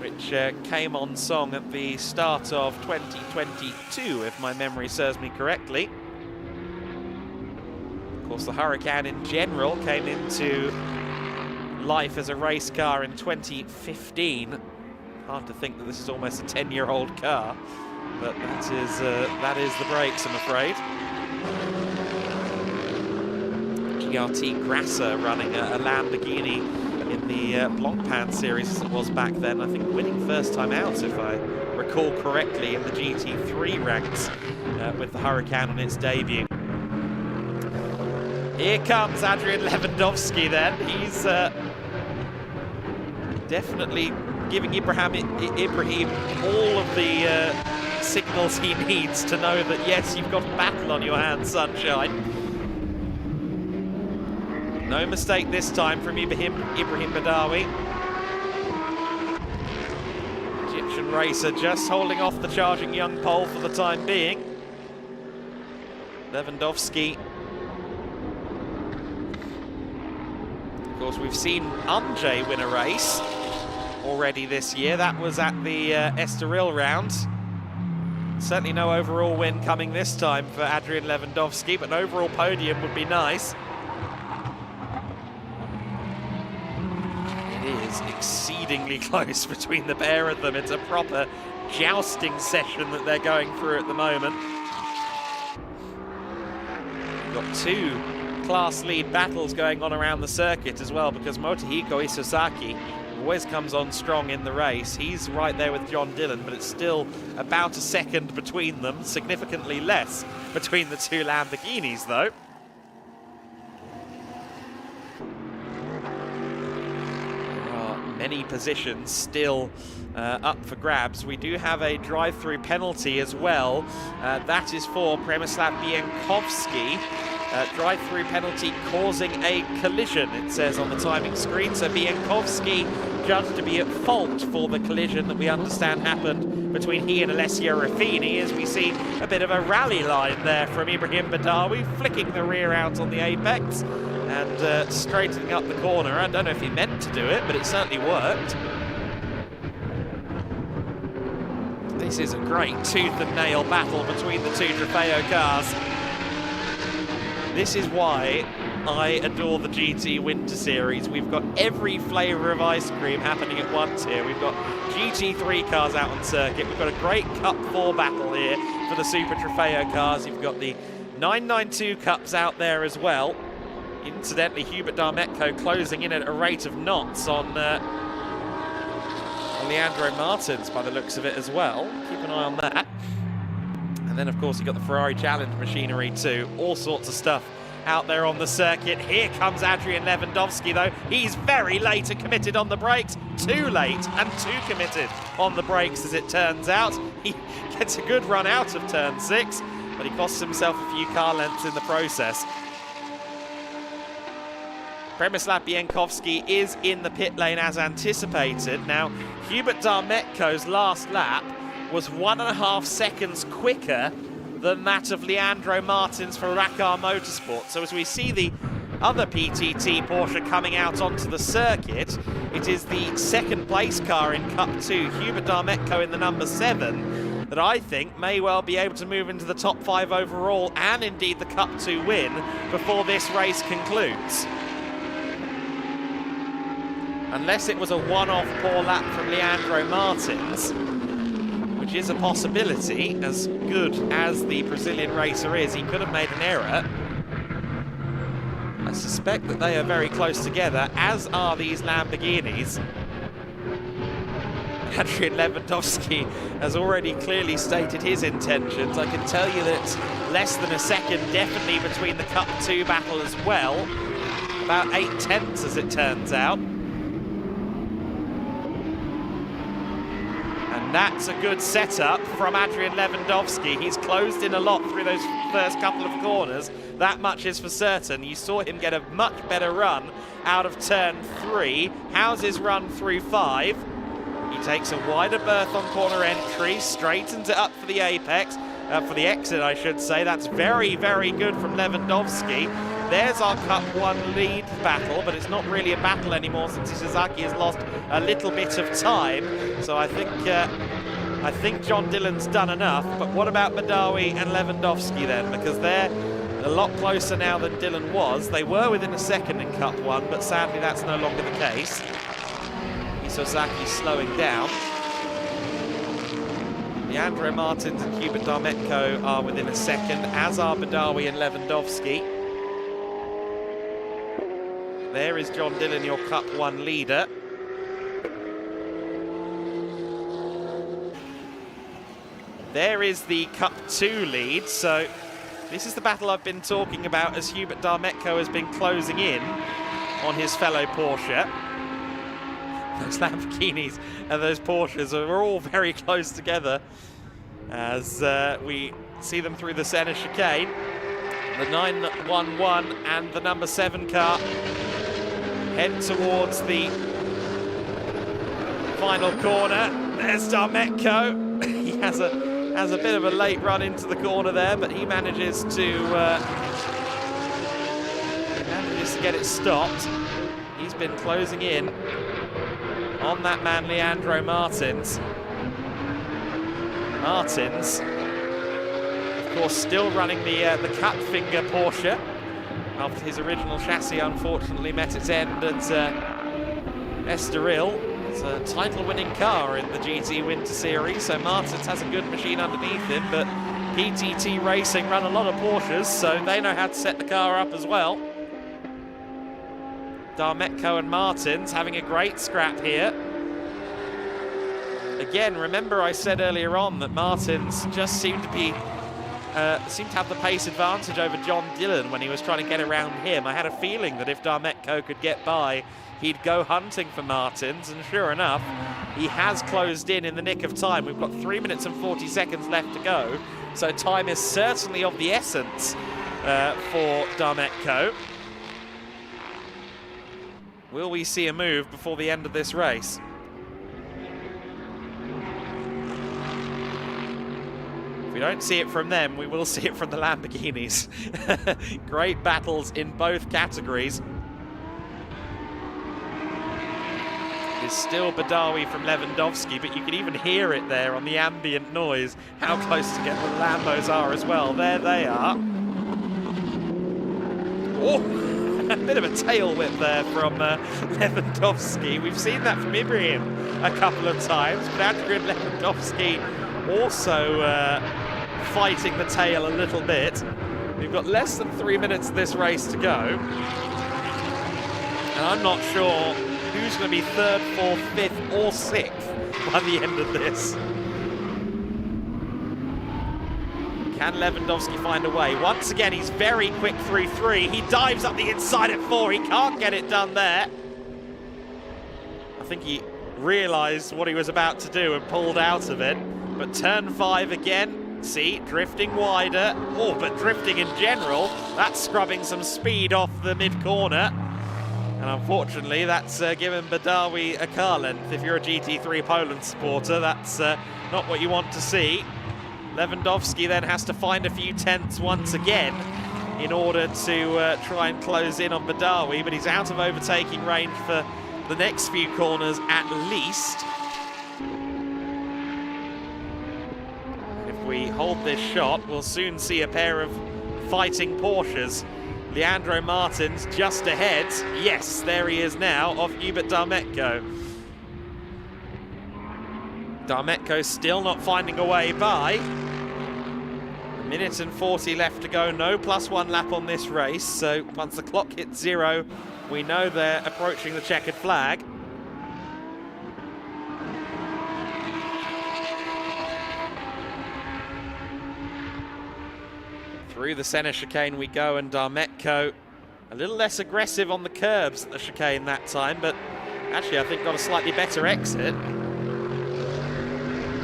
which came on song at the start of 2022, if my memory serves me correctly. Of course, the Huracan in general came into life as a race car in 2015. Hard to think that this is almost a 10-year-old car, but that is the brakes, I'm afraid. GRT Grasser running a Lamborghini in the Blancpain series as it was back then. I think winning first time out, if I recall correctly, in the GT3 ranks with the Huracan on its debut. Here comes Adrian Lewandowski then. He's definitely giving Ibrahim all of the signals he needs to know that, yes, you've got a battle on your hands, sunshine. No mistake this time from Ibrahim Badawi. Egyptian racer just holding off the charging young Pole for the time being. Lewandowski. Of course, we've seen Andrzej win a race already this year. That was at the Estoril round. Certainly no overall win coming this time for Adrian Lewandowski, but an overall podium would be nice. It is exceedingly close between the pair of them. It's a proper jousting session that they're going through at the moment. We've got two class lead battles going on around the circuit as well, because Motohiko Isozaki always comes on strong in the race. He's right there with John Dillon, but it's still about a second between them, significantly less between the two Lamborghinis though. There are many positions still up for grabs. We do have a drive-through penalty as well. That is for Przemysław Bienkowski. Drive-through penalty causing a collision, it says on the timing screen. So Bienkowski judged to be at fault for the collision that we understand happened between he and Alessio Ruffini, as we see a bit of a rally line there from Ibrahim Badawi, flicking the rear out on the apex and straightening up the corner. I don't know if he meant to do it, but it certainly worked. This is a great tooth and nail battle between the two Trofeo cars. This is why I adore the GT Winter Series. We've got every flavour of ice cream happening at once here. We've got GT3 cars out on circuit. We've got a great Cup 4 battle here for the Super Trofeo cars. You've got the 992 Cups out there as well. Incidentally, Hubert Darmetko closing in at a rate of knots on Leandro Martins by the looks of it as well. Keep an eye on that. And then, of course, you've got the Ferrari Challenge machinery too. All sorts of stuff out there on the circuit. Here comes Adrian Lewandowski, though. He's very late and committed on the brakes. Too late and too committed on the brakes, as it turns out. He gets a good run out of turn 6, but he costs himself a few car lengths in the process. Przemysław Bienkowski is in the pit lane as anticipated. Now, Hubert Darmetko's last lap was 1.5 seconds quicker than that of Leandro Martins for Racar Motorsport. So as we see the other PTT Porsche coming out onto the circuit, it is the second place car in Cup 2, Hubert Darmetko in the number 7, that I think may well be able to move into the top 5 overall and indeed the Cup 2 win before this race concludes. Unless it was a one-off poor lap from Leandro Martins, which is a possibility. As good as the Brazilian racer is, he could have made an error. I suspect that they are very close together, as are these Lamborghinis. Adrian Lewandowski has already clearly stated his intentions. I can tell you that less than a second definitely between the Cup 2 battle as well. About 8/10 as it turns out. And that's a good setup from Adrian Lewandowski. He's closed in a lot through those first couple of corners. That much is for certain. You saw him get a much better run out of turn 3. How's his run through 5? He takes a wider berth on corner entry, straightens it up for the apex, for the exit I should say. That's very, very good from Lewandowski. There's our Cup 1 lead battle, but it's not really a battle anymore since Isozaki has lost a little bit of time. So I think John Dillon's done enough. But what about Badawi and Lewandowski then? Because they're a lot closer now than Dillon was. They were within a second in Cup 1, but sadly that's no longer the case. Isozaki slowing down. Leandro Martins and Hubert Darmetko are within a second, as are Badawi and Lewandowski. There is John Dillon, your Cup 1 leader. There is the Cup 2 lead, so this is the battle I've been talking about as Hubert Darmetko has been closing in on his fellow Porsche. Those Lamborghinis and those Porsches are all very close together as we see them through the centre chicane. The 911 and the number 7 car head towards the final corner. There's Darmetko. He has a bit of a late run into the corner there, but he manages to get it stopped. He's been closing in on that man Leandro Martins. Martins, of course, still running the cut finger Porsche after his original chassis unfortunately met its end at Estoril. It's a title-winning car in the GT Winter Series, so Martins has a good machine underneath him, but PTT Racing run a lot of Porsches, so they know how to set the car up as well. Darmetko and Martins having a great scrap here. Again, remember I said earlier on that Martins just seemed to have the pace advantage over John Dillon when he was trying to get around him. I had a feeling that if Darmetko could get by, he'd go hunting for Martins, and sure enough, he has closed in the nick of time. We've got 3 minutes and 40 seconds left to go, so time is certainly of the essence for Darmetko. Will we see a move before the end of this race? If we don't see it from them, we will see it from the Lamborghinis. Great battles in both categories. It's still Badawi from Lewandowski, but you can even hear it there on the ambient noise, how close together the Lambos are as well. There they are. Oh! A bit of a tail whip there from Lewandowski. We've seen that from Ibrahim a couple of times, but Adrian Lewandowski also fighting the tail a little bit. We've got less than 3 minutes of this race to go, and I'm not sure who's going to be 3rd, 4th, 5th or 6th by the end of this. Can Lewandowski find a way? Once again, he's very quick through 3. He dives up the inside at 4. He can't get it done there. I think he realised what he was about to do and pulled out of it. But turn 5 again. See, drifting wider. Oh, but drifting in general. That's scrubbing some speed off the mid-corner. And unfortunately, that's given Badawi a car length. If you're a GT3 Poland supporter, that's not what you want to see. Lewandowski then has to find a few tenths once again in order to try and close in on Badawi, but he's out of overtaking range for the next few corners at least. If we hold this shot, we'll soon see a pair of fighting Porsches. Leandro Martins just ahead. Yes, there he is now, of Hubert Darmetko. Darmetko still not finding a way by. A minute and 40 left to go. No +1 lap on this race. So once the clock hits 0, we know they're approaching the checkered flag. Through the centre chicane we go, and Darmetko a little less aggressive on the curbs at the chicane that time, but actually I think got a slightly better exit.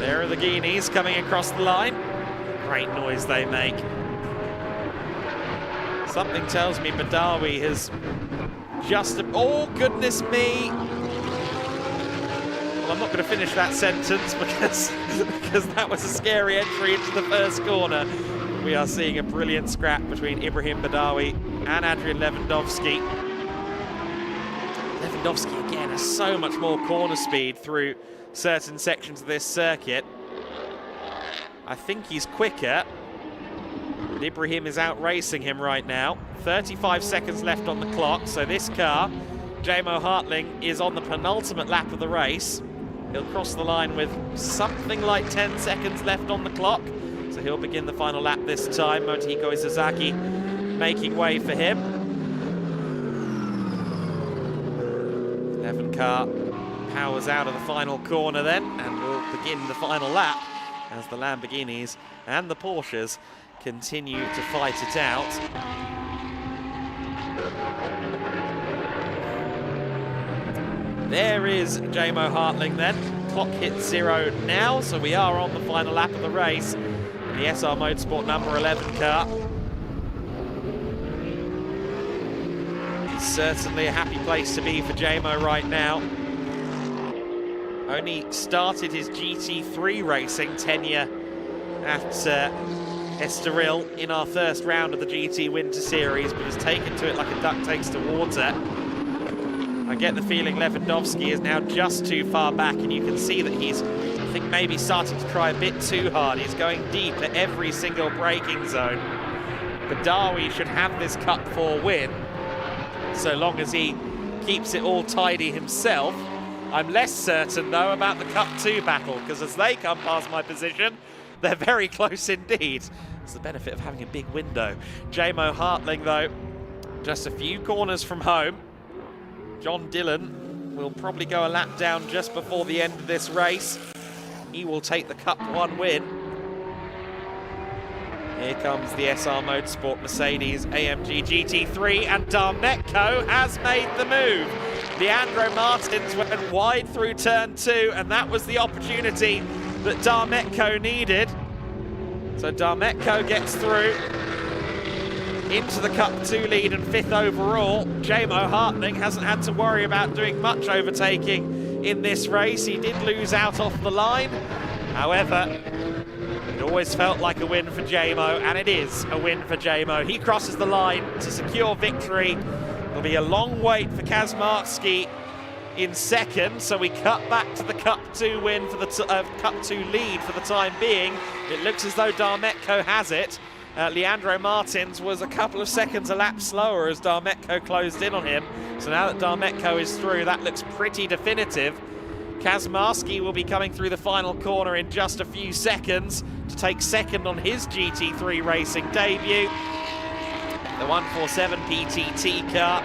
There are the Guineas coming across the line. Great noise they make. Something tells me Badawi has just... Oh, goodness me! Well, I'm not going to finish that sentence because that was a scary entry into the first corner. We are seeing a brilliant scrap between Ibrahim Badawi and Adrian Lewandowski. Lewandowski, again, has so much more corner speed through certain sections of this circuit. I think he's quicker, but Ibrahim is out racing him right now. 35 seconds left on the clock, so this car, Jamo Hartling, is on the penultimate lap of the race. He'll cross the line with something like 10 seconds left on the clock. So he'll begin the final lap this time. Motohiko Izazaki making way for him. 11 car powers out of the final corner then, and will begin the final lap as the Lamborghinis and the Porsches continue to fight it out. There is Jamo Hartling then. Clock hits 0 now, so we are on the final lap of the race. The SR Motorsport number 11 car. It's certainly a happy place to be for Jamo right now. Only started his GT3 racing tenure at Estoril in our first round of the GT Winter Series, but has taken to it like a duck takes to water. I get the feeling Lewandowski is now just too far back, and you can see that he's, I think, maybe starting to try a bit too hard. He's going deep at every single braking zone. Badawi should have this Cup 4 win, so long as he keeps it all tidy himself. I'm less certain, though, about the Cup 2 battle, because as they come past my position, they're very close indeed. It's the benefit of having a big window. Jamo Hartling, though, just a few corners from home. John Dillon will probably go a lap down just before the end of this race. He will take the Cup 1 win. Here comes the SR Motorsport Mercedes AMG GT3, and Darmetko has made the move. Leandro Martins went wide through turn 2, and that was the opportunity that Darmetko needed. So Darmetko gets through into the Cup 2 lead and 5th overall. Jamo Hartling hasn't had to worry about doing much overtaking in this race. He did lose out off the line. However, it always felt like a win for Jamo, and it is a win for Jamo. He crosses the line to secure victory. It'll be a long wait for Kazmarski in second, so we cut back to the Cup 2 win for the Cup 2 lead for the time being. It looks as though Darmetko has it. Leandro Martins was a couple of seconds a lap slower as Darmetko closed in on him. So now that Darmetko is through, that looks pretty definitive. Kazmarski will be coming through the final corner in just a few seconds to take second on his GT3 racing debut. The 147 PTT car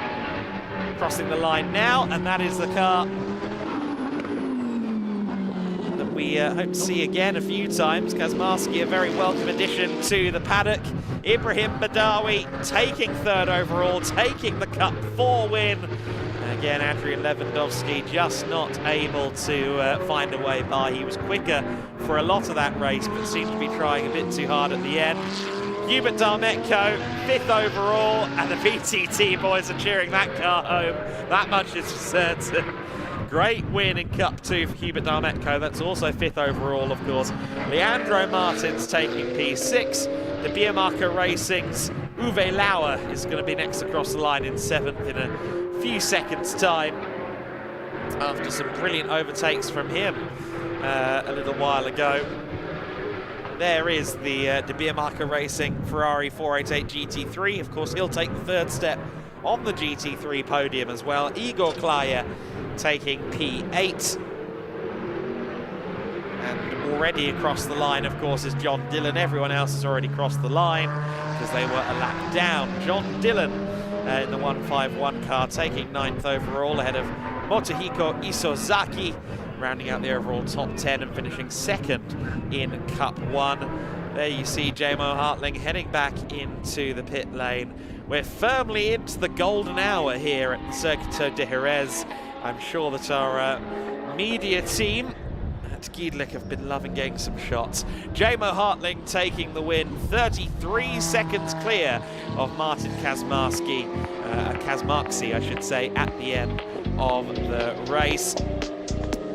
crossing the line now, and that is the car that we hope to see again a few times. Kazmarski, a very welcome addition to the paddock. Ibrahim Badawi taking 3rd overall, taking the Cup 4 win. Again, Adrian Lewandowski just not able to find a way by. He was quicker for a lot of that race, but seemed to be trying a bit too hard at the end. Hubert Darmetko, 5th overall, and the VTT boys are cheering that car home. That much is for certain. Great win in Cup 2 for Hubert Darmetko. That's also 5th overall, of course. Leandro Martins taking P6. The Biermarker Racing's Uwe Lauer is going to be next across the line in 7th in a few seconds' time, after some brilliant overtakes from him a little while ago. There is the Biermarker Racing Ferrari 488 GT3. Of course, he'll take the 3rd step on the GT3 podium as well. Igor Klaya taking P8. And already across the line, of course, is John Dillon. Everyone else has already crossed the line because they were a lap down. John Dillon in the 151 car taking 9th overall ahead of Motohiko Isozaki, rounding out the overall top 10 and finishing 2nd in Cup 1. There you see Jamo Hartling heading back into the pit lane. We're firmly into the golden hour here at the Circuito de Jerez. I'm sure that our media team at Giedlich have been loving getting some shots. Jamo Hartling taking the win, 33 seconds clear of Martin Kazmarski, I should say, at the end of the race.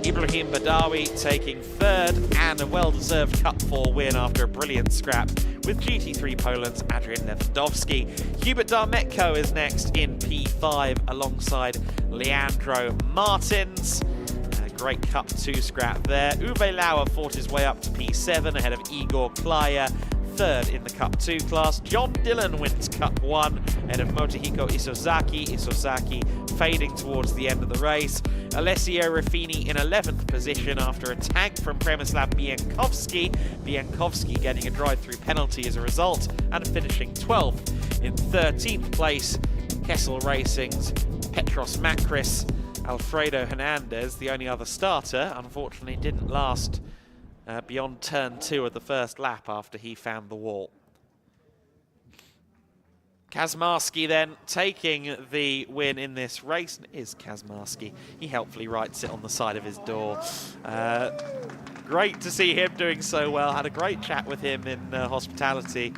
Ibrahim Badawi taking 3rd, and a well-deserved Cup 4 win after a brilliant scrap with GT3 Poland's Adrian Lewandowski. Hubert Darmetko is next in P5 alongside Leandro Martins. Great Cup 2 scrap there. Uwe Lauer fought his way up to P7 ahead of Igor Klaya, 3rd in the Cup 2 class. John Dillon wins Cup 1 ahead of Motohiko Isozaki. Isozaki fading towards the end of the race. Alessio Ruffini in 11th position after a tag from Przemysław Biankowski. Biankowski getting a drive-through penalty as a result and finishing 12th. In 13th place, Kessel Racing's Petros Makris. Alfredo Hernandez, the only other starter, unfortunately didn't last beyond turn 2 of the first lap after he found the wall. Kazmarski then taking the win in this race. It is Kazmarski. He helpfully writes it on the side of his door. Great to see him doing so well. Had a great chat with him in hospitality.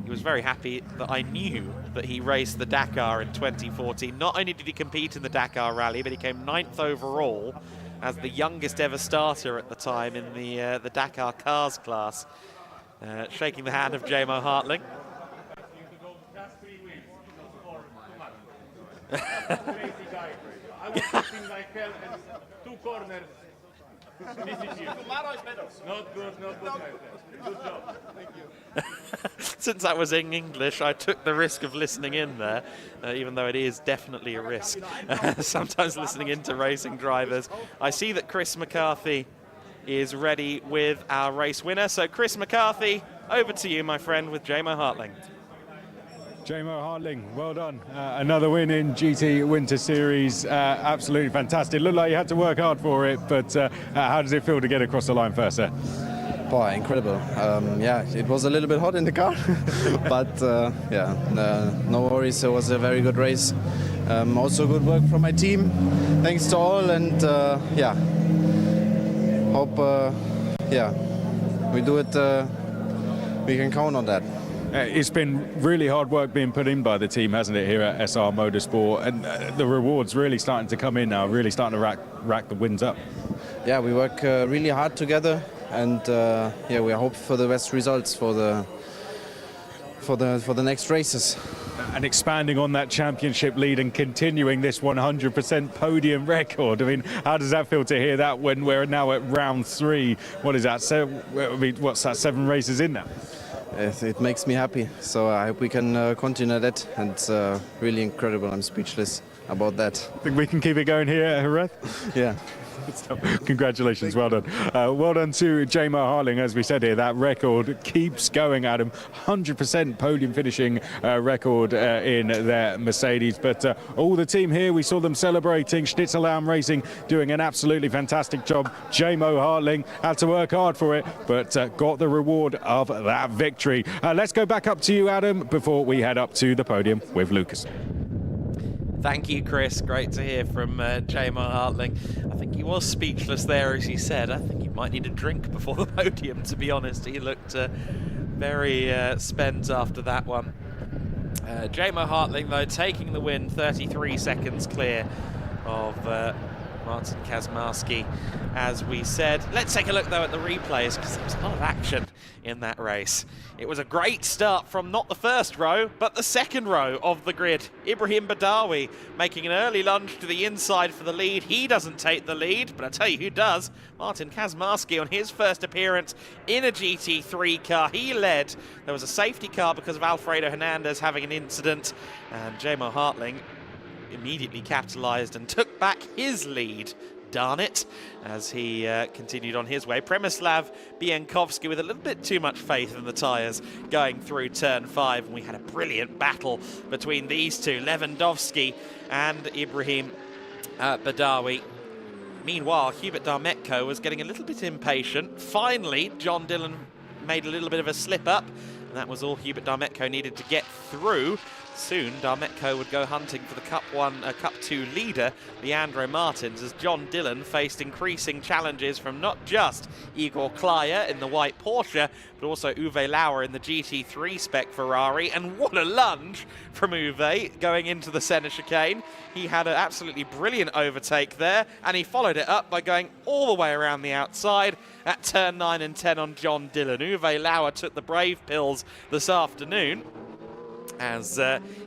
He was very happy that I knew that he raced the Dakar in 2014. Not only did he compete in the Dakar Rally, but he came 9th overall as the youngest ever starter at the time in the Dakar Cars class. Shaking the hand of Jamo Hartling. I was putting my helm and 2 corners. Not good, my friend. Good job. Thank you. Since that was in English, I took the risk of listening in there, even though it is definitely a risk. Sometimes listening into racing drivers. I see that Chris McCarthy is ready with our race winner. So Chris McCarthy, over to you, my friend, with Jamo Hartling. Jamo Hartling, well done. Another win in GT Winter Series. Absolutely fantastic. Looked like you had to work hard for it, but how does it feel to get across the line first there? Boy, incredible. Yeah, it was a little bit hot in the car, but no worries. It was a very good race. Also good work from my team. Thanks to all, and hope we do it. We can count on that. It's been really hard work being put in by the team, hasn't it, here at SR Motorsport? And the rewards really starting to come in now, really starting to rack the wins up. Yeah, we work really hard together, and we hope for the best results for the next races. And expanding on that championship lead and continuing this 100% podium record. I mean, how does that feel to hear that when we're now at round 3? What is that? What's that? 7 races in now? It makes me happy, so I hope we can continue that, and it's really incredible. I'm speechless about that. Think we can keep it going here at Jerez? Yeah. Congratulations, well done. Well done to Jamo Hartling. As we said here, that record keeps going, Adam. 100% podium finishing record in their Mercedes. But all the team here, we saw them celebrating. Schnitzellaum Racing doing an absolutely fantastic job. Jamo Hartling had to work hard for it, but got the reward of that victory. Let's go back up to you, Adam, before we head up to the podium with Lucas. Thank you, Chris. Great to hear from Jamo Hartling. I think he was speechless there, as he said. I think he might need a drink before the podium, to be honest. He looked very spent after that one. Jamo Hartling, though, taking the win, 33 seconds clear of Martin Kazmarski, as we said. Let's take a look, though, at the replays, because there was a lot of action in that race. It was a great start from not the first row, but the second row of the grid. Ibrahim Badawi making an early lunge to the inside for the lead. He doesn't take the lead, but I tell you who does. Martin Kazmarski on his first appearance in a GT3 car. He led. There was a safety car because of Alfredo Hernandez having an incident, and Jamo Hartling immediately capitalised and took back his lead. Darn it, as he continued on his way. Przemysław Biankowski with a little bit too much faith in the tyres going through turn 5, and we had a brilliant battle between these two, Lewandowski and Ibrahim Badawi. Meanwhile, Hubert Darmetko was getting a little bit impatient. Finally, John Dillon made a little bit of a slip up, and that was all Hubert Darmetko needed to get through. Soon, Darmetko would go hunting for the Cup 2 leader, Leandro Martins, as John Dillon faced increasing challenges from not just Igor Klaya in the white Porsche, but also Uwe Lauer in the GT3 spec Ferrari. And what a lunge from Uwe going into the centre chicane. He had an absolutely brilliant overtake there, and he followed it up by going all the way around the outside at turn 9 and 10 on John Dillon. Uwe Lauer took the brave pills this afternoon, as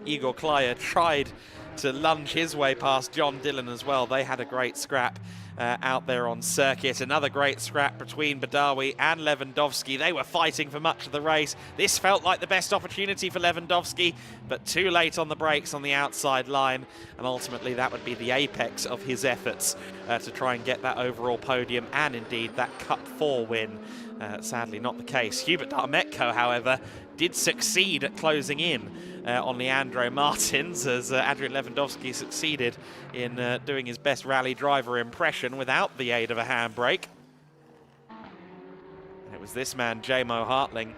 Igor Klaya tried to lunge his way past John Dillon as well. They had a great scrap out there on circuit. Another great scrap between Badawi and Lewandowski. They were fighting for much of the race. This felt like the best opportunity for Lewandowski, but too late on the brakes on the outside line, and ultimately that would be the apex of his efforts to try and get that overall podium and indeed that Cup 4 win. Sadly not the case. Hubert Darmetko, however, did succeed at closing in on Leandro Martins, as Adrian Lewandowski succeeded in doing his best rally driver impression without the aid of a handbrake. And it was this man, Jamo Hartling,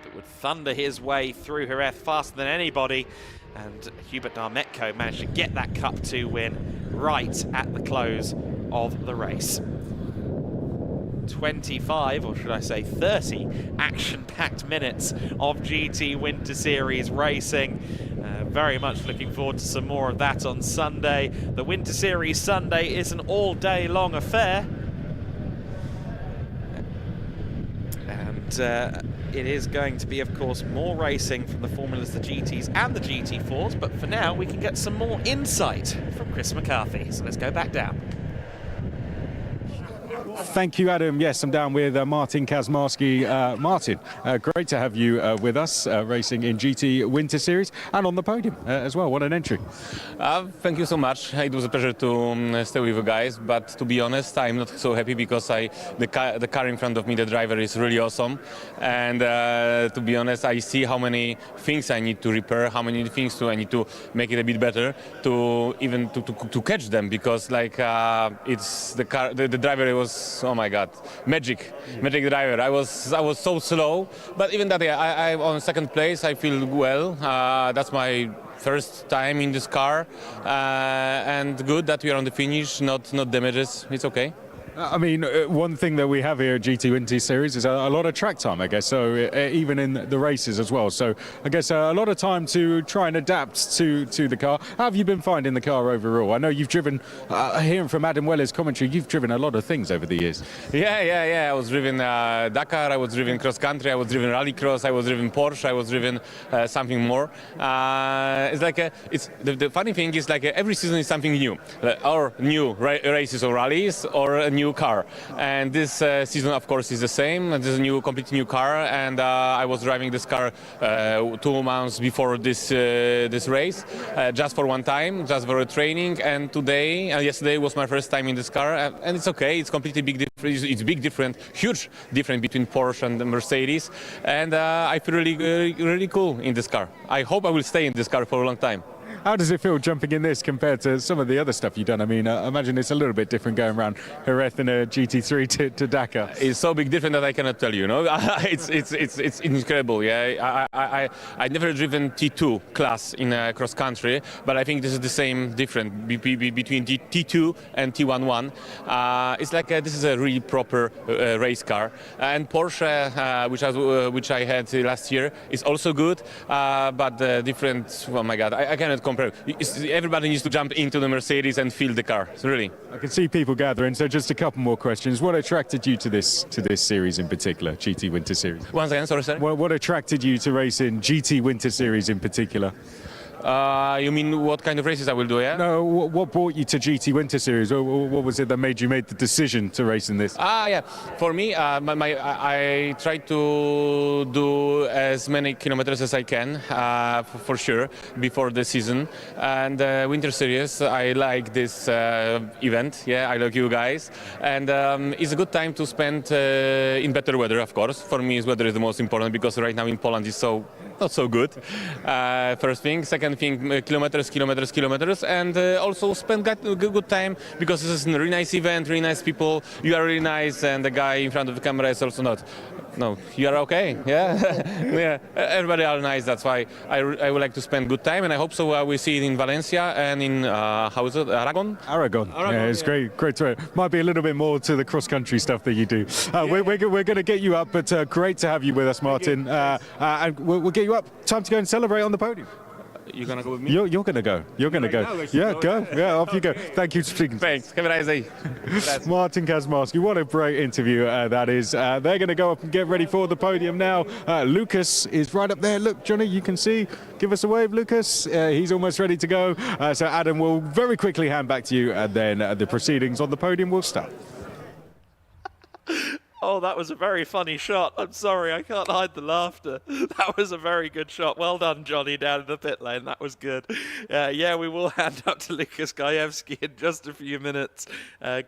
that would thunder his way through Jerez faster than anybody, and Hubert Darmetko managed to get that Cup 2 win right at the close of the race. 25, or should I say 30, action-packed minutes of GT Winter Series racing. Very much looking forward to some more of that on Sunday. The Winter Series Sunday is an all-day-long affair. And it is going to be, of course, more racing from the Formulas, the GTs and the GT4s, but for now we can get some more insight from Chris McCarthy. So let's go back down. Thank you, Adam. Yes, I'm down with Martin Kazmarski. Martin, great to have you with us, racing in GT Winter Series and on the podium as well. What an entry. Thank you so much. It was a pleasure to stay with you guys, but to be honest, I'm not so happy because the car in front of me, the driver, is really awesome. And to be honest, I see how many things I need to repair, how many things I need to make it a bit better to even to catch them, because like it's the car, the driver was, oh my God, magic driver. I was so slow, but even that, I'm on second place. I feel well. That's my first time in this car, and good that we are on the finish. Not damages. It's okay. I mean, one thing that we have here at GT Winter Series is a lot of track time, I guess, so even in the races as well. So I guess a lot of time to try and adapt to the car. How have you been finding the car overall? I know you've driven, hearing from Adam Weller's commentary, you've driven a lot of things over the years. Yeah. I was driven Dakar, I was driven cross country, I was driven rallycross, I was driven Porsche, I was driven something more. It's like the funny thing is like every season is something new, or new races or rallies or a new car, and this season of course is the same. This is a completely new car, and I was driving this car 2 months before this race, just for one time, just for a training, and yesterday was my first time in this car, and it's okay. It's completely big difference. It's big difference, huge difference between Porsche and the Mercedes, and I feel really cool in this car. I hope I will stay in this car for a long time. How does it feel jumping in this compared to some of the other stuff you've done? I mean, I imagine it's a little bit different going around Jerez in a GT3 to Dakar. It's so big different that I cannot tell you. It's incredible. Yeah, I never driven T2 class in cross country, but I think this is the same difference between T2 and T11. It's like this is a really proper race car, and Porsche, which I had last year, is also good, but the different. Oh my God, I cannot compare. Everybody needs to jump into the Mercedes and feel the car. Really. I can see people gathering. So just a couple more questions. What attracted you to this series in particular, GT Winter Series? Once again, sorry, sir. What attracted you to race in GT Winter Series in particular? You mean what kind of races I will do, yeah? No, what brought you to GT Winter Series? What was it that made you make the decision to race in this? Yeah. For me, I try to do as many kilometers as I can, for sure, before the season. And Winter Series, I like this event. Yeah, I like you guys. And it's a good time to spend in better weather, of course. For me, weather is the most important because right now in Poland is not so good. First thing. Second thing, kilometers, and also spend good time because this is a really nice event, really nice people. You are really nice, and the guy in front of the camera is also not. No, you are okay. Yeah, yeah. Everybody are nice. That's why I would like to spend good time, and I hope so. We see it in Valencia and in how is it, Aragon? Aragon. Yeah, it's great to. Might be a little bit more to the cross-country stuff that you do. We're going to get you up, but great to have you with us, Martin. And we'll get you up. Time to go and celebrate on the podium. You're gonna go with me? You're gonna go. You're gonna go. Yeah, go. Yeah, off you go. Thank you for speaking. Thanks. Have a nice day. Martin Kazmarski, what a great interview that is. They're going to go up and get ready for the podium now. Lucas is right up there. Look, Johnny, you can see. Give us a wave, Lucas. He's almost ready to go. So Adam will very quickly hand back to you, and then the proceedings on the podium will start. Oh, that was a very funny shot. I'm sorry, I can't hide the laughter. That was a very good shot. Well done, Johnny, down in the pit lane. That was good. Yeah, we will hand up to Lukas Gajewski in just a few minutes.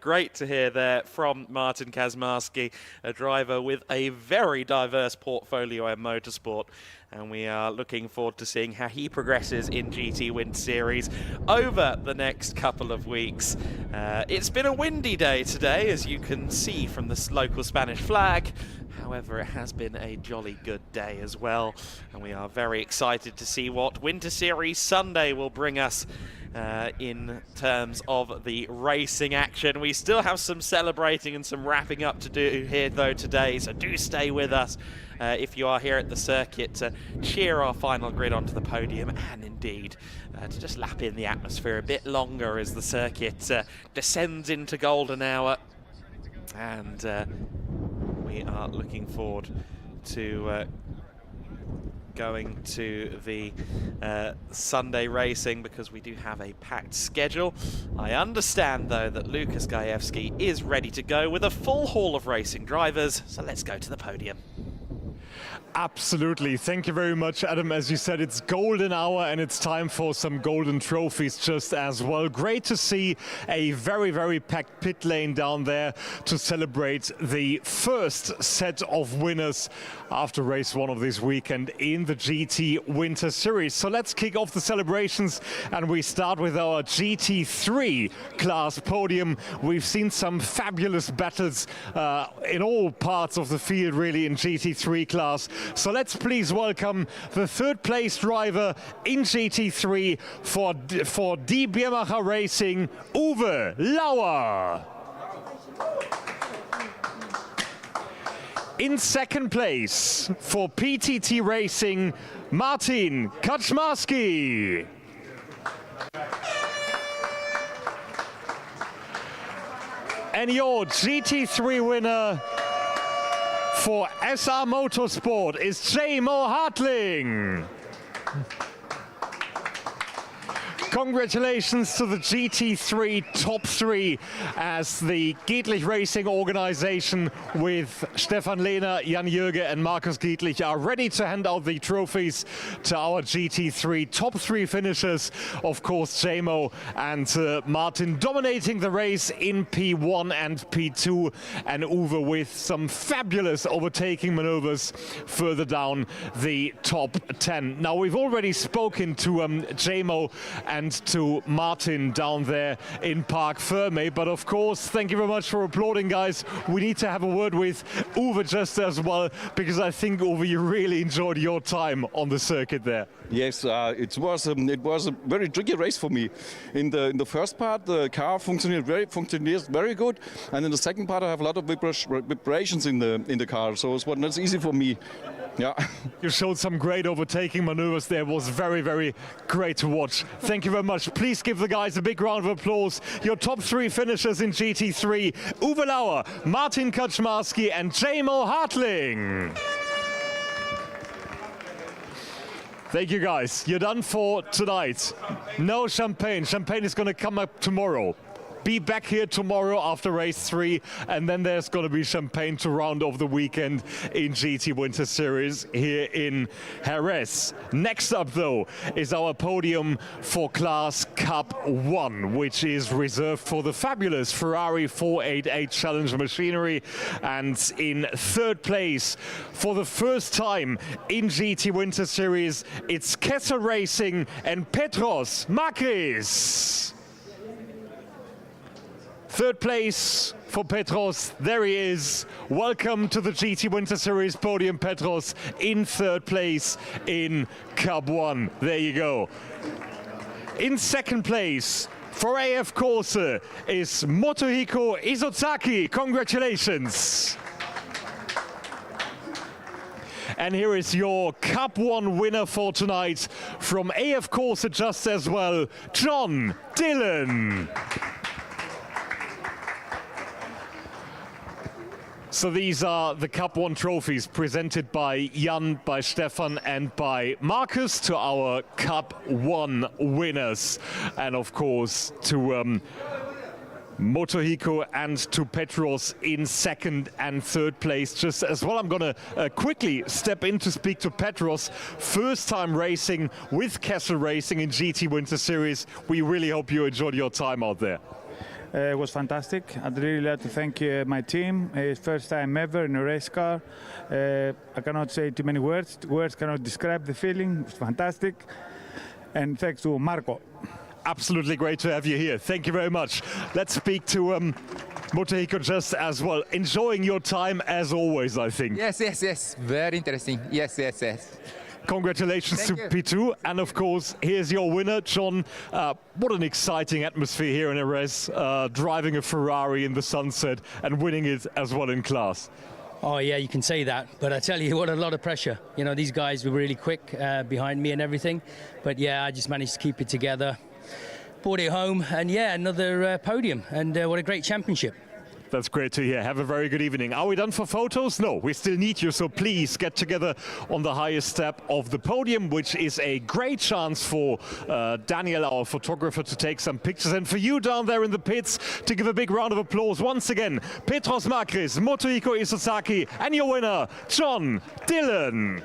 Great to hear there from Martin Kazmarski, a driver with a very diverse portfolio in motorsport. And we are looking forward to seeing how he progresses in GT Winter Series over the next couple of weeks. It's been a windy day today, as you can see from the local Spanish flag. However, it has been a jolly good day as well. And we are very excited to see what Winter Series Sunday will bring us in terms of the racing action. We still have some celebrating and some wrapping up to do here, though, today. So do stay with us. If you are here at the circuit, to cheer our final grid onto the podium, and indeed to just lap in the atmosphere a bit longer as the circuit descends into golden hour. And we are looking forward to going to the Sunday racing because we do have a packed schedule. I understand, though, that Lukas Gajewski is ready to go with a full haul of racing drivers, so let's go to the podium. Absolutely. Thank you very much, Adam. As you said, it's golden hour and it's time for some golden trophies just as well. Great to see a very, very packed pit lane down there to celebrate the first set of winners after race one of this weekend in the GT Winter Series. So let's kick off the celebrations, and we start with our GT3 class podium. We've seen some fabulous battles in all parts of the field, really, in GT3 class. So let's please welcome the third place driver in GT3 for Die Biermacher Racing, Uwe Lauer. In second place for PTT Racing, Martin Kaczmarski. And your GT3 winner for SR Motorsport is J-Mo Hartling. Congratulations to the GT3 top 3 as the Giedlich Racing organization with Stefan Lehner, Jan Jürge and Markus Giedlich are ready to hand out the trophies to our GT3 top 3 finishers. Of course, Jamo and Martin dominating the race in P1 and P2, and Uwe with some fabulous overtaking maneuvers further down the top 10. Now, we've already spoken to Jamo and to Martin down there in Park Ferme, but of course, thank you very much for applauding, guys. We need to have a word with Uwe just as well, because I think, Uwe, you really enjoyed your time on the circuit there. Yes, it was a very tricky race for me. In the first part, the car functioned very good, and in the second part, I have a lot of vibrations in the car, so it was not easy for me. Yeah. You showed some great overtaking maneuvers there. It was very, very great to watch. Thank you very much. Please give the guys a big round of applause. Your top 3 finishers in GT3, Uwe Lauer, Martin Kaczmarski and Jamo Hartling. Thank you, guys. You're done for tonight. No champagne. Champagne is going to come up tomorrow. Be back here tomorrow after race 3, and then there's going to be champagne to round off the weekend in GT Winter Series here in Jerez. Next up, though, is our podium for Class Cup 1, which is reserved for the fabulous Ferrari 488 Challenge machinery. And in 3rd place, for the first time in GT Winter Series, it's Kessel Racing and Petros Makris. 3rd place for Petros, there he is. Welcome to the GT Winter Series podium, Petros, in 3rd place in Cup 1. There you go. In 2nd place for AF Corse is Motohiko Isozaki. Congratulations. And here is your Cup 1 winner for tonight from AF Corse just as well, John Dillon. So these are the Cup 1 trophies presented by Jan, by Stefan and by Marcus to our Cup 1 winners. And of course to Motohiko and to Petros in 2nd and 3rd place just as well. I'm going to quickly step in to speak to Petros. First time racing with Kessel Racing in GT Winter Series. We really hope you enjoyed your time out there. It was fantastic. I'd really like to thank my team. It's first time ever in a race car. I cannot say too many words. Words cannot describe the feeling. It's fantastic. And thanks to Marco. Absolutely great to have you here. Thank you very much. Let's speak to Motohiko just as well. Enjoying your time as always, I think. Yes. Very interesting. Yes. Congratulations to P2, and of course, here's your winner, John. What an exciting atmosphere here in Jerez, driving a Ferrari in the sunset and winning it as well in class. Oh yeah, you can say that, but I tell you what, a lot of pressure. You know, these guys were really quick behind me and everything, but yeah, I just managed to keep it together, brought it home, and yeah, another podium, and what a great championship. That's great to hear. Have a very good evening. Are we done for photos? No, we still need you, so please get together on the highest step of the podium, which is a great chance for Daniel, our photographer, to take some pictures, and for you down there in the pits to give a big round of applause once again. Petros Makris, Motohiko Isozaki, and your winner, John Dillon.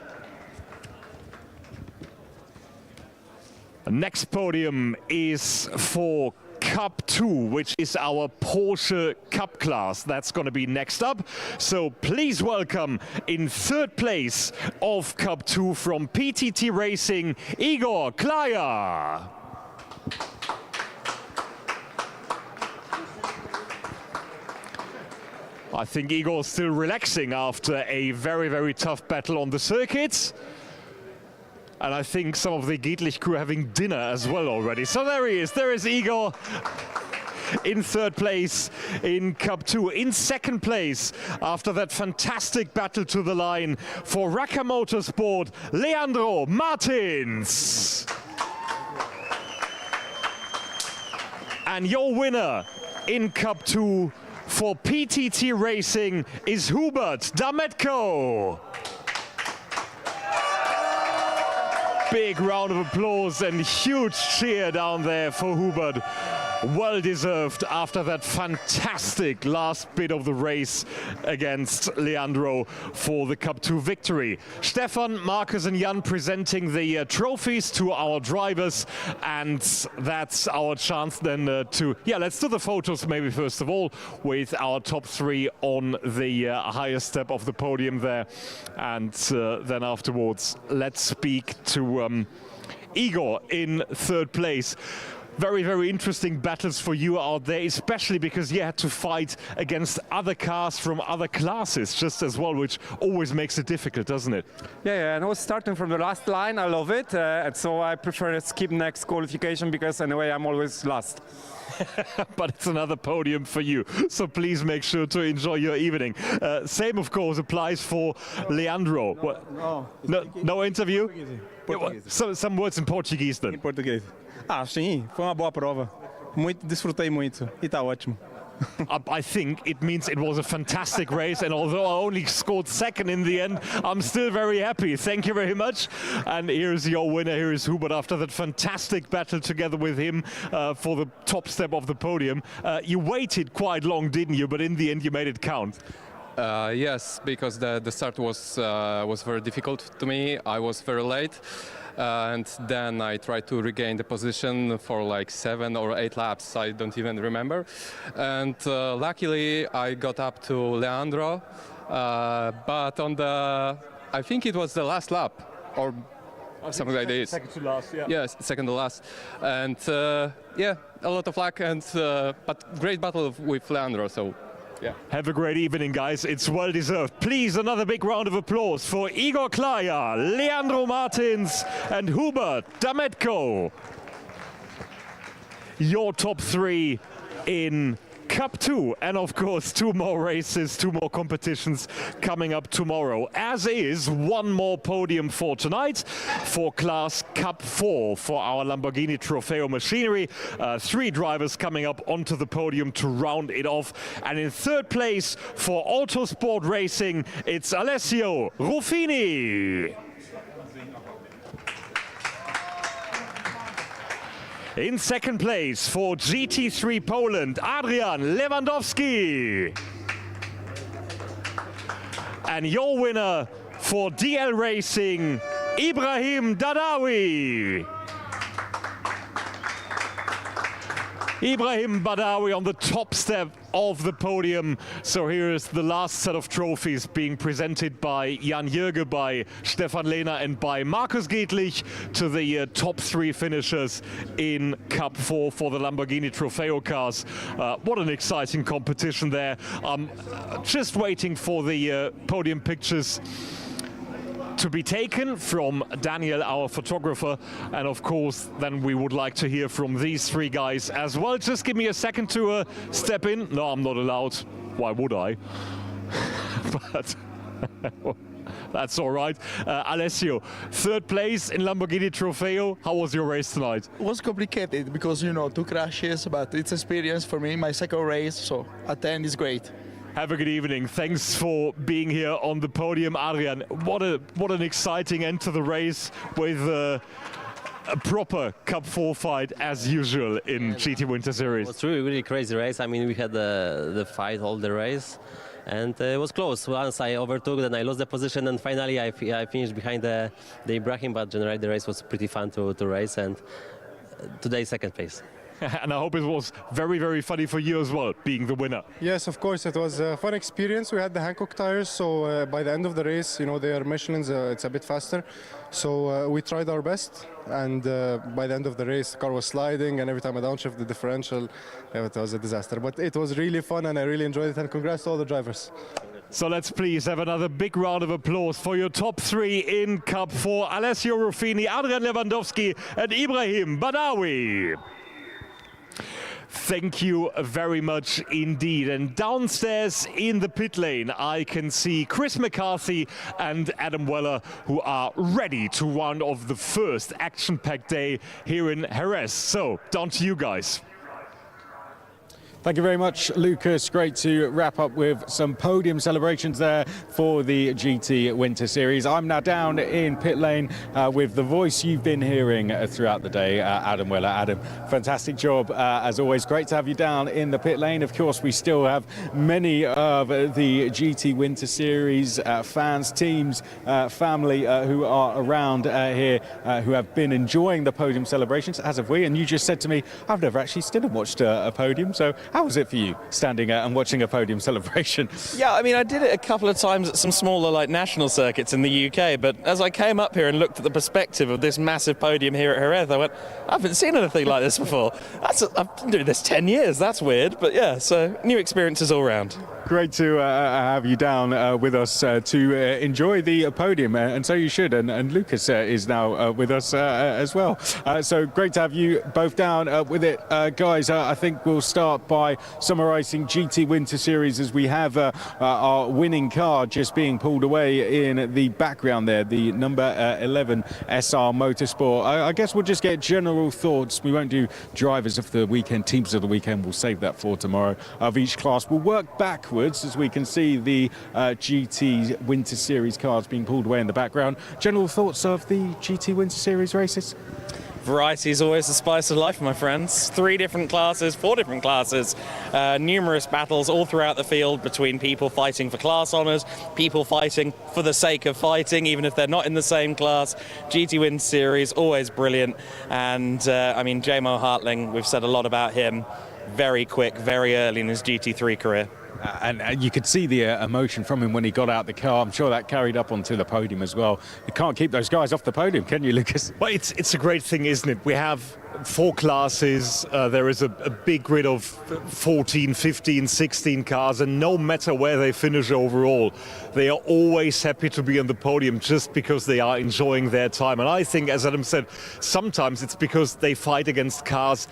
The next podium is for Cup 2, which is our Porsche Cup class. That's going to be next up. So please welcome in 3rd place of Cup 2 from PTT Racing, Igor Klaya. I think Igor's still relaxing after a very, very tough battle on the circuit. And I think some of the Giedlich crew having dinner as well already. So there he is. There is Igor in 3rd place in Cup 2. In 2nd place, after that fantastic battle to the line for Raka Motorsport, Leandro Martins. And your winner in Cup 2 for PTT Racing is Hubert Dametko. big round of applause and huge cheer down there for Hubert. Well deserved after that fantastic last bit of the race against Leandro for the Cup 2 victory. Stefan, Marcus and Jan presenting the trophies to our drivers, and that's our chance then let's do the photos maybe first of all with our top three on the highest step of the podium there, and then afterwards let's speak to Igor in third place. Very, very interesting battles for you out there, especially because you had to fight against other cars from other classes just as well, which always makes it difficult, doesn't it? Yeah, and I was starting from the last line. I love it, and so I prefer to skip next qualification because anyway I'm always last. But it's another podium for you, so please make sure to enjoy your evening. Same, of course, applies for Leandro. No interview? Some words in Portuguese then. Em português. Sim, foi uma boa prova. Desfrutei muito e tá ótimo. I think it means it was a fantastic race, and although I only scored second in the end, I'm still very happy. Thank you very much. And here's your winner. Here is Hubert after that fantastic battle together with him for the top step of the podium. You waited quite long, didn't you? But in the end, you made it count. Yes, because the start was very difficult to me. I was very late. And then I tried to regain the position for like 7 or 8 laps, I don't even remember. And luckily I got up to Leandro, but on I think it was the last lap, or something like this. Second to last, yeah. Yes, second to last. And yeah, a lot of luck, and but great battle with Leandro, so yeah. Have a great evening, guys. It's well deserved. Please, another big round of applause for Igor Klaya, Leandro Martins, and Hubert Dametko. Your top three in Cup 2, and of course 2 more races, 2 more competitions coming up tomorrow, as is 1 more podium for tonight for Class Cup 4 for our Lamborghini Trofeo machinery. 3 drivers coming up onto the podium to round it off, and in third place for Autosport Racing it's Alessio Ruffini. In second place for GT3 Poland, Adrian Lewandowski. And your winner for DL Racing, Ibrahim Dadawi. Ibrahim Badawi on the top step of the podium. So here is the last set of trophies being presented by Jan Jürge, by Stefan Lehner and by Markus Giedlich to the top 3 finishers in Cup 4 for the Lamborghini Trofeo cars. What an exciting competition there. Just waiting for the podium pictures to be taken from Daniel, our photographer, and of course then we would like to hear from these 3 guys as well. Just give me a second to step in. No, I'm not allowed. Why would I? But that's all right. Alessio, third place in Lamborghini Trofeo. How was your race tonight? It was complicated because, you know, 2 crashes, but it's experience for me, my second race, so at the end is great. Have a good evening. Thanks for being here on the podium, Adrian. What an exciting end to the race with a proper Cup 4 fight as usual in GT Winter Series. It was really crazy race. I mean, we had the fight all the race, and it was close. Once I overtook, then I lost the position, and finally I finished behind the Ibrahim. But generally, the race was pretty fun to race, and today second place. And I hope it was very, very funny for you as well, being the winner. Yes, of course, it was a fun experience. We had the Hankook tires, so by the end of the race, you know, they are Michelin's, it's a bit faster. So we tried our best, and by the end of the race, the car was sliding, and every time I downshift the differential, it was a disaster. But it was really fun, and I really enjoyed it, and congrats to all the drivers. So let's please have another big round of applause for your top 3 in Cup 4, Alessio Ruffini, Adrian Lewandowski, and Ibrahim Badawi. Thank you very much indeed. And downstairs in the pit lane, I can see Chris McCarthy and Adam Weller, who are ready to round off the first action-packed day here in Jerez. So, down to you guys. Thank you very much, Lucas. Great to wrap up with some podium celebrations there for the GT Winter Series. I'm now down in pit lane with the voice you've been hearing throughout the day, Adam Weller. Adam, fantastic job as always. Great to have you down in the pit lane. Of course, we still have many of the GT Winter Series fans, teams, family who are around here who have been enjoying the podium celebrations, as have we. And you just said to me, I've never actually stood and watched a podium, so how was it for you, standing and watching a podium celebration? Yeah, I mean, I did it a couple of times at some smaller, like, national circuits in the UK, but as I came up here and looked at the perspective of this massive podium here at Jerez, I went, I haven't seen anything like this before. I've been doing this 10 years, that's weird, but yeah, so new experiences all round. Great to have you down with us to enjoy the podium, and so you should. And Lucas is now with us as well. So great to have you both down with it. Guys, I think we'll start by summarising GT Winter Series as we have our winning car just being pulled away in the background there, the number 11 SR Motorsport. I guess we'll just get general thoughts. We won't do drivers of the weekend, teams of the weekend. We'll save that for tomorrow. Of each class, we'll work backwards as we can see the GT Winter Series cars being pulled away in the background. General thoughts of the GT Winter Series races? Variety is always the spice of life, my friends. 3 different classes, 4 different classes, numerous battles all throughout the field between people fighting for class honours, people fighting for the sake of fighting, even if they're not in the same class. GT Win Series, always brilliant. And I mean, J-Mo Hartling, we've said a lot about him. Very quick, very early in his GT3 career. And you could see the emotion from him when he got out the car. I'm sure that carried up onto the podium as well. You can't keep those guys off the podium, can you, Lucas? Well, it's a great thing, isn't it? We have 4 classes. There is a big grid of 14, 15, 16 cars, and no matter where they finish overall, they are always happy to be on the podium just because they are enjoying their time. And I think, as Adam said, sometimes it's because they fight against cars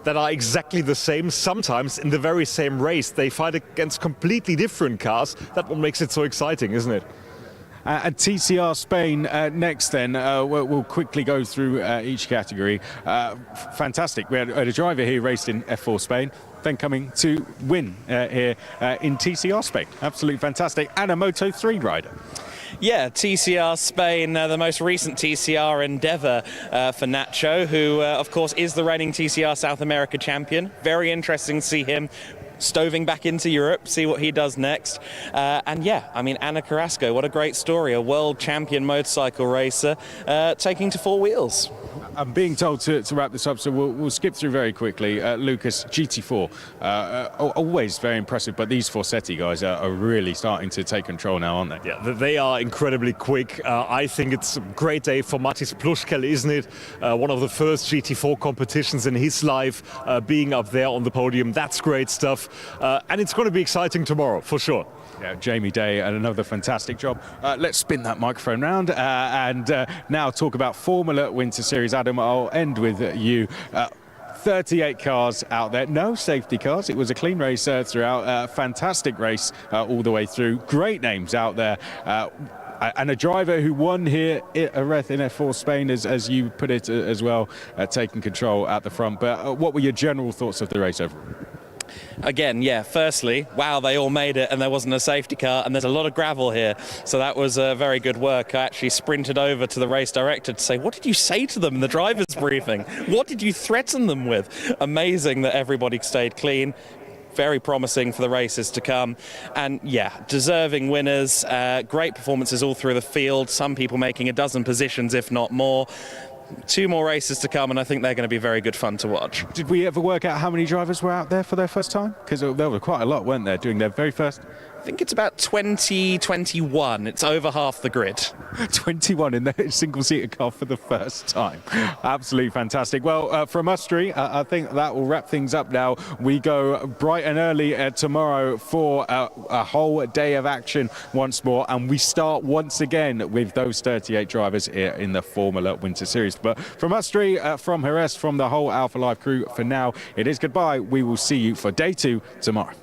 that are exactly the same. Sometimes in the very same race they fight against completely different cars. That's what makes it so exciting, isn't it? At TCR Spain next then, we'll quickly go through each category. Fantastic. We had a driver here raced in F4 Spain, then coming to win here in TCR Spain. Absolutely fantastic. And a Moto3 rider. Yeah, TCR Spain, the most recent TCR endeavour for Nacho, who, of course, is the reigning TCR South America champion. Very interesting to see him stoving back into Europe, see what he does next. And yeah, I mean, Ana Carrasco, what a great story. A world champion motorcycle racer taking to 4 wheels. I'm being told to wrap this up, so we'll skip through very quickly. Lucas, GT4, always very impressive, but these Forsetti guys are really starting to take control now, aren't they? Yeah, they are incredibly quick. I think it's a great day for Matis Pluschkel, isn't it? One of the first GT4 competitions in his life, being up there on the podium. That's great stuff. And it's going to be exciting tomorrow, for sure. Yeah, Jamie Day, and another fantastic job. Let's spin that microphone round and now talk about Formula Winter Series. Adam, I'll end with you. 38 cars out there, no safety cars. It was a clean race throughout. Fantastic race all the way through. Great names out there. And a driver who won here at Jerez in F4 Spain, as you put it as well, taking control at the front. But what were your general thoughts of the race overall? Again, yeah, firstly, wow, they all made it and there wasn't a safety car, and there's a lot of gravel here, so that was very good work. I actually sprinted over to the race director to say, what did you say to them in the driver's briefing? What did you threaten them with? Amazing that everybody stayed clean. Very promising for the races to come. And yeah, deserving winners, great performances all through the field, some people making a dozen positions, if not more. 2 more races to come, and I think they're going to be very good fun to watch. Did we ever work out how many drivers were out there for their first time? Because there were quite a lot, weren't there, doing their very first? I think it's about 21. It's over half the grid. 21 in the single-seater car for the first time. Absolutely fantastic. Well, from us three, I think that will wrap things up now. We go bright and early tomorrow for a whole day of action once more, and we start once again with those 38 drivers here in the Formula Winter Series. But from us three, from Jerez, from the whole Alpha Live crew, for now, it is goodbye. We will see you for day 2 tomorrow.